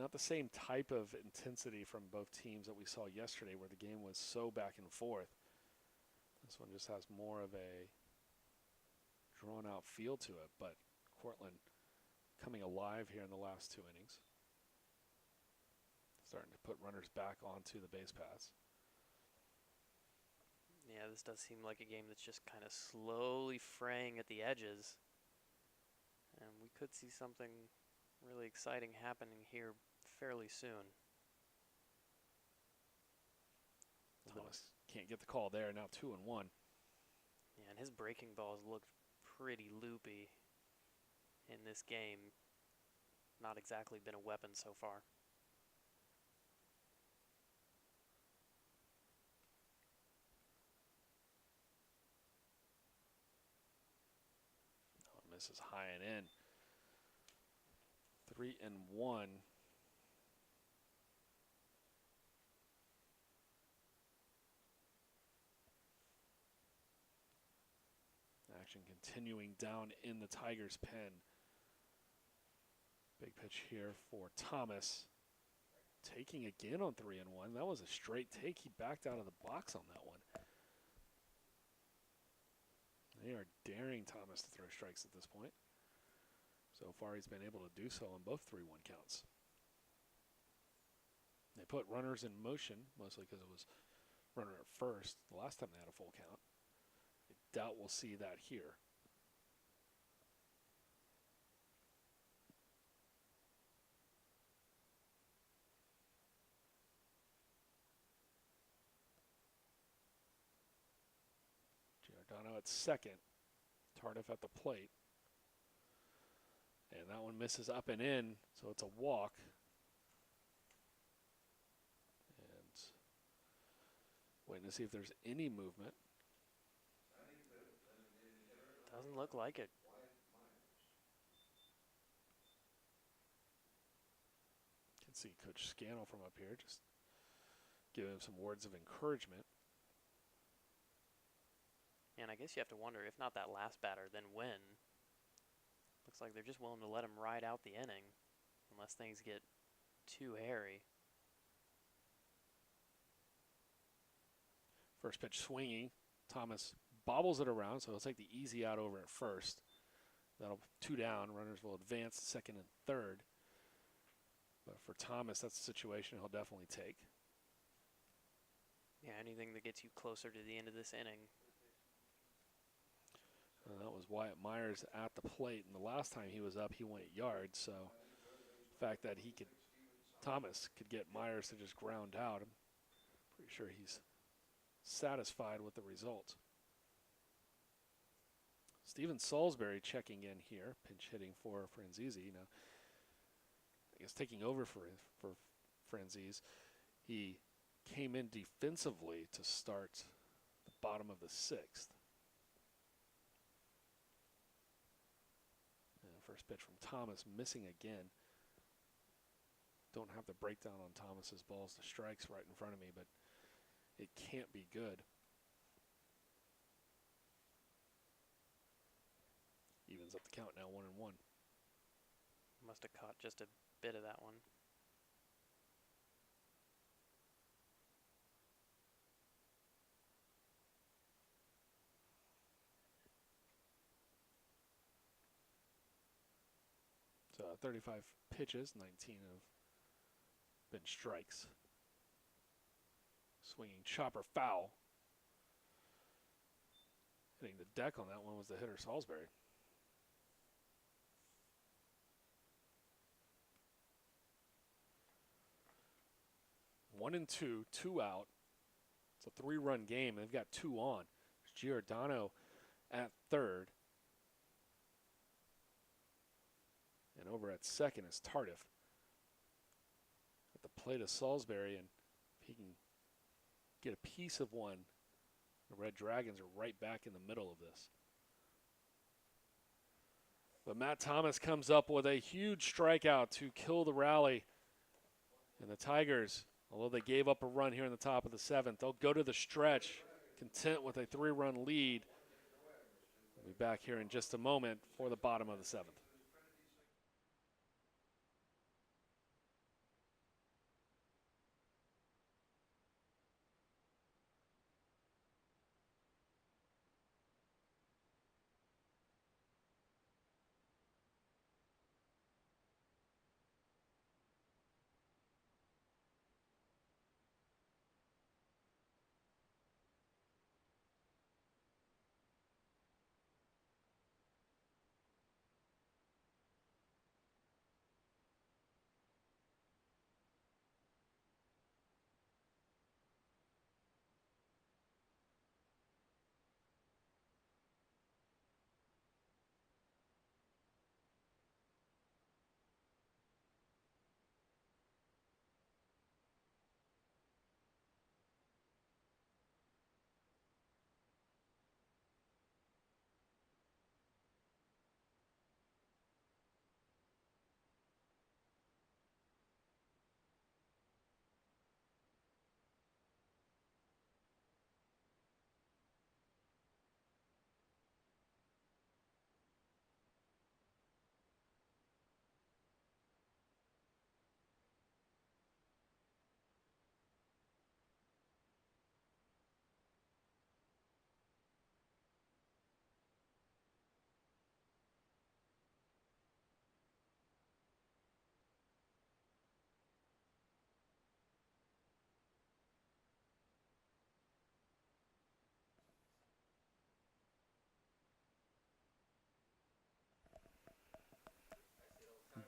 not the same type of intensity from both teams that we saw yesterday where the game was so back and forth. This one just has more of a drawn-out feel to it, but Cortland coming alive here in the last 2 innings. Starting to put runners back onto the base paths. Yeah, this does seem like a game that's just kind of slowly fraying at the edges. And we could see something really exciting happening here fairly soon. Thomas can't get the call there, now 2-1. Yeah, and his breaking balls looked pretty loopy in this game. Not exactly been a weapon so far. Oh, misses high and in. 3-1. Action continuing down in the Tigers' pen. Big pitch here for Thomas. Taking again on 3-1. That was a straight take. He backed out of the box on that one. They are daring Thomas to throw strikes at this point. So far, he's been able to do so on both 3-1 counts. They put runners in motion, mostly because it was runner at first the last time they had a full count. I doubt we'll see that here. Giordano at second. Tardif at the plate. And that one misses up and in, so it's a walk. And waiting to see if there's any movement. Doesn't look like it. Can see Coach Scannell from up here, just giving him some words of encouragement. And I guess you have to wonder, if not that last batter, then when? Looks like they're just willing to let him ride out the inning, unless things get too hairy. First pitch swinging. Thomas bobbles it around, so he'll take the easy out over at first. That'll 2 down. Runners will advance to second and third. But for Thomas, that's the situation he'll definitely take. Yeah, anything that gets you closer to the end of this inning. That was Wyatt Myers at the plate, and the last time he was up, he went yards. So the fact that Thomas could get Myers to just ground out, I'm pretty sure he's satisfied with the result. Steven Salisbury checking in here, pinch hitting for Franzese. Now, I guess taking over for Franzese. He came in defensively to start the bottom of the 6th. First pitch from Thomas, missing again. Don't have the breakdown on Thomas's balls to strikes right in front of me, but it can't be good. Evens up the count now, 1-1. Must have caught just a bit of that one. So 35 pitches, 19 have been strikes. Swinging chopper foul. Hitting the deck on that one was the hitter Salisbury. One and two, 2 out. It's a 3-run game. They've got 2 on. There's Giordano at third. And over at second is Tardif. At the plate of Salisbury, and if he can get a piece of one, the Red Dragons are right back in the middle of this. But Matt Thomas comes up with a huge strikeout to kill the rally. And the Tigers, although they gave up a run here in the top of the 7th, they'll go to the stretch, content with a 3-run lead. We'll be back here in just a moment for the bottom of the 7th.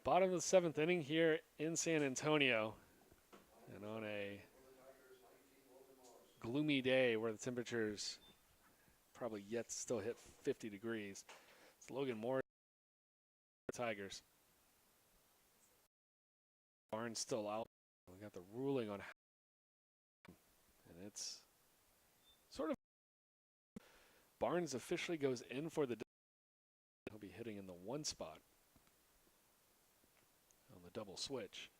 Bottom of the 7th inning here in San Antonio. And on a gloomy day where the temperatures probably yet still hit 50 degrees. It's Logan Morris, Tigers. Barnes still out. We got the ruling on, and it's sort of Barnes officially goes in for the. He'll be hitting in the 1 spot on the double switch.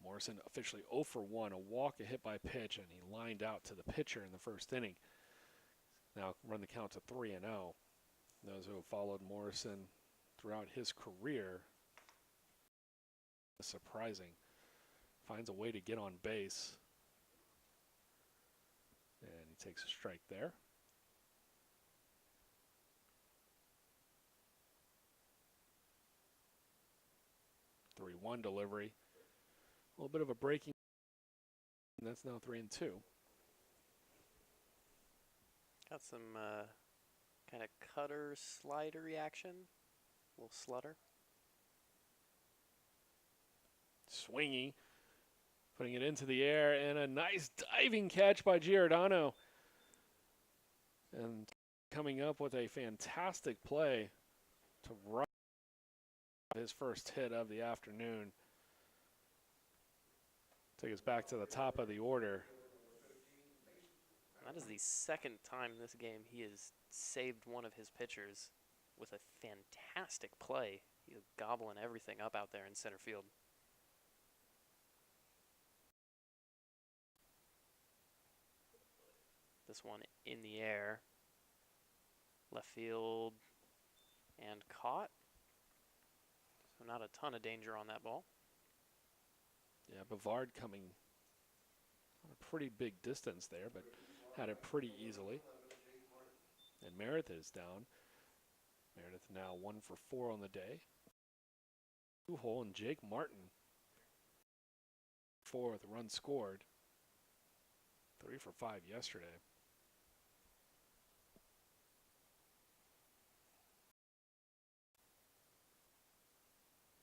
Morrison officially 0 for 1, a walk, a hit by pitch, and he lined out to the pitcher in the first inning. Now run the count to 3-0. Those who have followed Morrison throughout his career, surprising, finds a way to get on base. And he takes a strike there. The 3-1 delivery. A little bit of a breaking. And that's now 3-2. Got some kind of cutter slider reaction. A little slutter. Swinging, putting it into the air, and a nice diving catch by Giordano. And coming up with a fantastic play to run his first hit of the afternoon. Take us back to the top of the order. That is the second time this game he has saved one of his pitchers with a fantastic play. He was gobbling everything up out there in center field. This one in the air. Left field and caught. So not a ton of danger on that ball. Yeah, Bavard coming on a pretty big distance there, but had it pretty easily. And Meredith is down. Meredith now 1 for 4 on the day. 2-hole, and Jake Martin 4 with a run scored. 3 for 5 yesterday.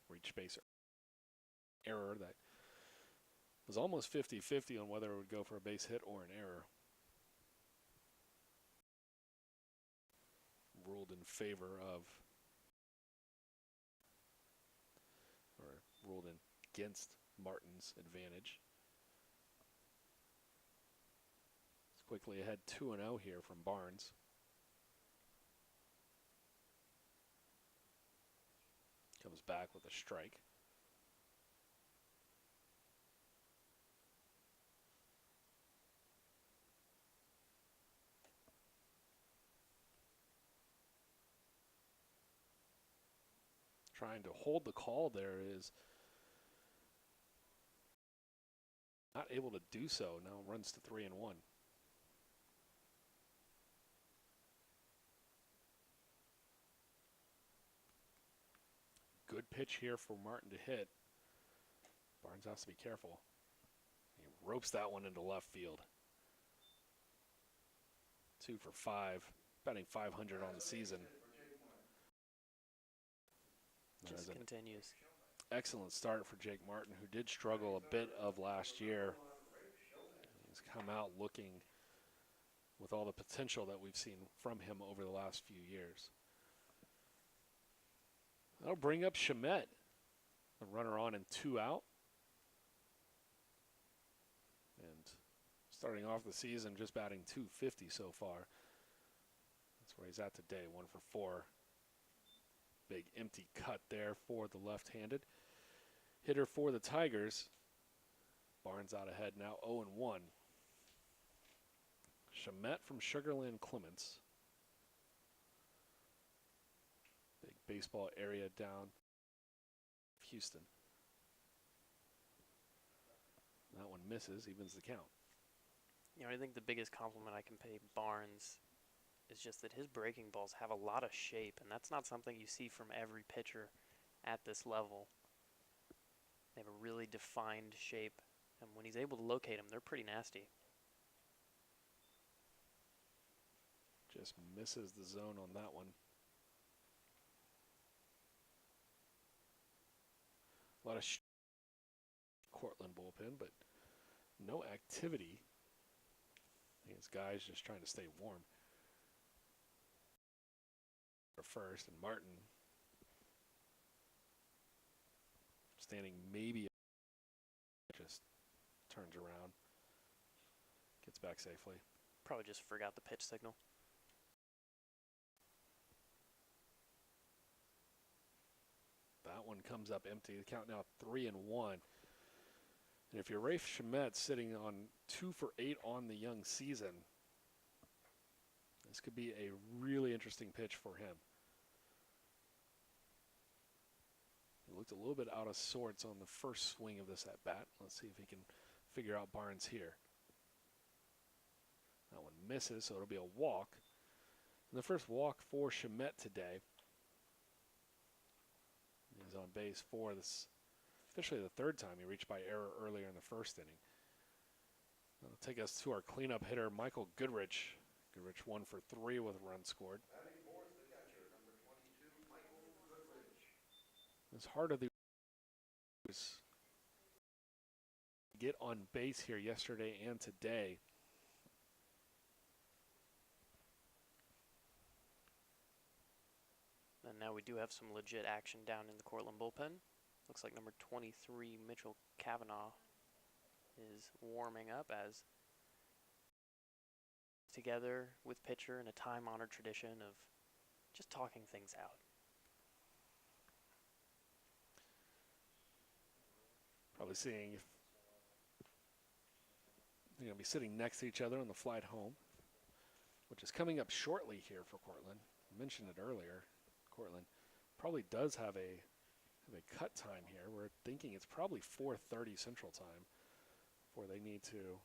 Reach base error that was almost 50-50 on whether it would go for a base hit or an error. Ruled in favor of, or ruled in against Martin's advantage. It's quickly ahead 2-0 here from Barnes. Comes back with a strike. Trying to hold the call there is not able to do so. Now runs to 3-1. Good pitch here for Martin to hit. Barnes has to be careful. He ropes that one into left field. 2 for 5, batting .500 on the season. Just continues. Excellent start for Jake Martin, who did struggle a bit of last year. He's come out looking with all the potential that we've seen from him over the last few years. That'll bring up Shamet, the runner on and 2 out. And starting off the season, just batting .250 so far. That's where he's at today, 1 for 4. Big empty cut there for the left-handed hitter for the Tigers. Barnes out ahead now, 0-1. Shamet from Sugarland Clements. Big baseball area down Houston. That one misses, evens the count. You know, I think the biggest compliment I can pay Barnes is just that his breaking balls have a lot of shape, and that's not something you see from every pitcher at this level. They have a really defined shape, and when he's able to locate them, they're pretty nasty. Just misses the zone on that one. lot of Cortland bullpen, but no activity. I think it's guys just trying to stay warm. First, and Martin standing maybe just turns around, gets back safely. Probably just forgot the pitch signal. That one comes up empty. The count now 3-1. And if you're Rafe Shamet sitting on 2 for 8 on the young season, this could be a really interesting pitch for him. He looked a little bit out of sorts on the first swing of this at bat. Let's see if he can figure out Barnes here. That one misses, so it'll be a walk. And the first walk for Shamet today. He's on base for this, officially the third time he reached by error earlier in the first inning. That'll take us to our cleanup hitter, Michael Goodrich. Goodrich 1 for 3 with a run scored. Batting fourth, the catcher, number 22, Michael Goodrich. It's hard of the get on base here yesterday and today. And now we do have some legit action down in the Cortland bullpen. Looks like number 23, Mitchell Cavanaugh, is warming up as together with pitcher in a time-honored tradition of just talking things out. Probably seeing if they're going to be sitting next to each other on the flight home, which is coming up shortly here for Cortland. I mentioned it earlier. Cortland probably does have a cut time here. We're thinking it's probably 4:30 Central Time before they need to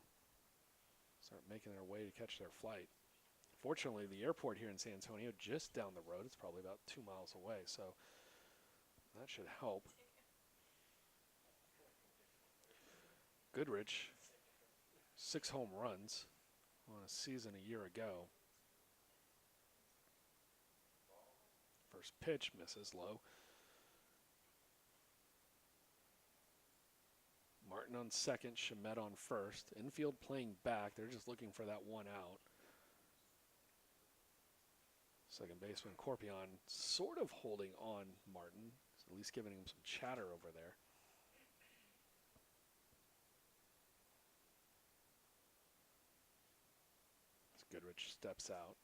start making their way to catch their flight. Fortunately, the airport here in San Antonio, just down the road, it's probably about 2 miles away, so that should help. Goodrich, 6 home runs on a season a year ago. First pitch misses low. Martin on second, Shamet on first. Infield playing back. They're just looking for that one out. Second baseman Corpion sort of holding on Martin, at least giving him some chatter over there. As Goodrich steps out.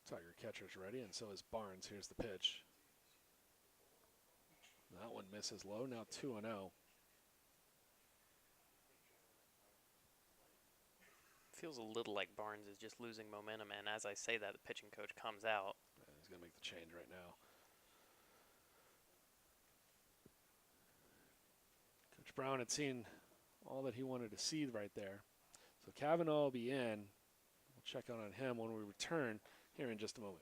Tiger catcher's ready, and so is Barnes. Here's the pitch. That one misses low, now 2-0. Feels a little like Barnes is just losing momentum, and as I say that, the pitching coach comes out. Yeah, he's going to make the change right now. Coach Brown had seen all that he wanted to see right there. So Cavanaugh will be in. We'll check out on him when we return here in just a moment.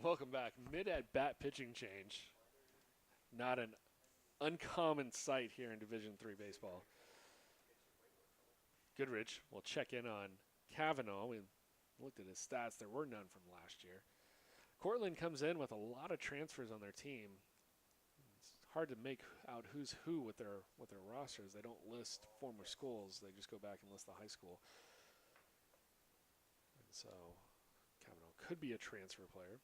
Welcome back. Mid-at-bat pitching change. Not an uncommon sight here in Division III baseball. Goodrich will check in on Kavanaugh. We looked at his stats. There were none from last year. Cortland comes in with a lot of transfers on their team. It's hard to make out who's who with their rosters. They don't list former schools. They just go back and list the high school. And so Kavanaugh could be a transfer player,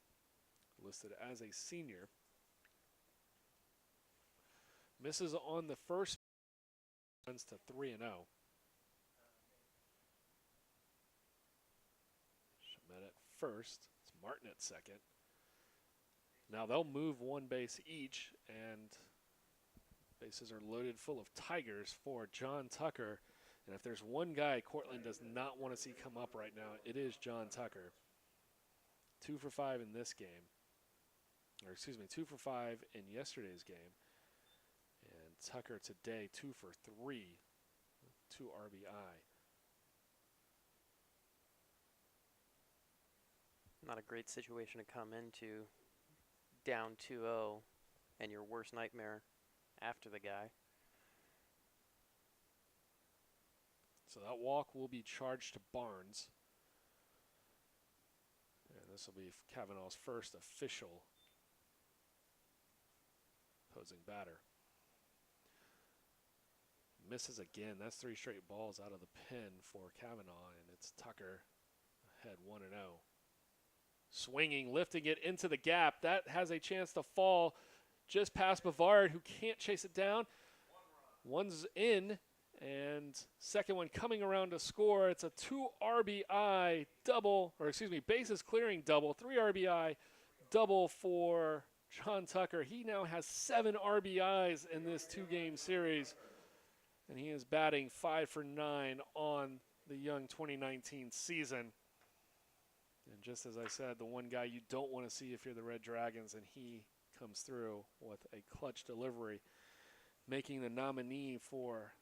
listed as a senior. Misses on the first, runs to 3-0. Schmidt at first. It's Martin at second. Now they'll move one base each, and bases are loaded full of Tigers for John Tucker. And if there's one guy Cortland does not want to see come up right now, it is John Tucker. 2 for 5 in this game. Or excuse me, 2 for 5 in yesterday's game. And Tucker today, 2 for 3, 2 RBI. Not a great situation to come into, down 2-0, and your worst nightmare after the guy. So that walk will be charged to Barnes. And this will be Kavanaugh's first official opposing batter. Misses again. That's 3 straight balls out of the pen for Kavanaugh, and it's Tucker ahead 1-0. Swinging, lifting it into the gap. That has a chance to fall just past Bavard, who can't chase it down. One's in, and second one coming around to score. It's a 2 RBI double, or excuse me, bases clearing double, 3 RBI double for John Tucker. He now has 7 RBIs in this 2-game series, and he is batting 5 for 9 on the young 2019 season. And just as I said, the one guy you don't want to see if you're the Red Dragons, and he comes through with a clutch delivery, making the nominee for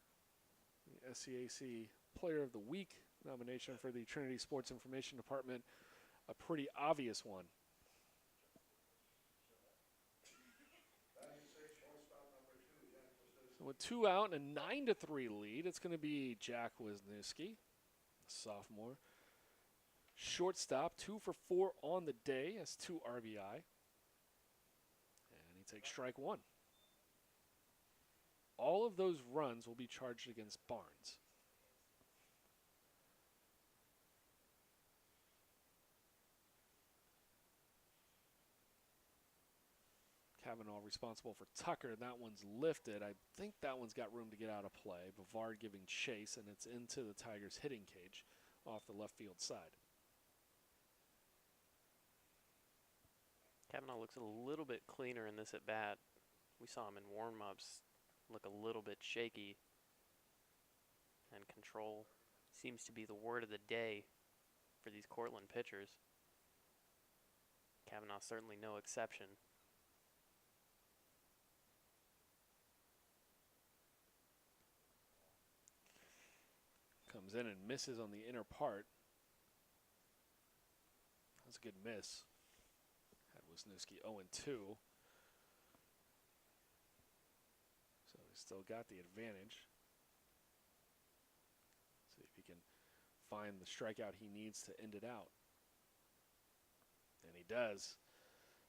the SCAC Player of the Week nomination for the Trinity Sports Information Department, a pretty obvious one. So with 2 out and a 9-3 lead, it's going to be Jack Wisniewski, sophomore. Shortstop, 2 for 4 on the day, has 2 RBI. And he takes strike 1. All of those runs will be charged against Barnes. Kavanaugh responsible for Tucker. That one's lifted. I think that one's got room to get out of play. Bavard giving chase, and it's into the Tigers' hitting cage off the left field side. Kavanaugh looks a little bit cleaner in this at bat. We saw him in warm-ups look a little bit shaky, and control seems to be the word of the day for these Cortland pitchers. Kavanaugh certainly no exception. Comes in and misses on the inner part. That's a good miss. Had Wisniewski 0-2. So he's still got the advantage. See if he can find the strikeout he needs to end it out. And he does.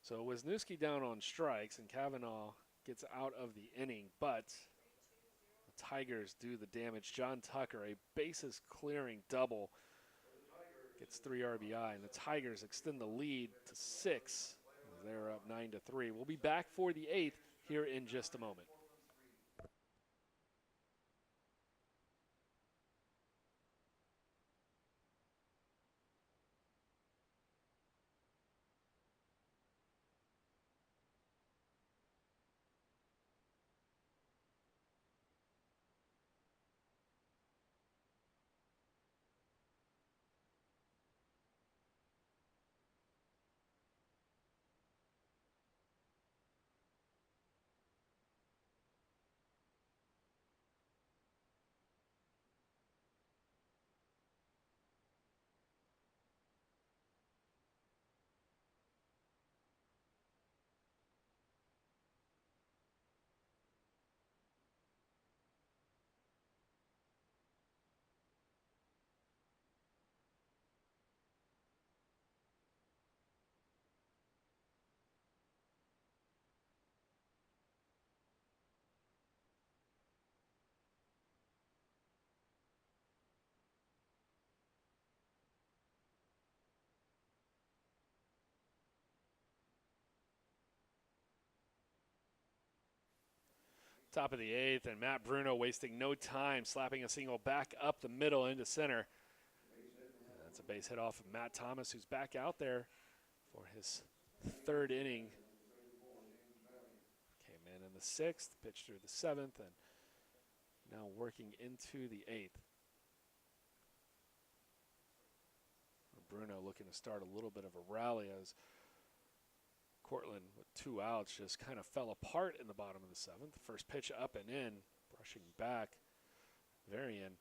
So Wisniewski down on strikes, and Kavanaugh gets out of the inning, but the Tigers do the damage. John Tucker, a bases clearing double, gets 3 RBI, and the Tigers extend the lead to 6. They're up 9-3. We'll be back for the 8th here in just a moment. Top of the 8th, and Matt Bruno wasting no time, slapping a single back up the middle into center. That's a base hit off of Matt Thomas, who's back out there for his 3rd inning. Came in the 6th, pitched through the 7th, and now working into the 8th. Bruno looking to start a little bit of a rally as Cortland, with 2 outs, just kind of fell apart in the bottom of the 7th. First pitch up and in, brushing back, Varian.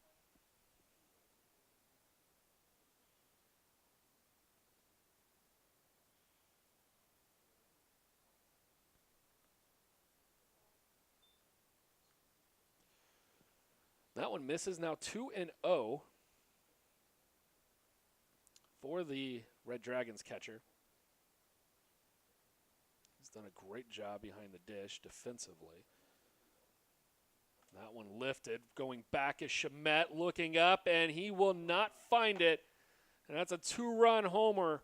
That one misses. Now 2-0 for the Red Dragons catcher. He's done a great job behind the dish defensively. That one lifted. Going back is Shamet looking up, and he will not find it. And that's a 2-run homer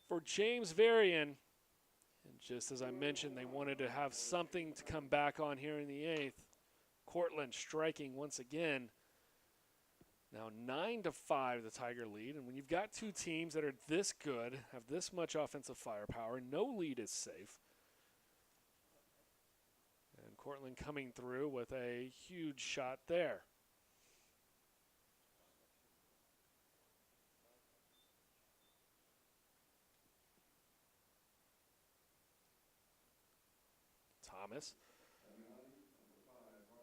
for James Varian. And just as I mentioned, they wanted to have something to come back on here in the 8th. Cortland striking once again. Now 9-5 the Tiger lead, and when you've got 2 teams that are this good, have this much offensive firepower, no lead is safe. And Cortland coming through with a huge shot there. Thomas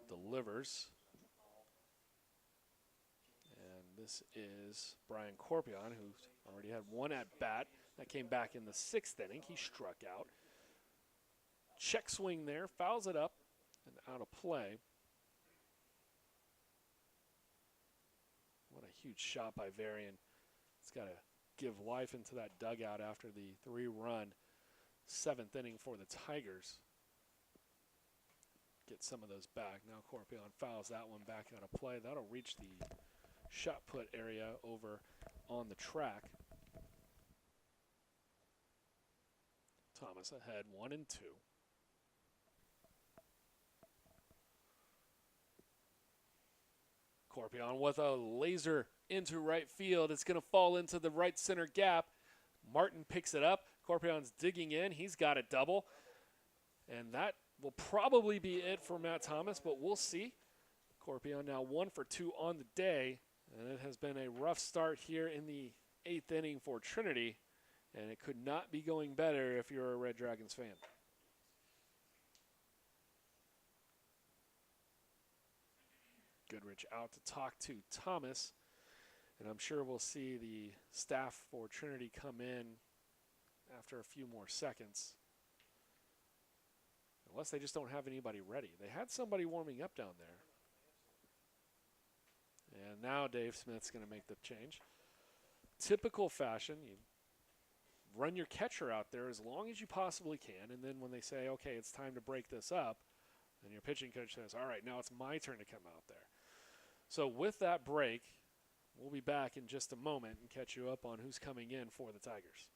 delivers. And this is Brian Corpion, who already had 1 at-bat. That came back in the 6th inning. He struck out. Check swing there, fouls it up and out of play. What a huge shot by Varian. It's got to give life into that dugout after the 3-run 7th inning for the Tigers. Get some of those back. Now Corpion fouls that one back out of play. That'll reach the shot put area over on the track. Thomas ahead 1-2. Corpion with a laser into right field. It's going to fall into the right center gap. Martin picks it up. Corpion's digging in. He's got a double. And that will probably be it for Matt Thomas, but we'll see. Corpion now 1 for 2 on the day. And it has been a rough start here in the 8th inning for Trinity. And it could not be going better if you're a Red Dragons fan. Goodrich out to talk to Thomas. And I'm sure we'll see the staff for Trinity come in after a few more seconds. Unless they just don't have anybody ready. They had somebody warming up down there. And now Dave Smith's going to make the change. Typical fashion, you run your catcher out there as long as you possibly can, and then when they say, okay, it's time to break this up, then your pitching coach says, all right, now it's my turn to come out there. So with that break, we'll be back in just a moment and catch you up on who's coming in for the Tigers.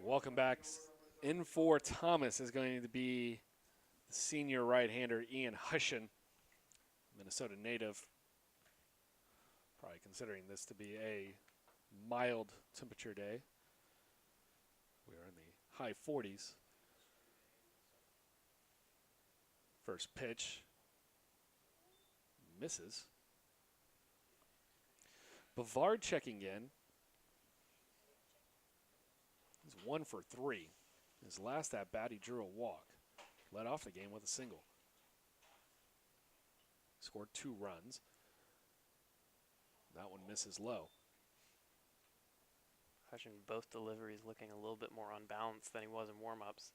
Welcome back. In for Thomas is going to be the senior right-hander Ian Hushin, Minnesota native. Probably considering this to be a mild temperature day. We are in the high 40s. First pitch. Misses. Bavard checking in. He's 1 for 3. His last at bat, he drew a walk. Led off the game with a single. Scored 2 runs. That one misses low. Hushin, both deliveries looking a little bit more unbalanced than he was in warm-ups.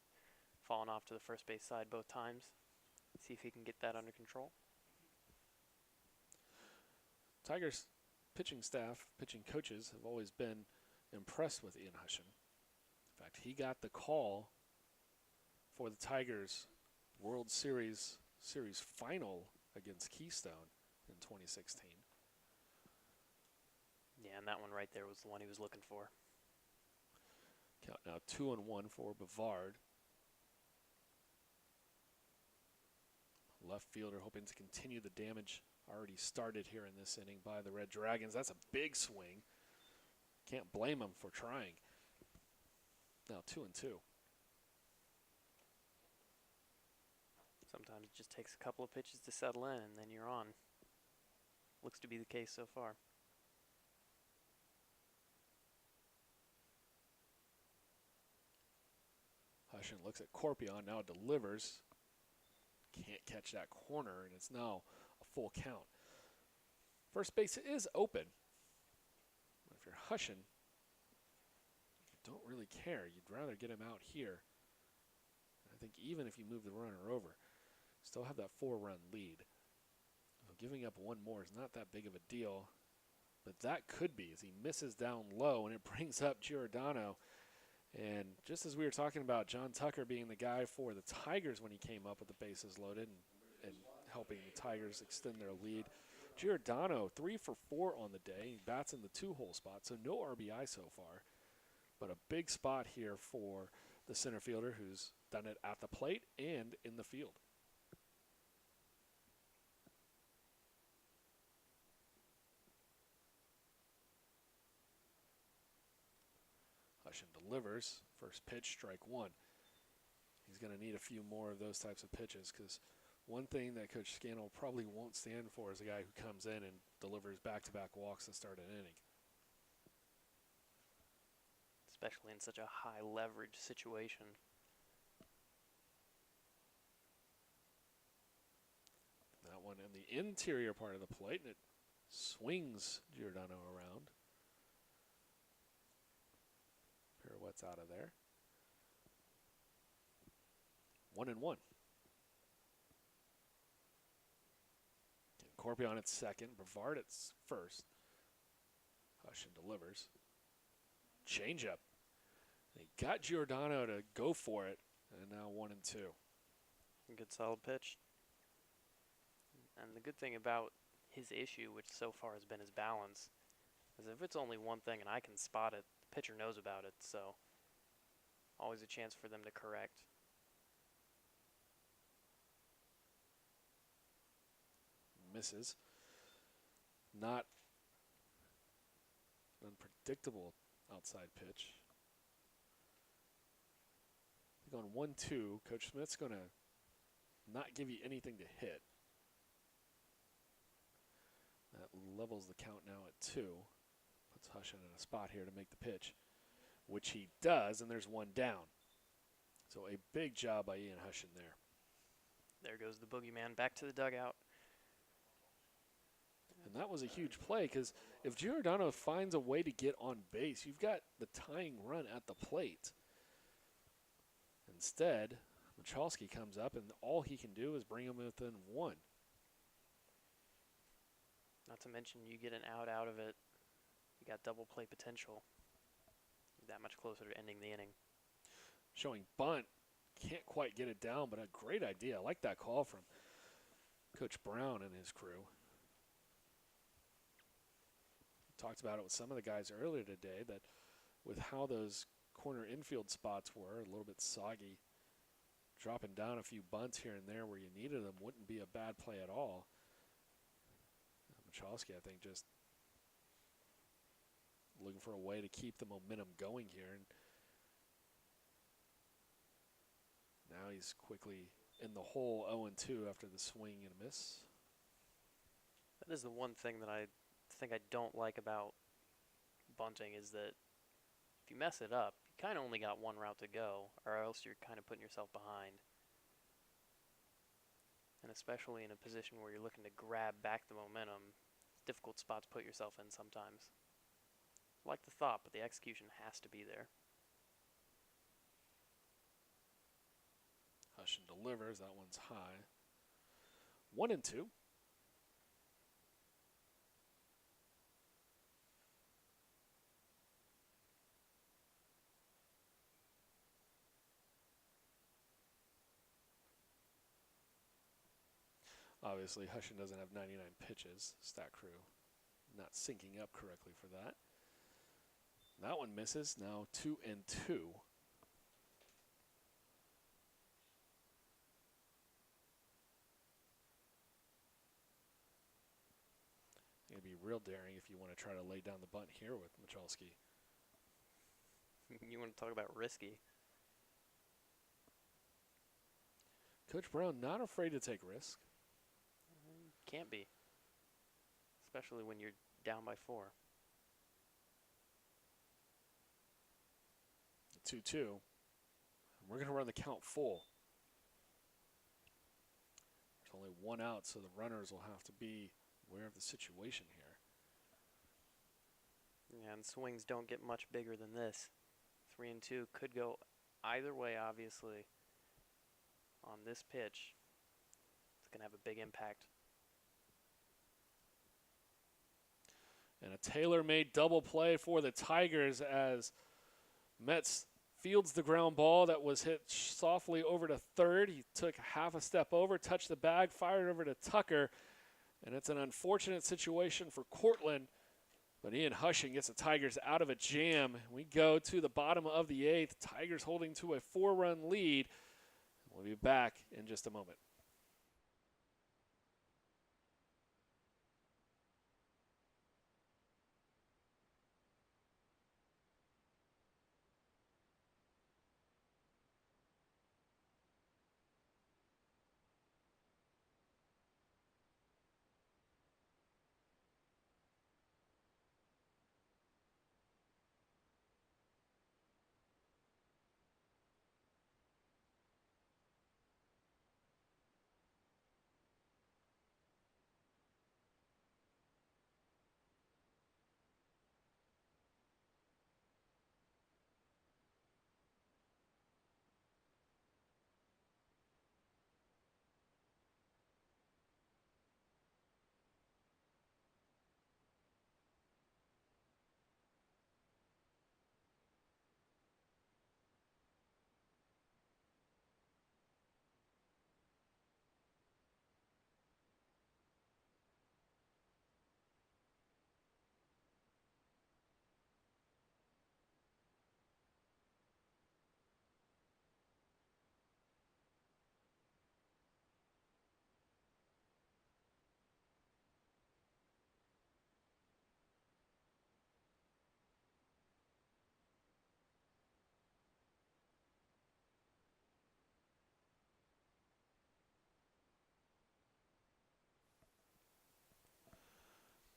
Falling off to the first base side both times. See if he can get that under control. Tigers pitching staff, pitching coaches have always been impressed with Ian Hushin. In fact, he got the call for the Tigers World Series final against Keystone in 2016. Yeah, and that one right there was the one he was looking for. Count now 2-1 for Bavard. Left fielder hoping to continue the damage already started here in this inning by the Red Dragons. That's a big swing. Can't blame him for trying. Now 2-2. Sometimes it just takes a couple of pitches to settle in, and then you're on. Looks to be the case so far. Hushin looks at Corpion, now delivers. Can't catch that corner, and it's now a full count. First base is open. If you're Hushin, you don't really care. You'd rather get him out here. I think even if you move the runner over, still have that 4-run lead. So giving up one more is not that big of a deal, but that could be as he misses down low, and it brings up Giordano. And just as we were talking about John Tucker being the guy for the Tigers when he came up with the bases loaded and helping the Tigers extend their lead, Giordano 3 for 4 on the day. He bats in the 2-hole spot, so no RBI so far. But a big spot here for the center fielder who's done it at the plate and in the field. Hushin delivers. First pitch, strike 1. He's going to need a few more of those types of pitches because one thing that Coach Scannell probably won't stand for is a guy who comes in and delivers back-to-back walks to start an inning. Especially in such a high leverage situation. That one in the interior part of the plate, and it swings Giordano around. Pirouettes out of there. 1-1. Corpion at second, Brevard at first. Hushin delivers. Changeup. They got Giordano to go for it, and now 1-2. Good solid pitch. And the good thing about his issue, which so far has been his balance, is if it's only one thing and I can spot it, the pitcher knows about it, so always a chance for them to correct. Misses. Not an unpredictable outside pitch. I think on 1-2, Coach Smith's going to not give you anything to hit. That levels the count now at 2. Puts Hushin in a spot here to make the pitch, which he does, and there's one down. So a big job by Ian Hushin there. There goes the boogeyman back to the dugout. And that was a huge play because if Giordano finds a way to get on base, you've got the tying run at the plate. Instead, Michalski comes up, and all he can do is bring him within 1. Not to mention you get an out of it. You got double play potential. You're that much closer to ending the inning. Showing bunt. Can't quite get it down, but a great idea. I like that call from Coach Brown and his crew. Talked about it with some of the guys earlier today that with how those corner infield spots were. A little bit soggy. Dropping down a few bunts here and there where you needed them wouldn't be a bad play at all. Michalski, I think, just looking for a way to keep the momentum going here. And now he's quickly in the hole 0-2 after the swing and a miss. That is the one thing that I think I don't like about bunting is that if you mess it up, you kind of only got one route to go, or else you're kind of putting yourself behind. And especially in a position where you're looking to grab back the momentum, it's a difficult spot to put yourself in sometimes. I like the thought, but the execution has to be there. Hushin delivers. That one's high. 1-2. Obviously, Hushin doesn't have 99 pitches. Stat crew not syncing up correctly for that. That one misses. Now 2-2. It'd be real daring if you want to try to lay down the bunt here with Michalski. You want to talk about risky. Coach Brown not afraid to take risks. Can't be. Especially when you're down by 4. 2-2. We're going to run the count full. There's only one out, so the runners will have to be aware of the situation here. Yeah, and swings don't get much bigger than this. 3-2 could go either way, obviously. On this pitch, it's going to have a big impact. And a tailor-made double play for the Tigers as Metz fields the ground ball that was hit softly over to third. He took half a step over, touched the bag, fired over to Tucker. And it's an unfortunate situation for Cortland. But Ian Hushin gets the Tigers out of a jam. We go to the bottom of the 8th. Tigers holding to a 4-run lead. We'll be back in just a moment.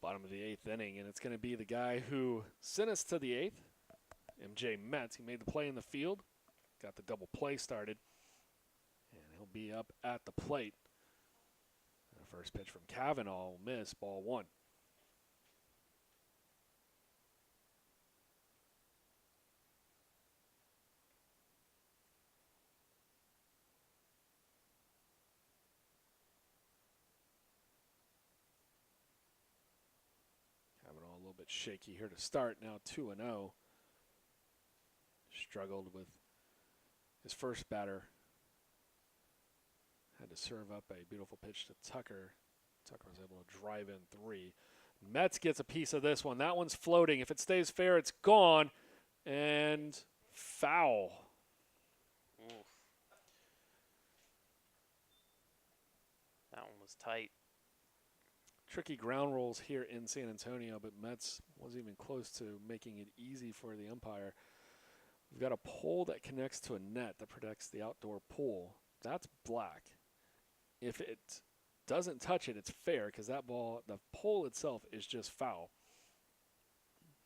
Bottom of the 8th inning, and it's going to be the guy who sent us to the 8th, MJ Metz. He made the play in the field, got the double play started, and he'll be up at the plate. The first pitch from Kavanaugh will miss, ball 1. Kavanaugh a little bit shaky here to start, now 2-0. Struggled with his first batter. Had to serve up a beautiful pitch to Tucker. Tucker was able to drive in 3. Metz gets a piece of this one. That one's floating. If it stays fair, it's gone. And Foul. Oof. That one was tight. Tricky ground rules here in San Antonio, but Mets wasn't even close to making it easy for the umpire. We've got a pole that connects to a net that protects the outdoor pool. That's black. If it doesn't touch it, it's fair because that ball, the pole itself is just foul.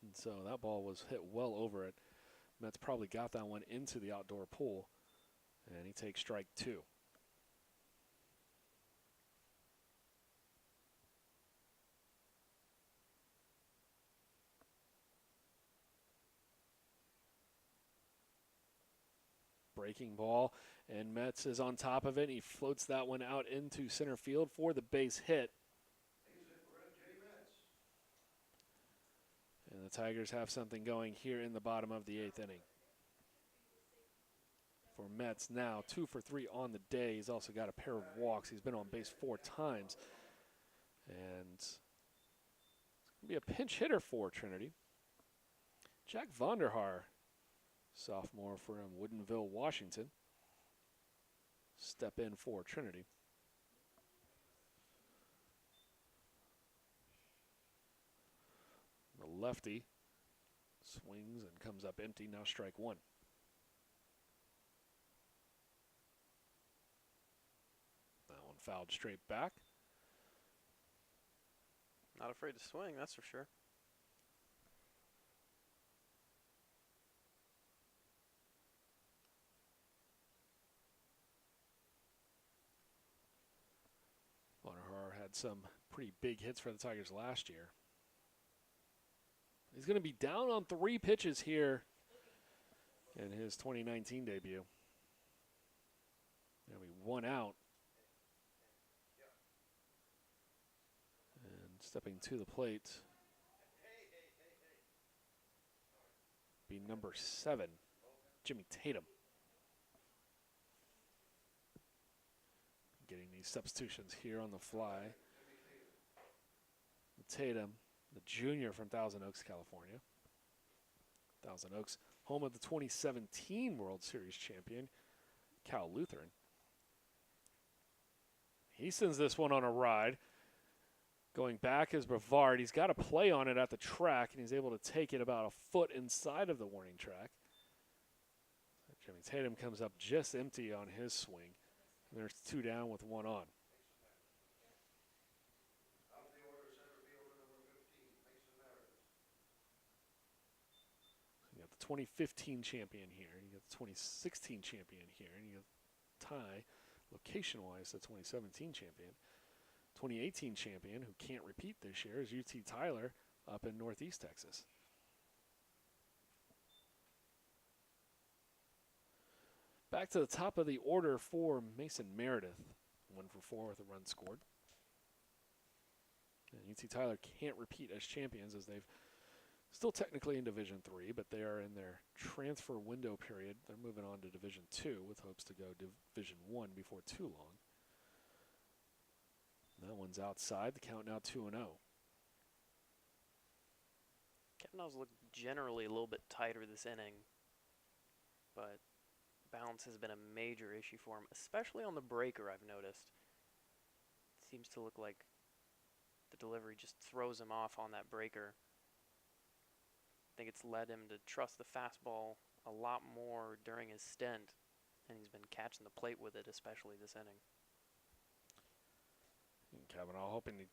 And so that ball was hit well over it. Mets probably got that one into the outdoor pool, and he takes strike 2. Breaking ball, and Metz is on top of it. He floats that one out into center field for the base hit. And the Tigers have something going here in the bottom of the 8th inning. For Metz now, 2 for 3 on the day. He's also got a pair of walks. He's been on base 4 times. And it's going to be a pinch hitter for Trinity. Jack Vonderhaar, sophomore from Woodinville, Washington, step in for Trinity. The lefty swings and comes up empty. Now strike 1. That one fouled straight back. Not afraid to swing, that's for sure. Vonderhaar had some pretty big hits for the Tigers last year. He's going to be down on 3 pitches here in his 2019 debut. There'll be 1 out. And stepping to the plate be number 7, Jimmy Tatum. Getting these substitutions here on the fly. Tatum, the junior from Thousand Oaks, California. Thousand Oaks, home of the 2017 World Series champion, Cal Lutheran. He sends this one on a ride. Going back is Brevard. He's got a play on it at the track, and he's able to take it about a foot inside of the warning track. Jimmy Tatum comes up just empty on his swing. And there's 2 down with 1 on. You got the 2015 champion here. You got the 2016 champion here. And you got tie, location-wise, the 2017 champion. 2018 champion, who can't repeat this year, is UT Tyler up in Northeast Texas. Back to the top of the order for Mason Meredith. 1 for 4 with a run scored. And UT Tyler can't repeat as champions, as they've still technically in Division III, but they are in their transfer window period. They're moving on to Division II with hopes to go Division I before too long. That one's outside. The count now 2-0. Kavanaugh's looked generally a little bit tighter this inning, but bounce has been a major issue for him, especially on the breaker, I've noticed. Seems to look like the delivery just throws him off on that breaker. I think it's led him to trust the fastball a lot more during his stint, and he's been catching the plate with it, especially this inning. And Kavanaugh hoping to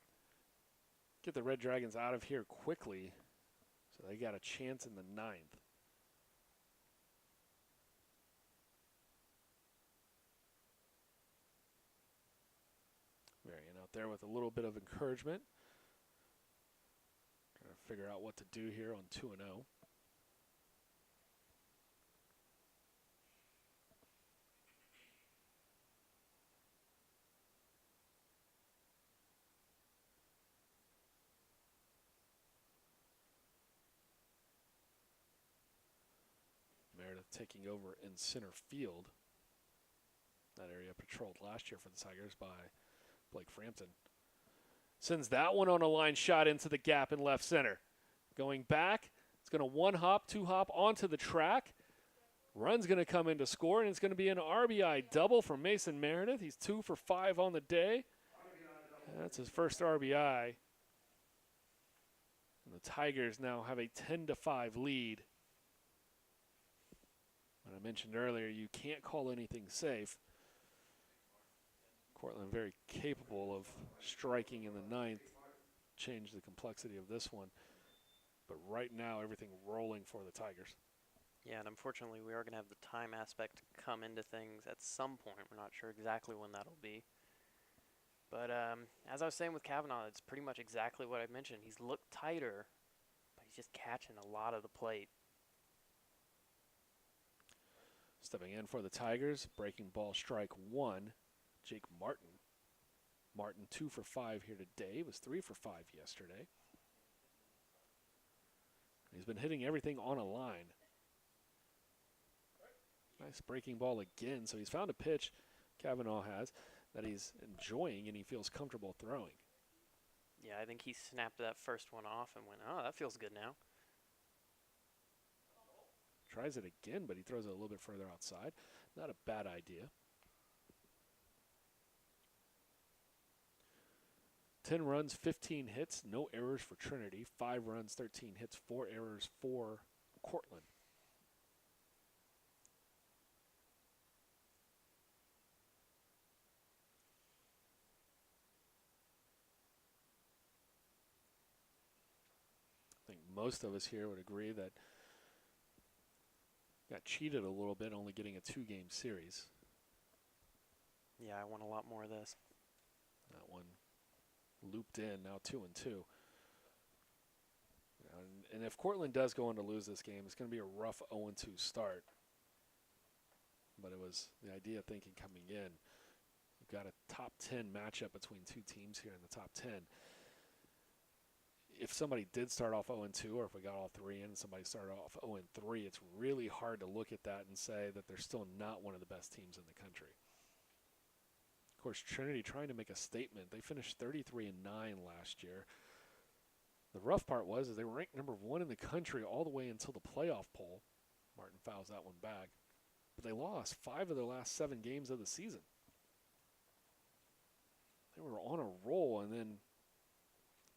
get the Red Dragons out of here quickly, so they got a chance in the 9th. Marion out there with a little bit of encouragement. Trying to figure out what to do here on 2-0. Meredith taking over in center field. That area patrolled last year for the Tigers by Blake Frampton. Sends that one on a line shot into the gap in left center. Going back, it's going to 1-hop, 2-hop onto the track. Run's going to come in to score, and it's going to be an RBI double from Mason Meredith. He's 2 for 5 on the day. That's his first RBI. And the Tigers now have a 10-5 lead. But I mentioned earlier, you can't call anything safe. Cortland very capable of striking in the ninth, change the complexity of this one. But right now, everything rolling for the Tigers. Yeah, and unfortunately, we are going to have the time aspect come into things at some point. We're not sure exactly when that'll be. But as I was saying with Kavanaugh, it's pretty much exactly what I mentioned. He's looked tighter, but he's just catching a lot of the plate. Stepping in for the Tigers, breaking ball strike 1, Jake Martin. Martin 2 for 5 here today. He was 3 for 5 yesterday. He's been hitting everything on a line. Nice breaking ball again. So he's found a pitch, Kavanaugh has, that he's enjoying and he feels comfortable throwing. Yeah, I think he snapped that first one off and went, oh, that feels good now. Tries it again, but he throws it a little bit further outside. Not a bad idea. 10 runs, 15 hits, no errors for Trinity. 5 runs, 13 hits, 4 errors for Cortland. I think most of us here would agree that got cheated a little bit, only getting a 2-game series. Yeah, I want a lot more of this. That one looped in, now 2-2. And if Cortland does go on to lose this game, it's going to be a rough 0-2 start. But it was the idea thinking coming in. You've got a top 10 matchup between two teams here in the top 10. If somebody did start off 0-2, or if we got all three in and somebody started off 0-3, it's really hard to look at that and say that they're still not one of the best teams in the country. Of course, Trinity trying to make a statement. They finished 33-9 last year. The rough part was is they were ranked number 1 in the country all the way until the playoff poll. Martin fouls that one back. But they lost 5 of their last 7 games of the season. They were on a roll and then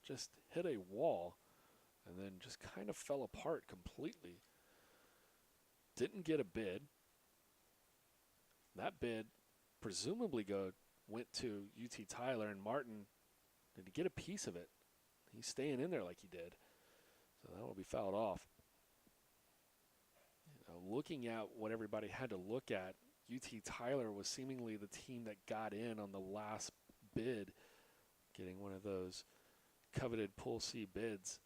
just hit a wall and then just kind of fell apart completely. Didn't get a bid. That bid presumably went to UT Tyler, and Martin, did he get a piece of it? He's staying in there like he did. So that will be fouled off. Looking at what everybody had to look at, UT Tyler was seemingly the team that got in on the last bid, getting one of those coveted Pool C bids.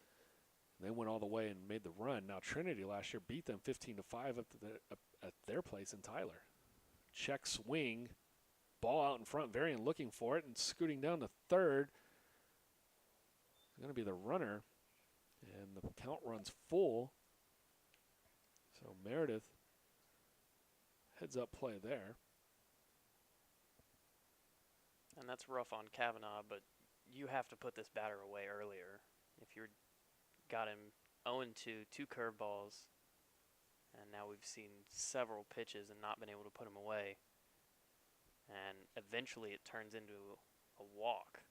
And they went all the way and made the run. Now Trinity last year beat them 15-5 at their place in Tyler. Check swing, ball out in front, Varian looking for it and scooting down to third. It's going to be the runner, and the count runs full. So Meredith heads up play there. And that's rough on Kavanaugh, but you have to put this batter away earlier. If you got him 0-2, 2 curveballs, and now we've seen several pitches and not been able to put him away. And eventually it turns into a walk.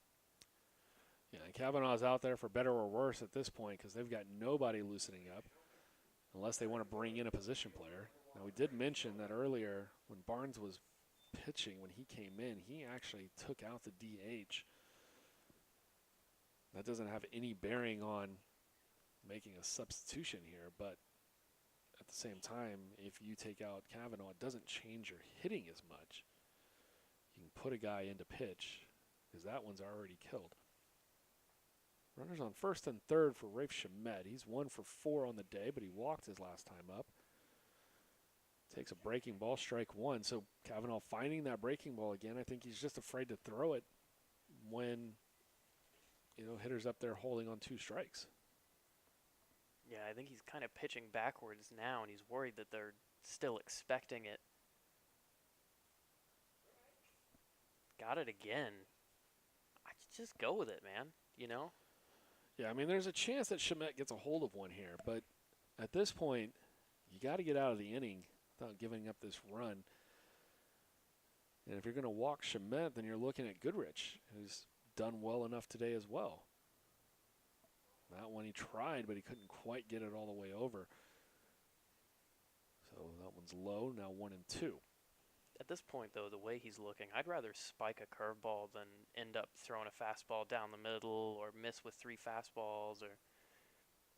Yeah, and Kavanaugh's out there for better or worse at this point because they've got nobody loosening up unless they want to bring in a position player. Now, we did mention that earlier when Barnes was pitching, when he came in, he actually took out the DH. That doesn't have any bearing on making a substitution here, but at the same time, if you take out Kavanaugh, it doesn't change your hitting as much. You can put a guy into pitch because that one's already killed. Runners on first and third for Rafe Shamet. He's 1 for 4 on the day, but he walked his last time up. Takes a breaking ball, strike 1. So Kavanaugh finding that breaking ball again. I think he's just afraid to throw it when, hitters up there holding on 2 strikes. Yeah, I think he's kind of pitching backwards now, and he's worried that they're still expecting it. Got it again. I could just go with it, man, Yeah, I mean, there's a chance that Shamet gets a hold of one here, but at this point, you got to get out of the inning without giving up this run. And if you're going to walk Shemet, then you're looking at Goodrich, who's done well enough today as well. That one he tried, but he couldn't quite get it all the way over. So that one's low, now 1-2. At this point, though, the way he's looking, I'd rather spike a curveball than end up throwing a fastball down the middle or miss with 3 fastballs. Or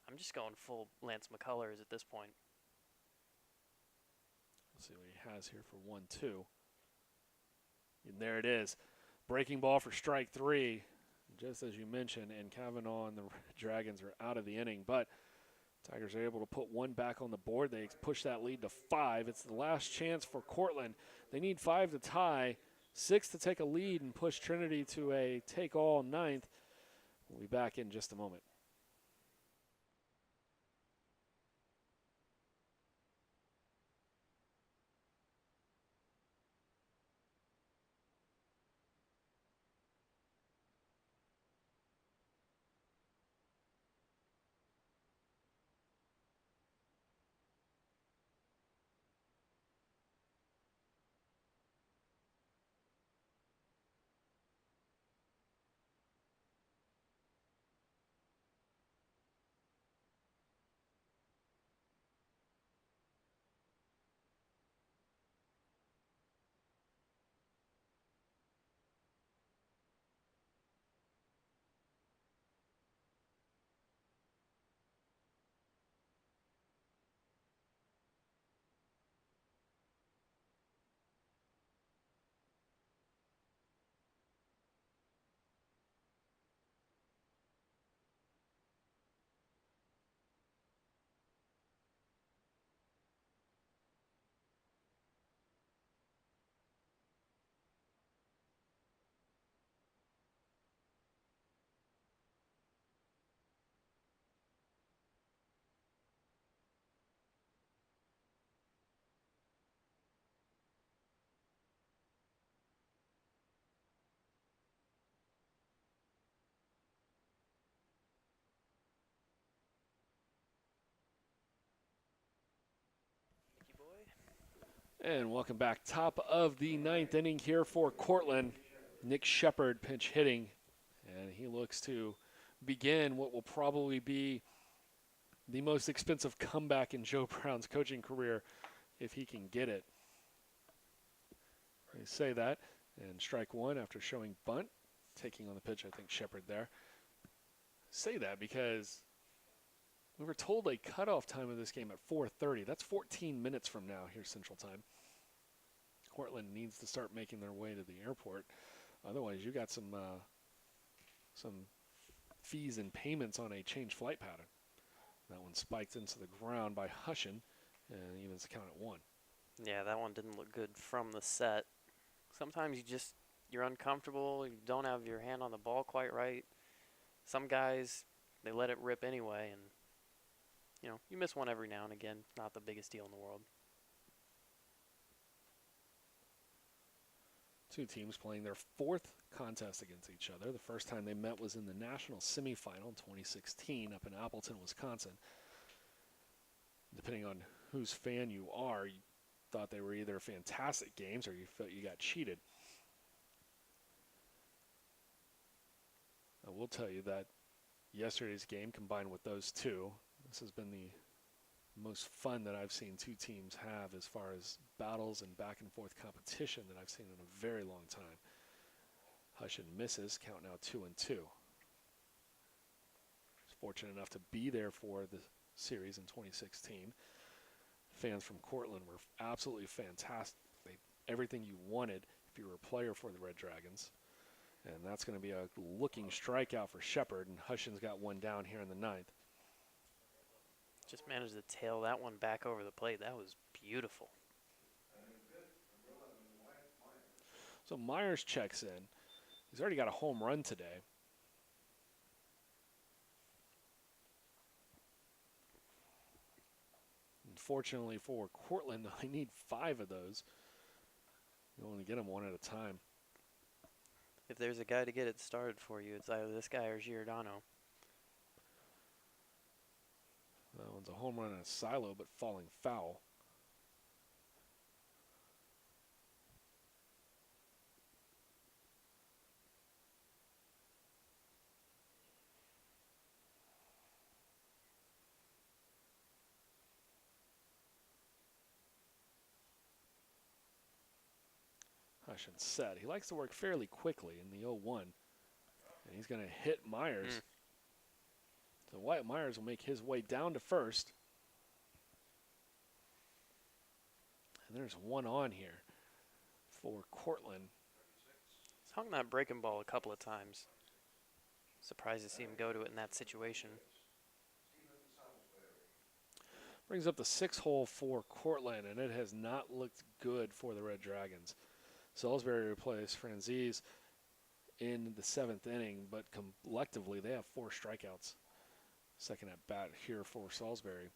I'm just going full Lance McCullers at this point. Let's see what he has here for 1-2. And there it is. Breaking ball for strike 3, just as you mentioned, and Kavanaugh and the Dragons are out of the inning. But Tigers are able to put one back on the board. They push that lead to 5. It's the last chance for Cortland. They need 5 to tie, 6 to take a lead and push Trinity to a take-all 9th. We'll be back in just a moment. Thank you, boy. And welcome back. Top of the 9th inning here for Cortland. Nick Shepard pinch hitting, and he looks to begin what will probably be the most expensive comeback in Joe Brown's coaching career if he can get it. They say that, and strike 1 after showing bunt. Taking on the pitch, I think Shepard there. Say that because we were told a cutoff time of this game at 4:30. That's 14 minutes from now here Central Time. Cortland needs to start making their way to the airport. Otherwise, you got some fees and payments on a change flight pattern. That one spiked into the ground by Hushin, and evens the count at 1. Yeah, that one didn't look good from the set. Sometimes you're uncomfortable, you don't have your hand on the ball quite right. Some guys, they let it rip anyway, and you miss one every now and again. Not the biggest deal in the world. Two teams playing their 4th contest against each other. The first time they met was in the national semifinal in 2016 up in Appleton, Wisconsin. Depending on whose fan you are, you thought they were either fantastic games or you felt you got cheated. I will tell you that yesterday's game combined with those two, this has been the most fun that I've seen two teams have as far as battles and back and forth competition that I've seen in a very long time. Hushin misses, count now 2-2. He's fortunate enough to be there for the series in 2016. Fans from Cortland were absolutely fantastic. Everything you wanted if you were a player for the Red Dragons. And that's going to be a looking strikeout for Shepard, and Hushin's got one down here in the 9th. Just managed to tail that one back over the plate. That was beautiful. So Myers checks in. He's already got a home run today. Unfortunately for Cortland, they need 5 of those. You only get them one at a time. If there's a guy to get it started for you, it's either this guy or Giordano. That one's a home run and a silo, but falling foul. Hushin set. He likes to work fairly quickly in the 0-1. And he's going to hit Myers. So Wyatt Myers will make his way down to first. And there's one on here for Cortland. He's hung that breaking ball a couple of times. Surprised to see him go to it in that situation. Brings up the 6th hole for Cortland, and it has not looked good for the Red Dragons. Salisbury replaced Franzese in the 7th inning, but collectively they have 4 strikeouts. Second at bat here for Salisbury.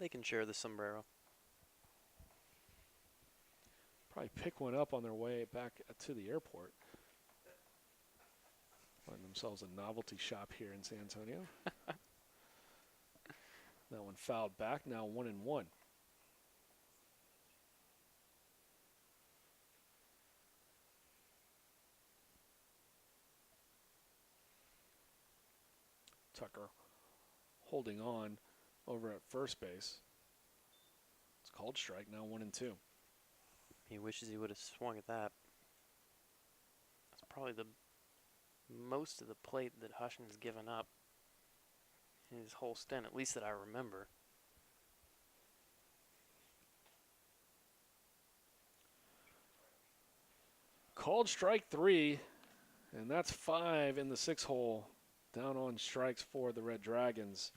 They can share the sombrero. Probably pick one up on their way back to the airport. Find themselves a novelty shop here in San Antonio. That one fouled back, now 1-1. Tucker holding on over at first base. It's called strike, now 1-2. He wishes he would have swung at that. That's probably the most of the plate that Hushin has given up in his whole stint, at least that I remember. Called strike 3, and that's 5 in the 6th hole. Down on strikes for the Red Dragons.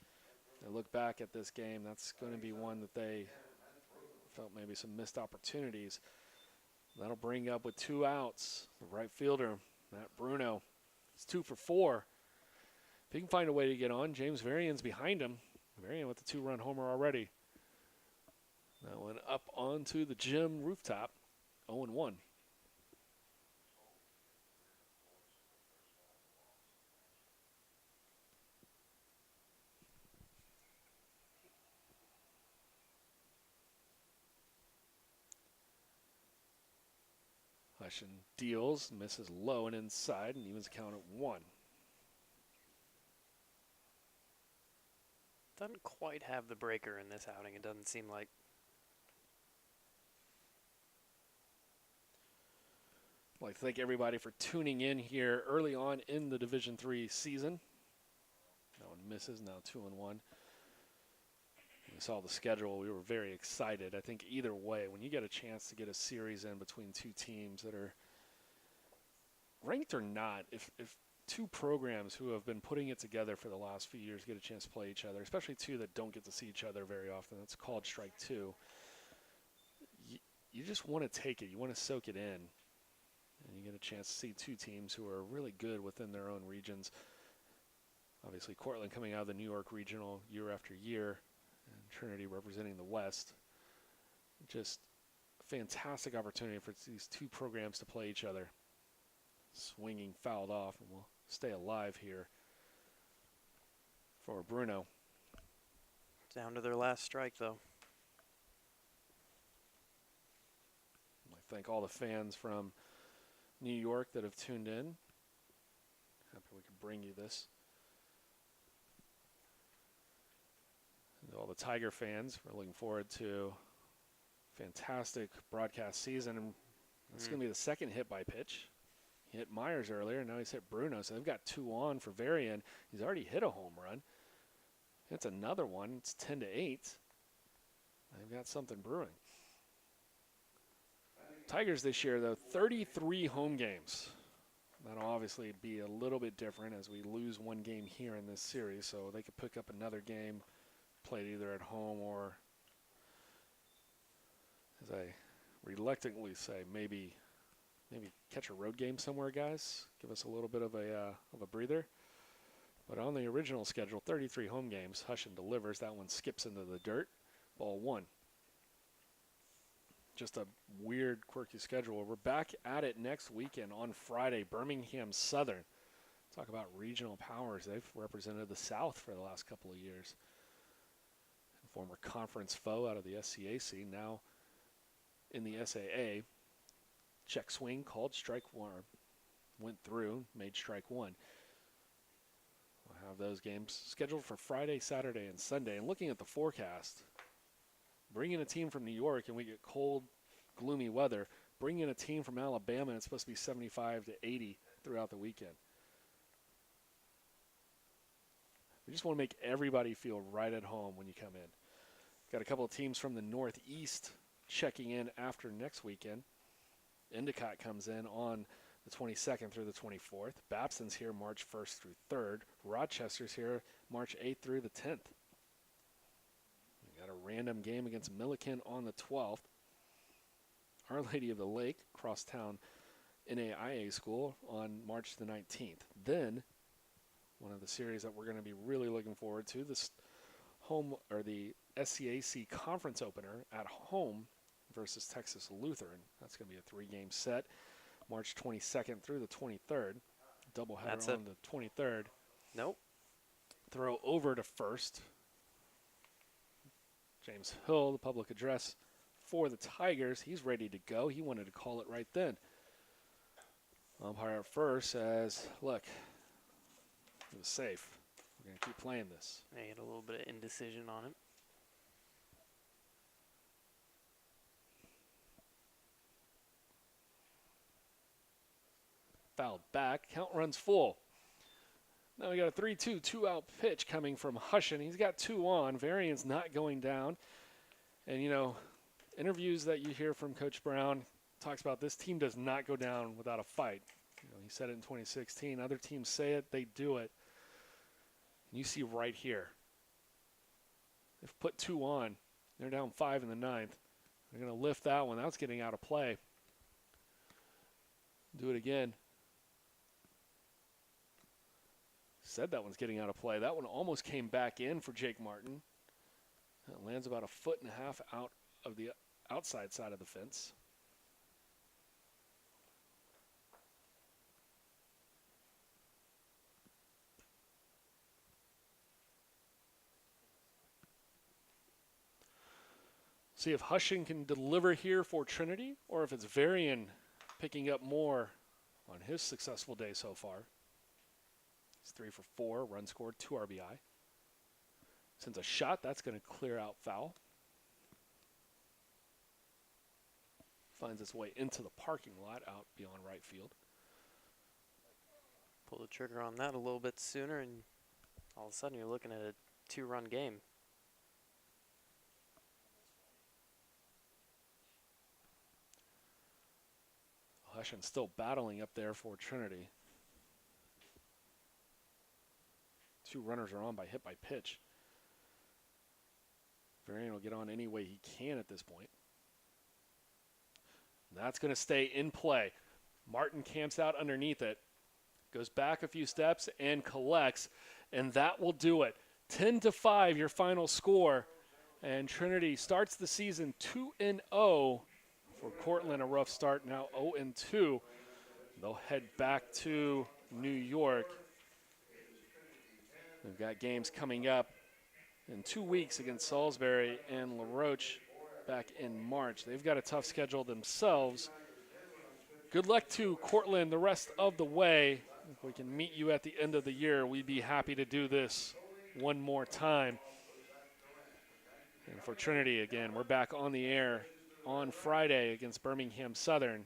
They look back at this game, that's going to be one that they felt maybe some missed opportunities. That'll bring up with 2 outs. The right fielder, Matt Bruno. It's 2 for 4. If he can find a way to get on, James Varian's behind him. Varian with the 2-run homer already. That one up onto the gym rooftop. 0-1. Hushin deals, misses low and inside, and evens the count at 1. Doesn't quite have the breaker in this outing, it doesn't seem like. I'd like to thank everybody for tuning in here early on in the Division III season. That one misses, now 2-1. We saw the schedule, we were very excited. I think either way, when you get a chance to get a series in between 2 teams that are ranked or not, if 2 programs who have been putting it together for the last few years get a chance to play each other, especially 2 that don't get to see each other very often, that's called strike 2. You just want to take it, you want to soak it in, and you get a chance to see 2 teams who are really good within their own regions. Obviously, Cortland coming out of the New York Regional year after year, and Trinity representing the West. Just a fantastic opportunity for these 2 programs to play each other. Swinging fouled off, and we'll stay alive here for Bruno. Down to their last strike, though. I thank all the fans from New York that have tuned in. Happy we could bring you this. And all the Tiger fans, we're looking forward to a fantastic broadcast season. And it's going to be the second hit by pitch. He hit Myers earlier, and now he's hit Bruno. So they've got 2 on for Varian. He's already hit a home run. It's another one. It's 10-8. They've got something brewing. Tigers this year, though, 33 home games. That'll obviously be a little bit different as we lose 1 game here in this series. So they could pick up another game played either at home or, as I reluctantly say, maybe catch a road game somewhere, guys. Give us a little bit of a breather. But on the original schedule, 33 home games. Hushin delivers. That one skips into the dirt. Ball 1. Just a weird, quirky schedule. We're back at it next weekend on Friday. Birmingham Southern. Talk about regional powers. They've represented the South for the last couple of years. Former conference foe out of the SCAC, now in the SAA. Check swing, called strike 1, went through, made strike 1. We'll have those games scheduled for Friday, Saturday, and Sunday. And looking at the forecast, bring in a team from New York and we get cold, gloomy weather. Bring in a team from Alabama and it's supposed to be 75 to 80 throughout the weekend. We just want to make everybody feel right at home when you come in. Got a couple of teams from the Northeast checking in after next weekend. Endicott comes in on the 22nd through the 24th. Babson's here March 1st through 3rd. Rochester's here March 8th through the 10th. We got a random game against Milliken on the 12th. Our Lady of the Lake, crosstown NAIA school on March the 19th. Then, one of the series that we're going to be really looking forward to, this home or the SCAC conference opener at home versus Texas Lutheran. That's going to be a 3-game set, March 22nd through the 23rd. Doubleheader on the 23rd. Nope. Throw over to first. James Hill, the public address for the Tigers. He's ready to go. He wanted to call it right then. Umpire at first says, look, it was safe. We're going to keep playing this. They had a little bit of indecision on it. Fouled back. Count runs full. Now we got a 3-2, 2-out pitch coming from Hushin. He's got 2 on. Varian's not going down. And, you know, interviews that you hear from Coach Brown talks about this team does not go down without a fight. You know, he said it in 2016. Other teams say it, they do it. And you see right here, they've put 2 on. They're down 5 in the 9th. They're going to lift that one. That's getting out of play. Do it again. Said that one's getting out of play. That one almost came back in for Jake Martin. It lands about 1.5 feet out of the outside side of the fence. See if Hushin can deliver here for Trinity, or if it's Varian picking up more on his successful day so far. He's 3 for 4, run scored, 2 RBI. Sends a shot, that's going to clear out foul. Finds its way into the parking lot out beyond right field. Pull the trigger on that a little bit sooner, and all of a sudden you're looking at a 2-run game. Hushin still battling up there for Trinity. 2 runners are on by hit by pitch. Varian will get on any way he can at this point. That's going to stay in play. Martin camps out underneath it, goes back a few steps and collects, and that will do it. 10-5 your final score, and Trinity starts the season 2-0 for Cortland. A rough start, now 0-2. They'll head back to New York. They've got games coming up in 2 weeks against Salisbury and LaRoche back in March. They've got a tough schedule themselves. Good luck to Cortland the rest of the way. If we can meet you at the end of the year, we'd be happy to do this one more time. And for Trinity, again, we're back on the air on Friday against Birmingham Southern.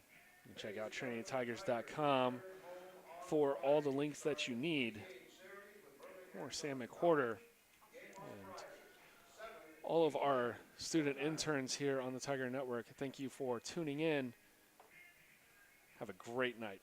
You can check out TrinityTigers.com for all the links that you need. Or Sam McWhorter and all of our student interns here on the Tiger Network. Thank you for tuning in. Have a great night.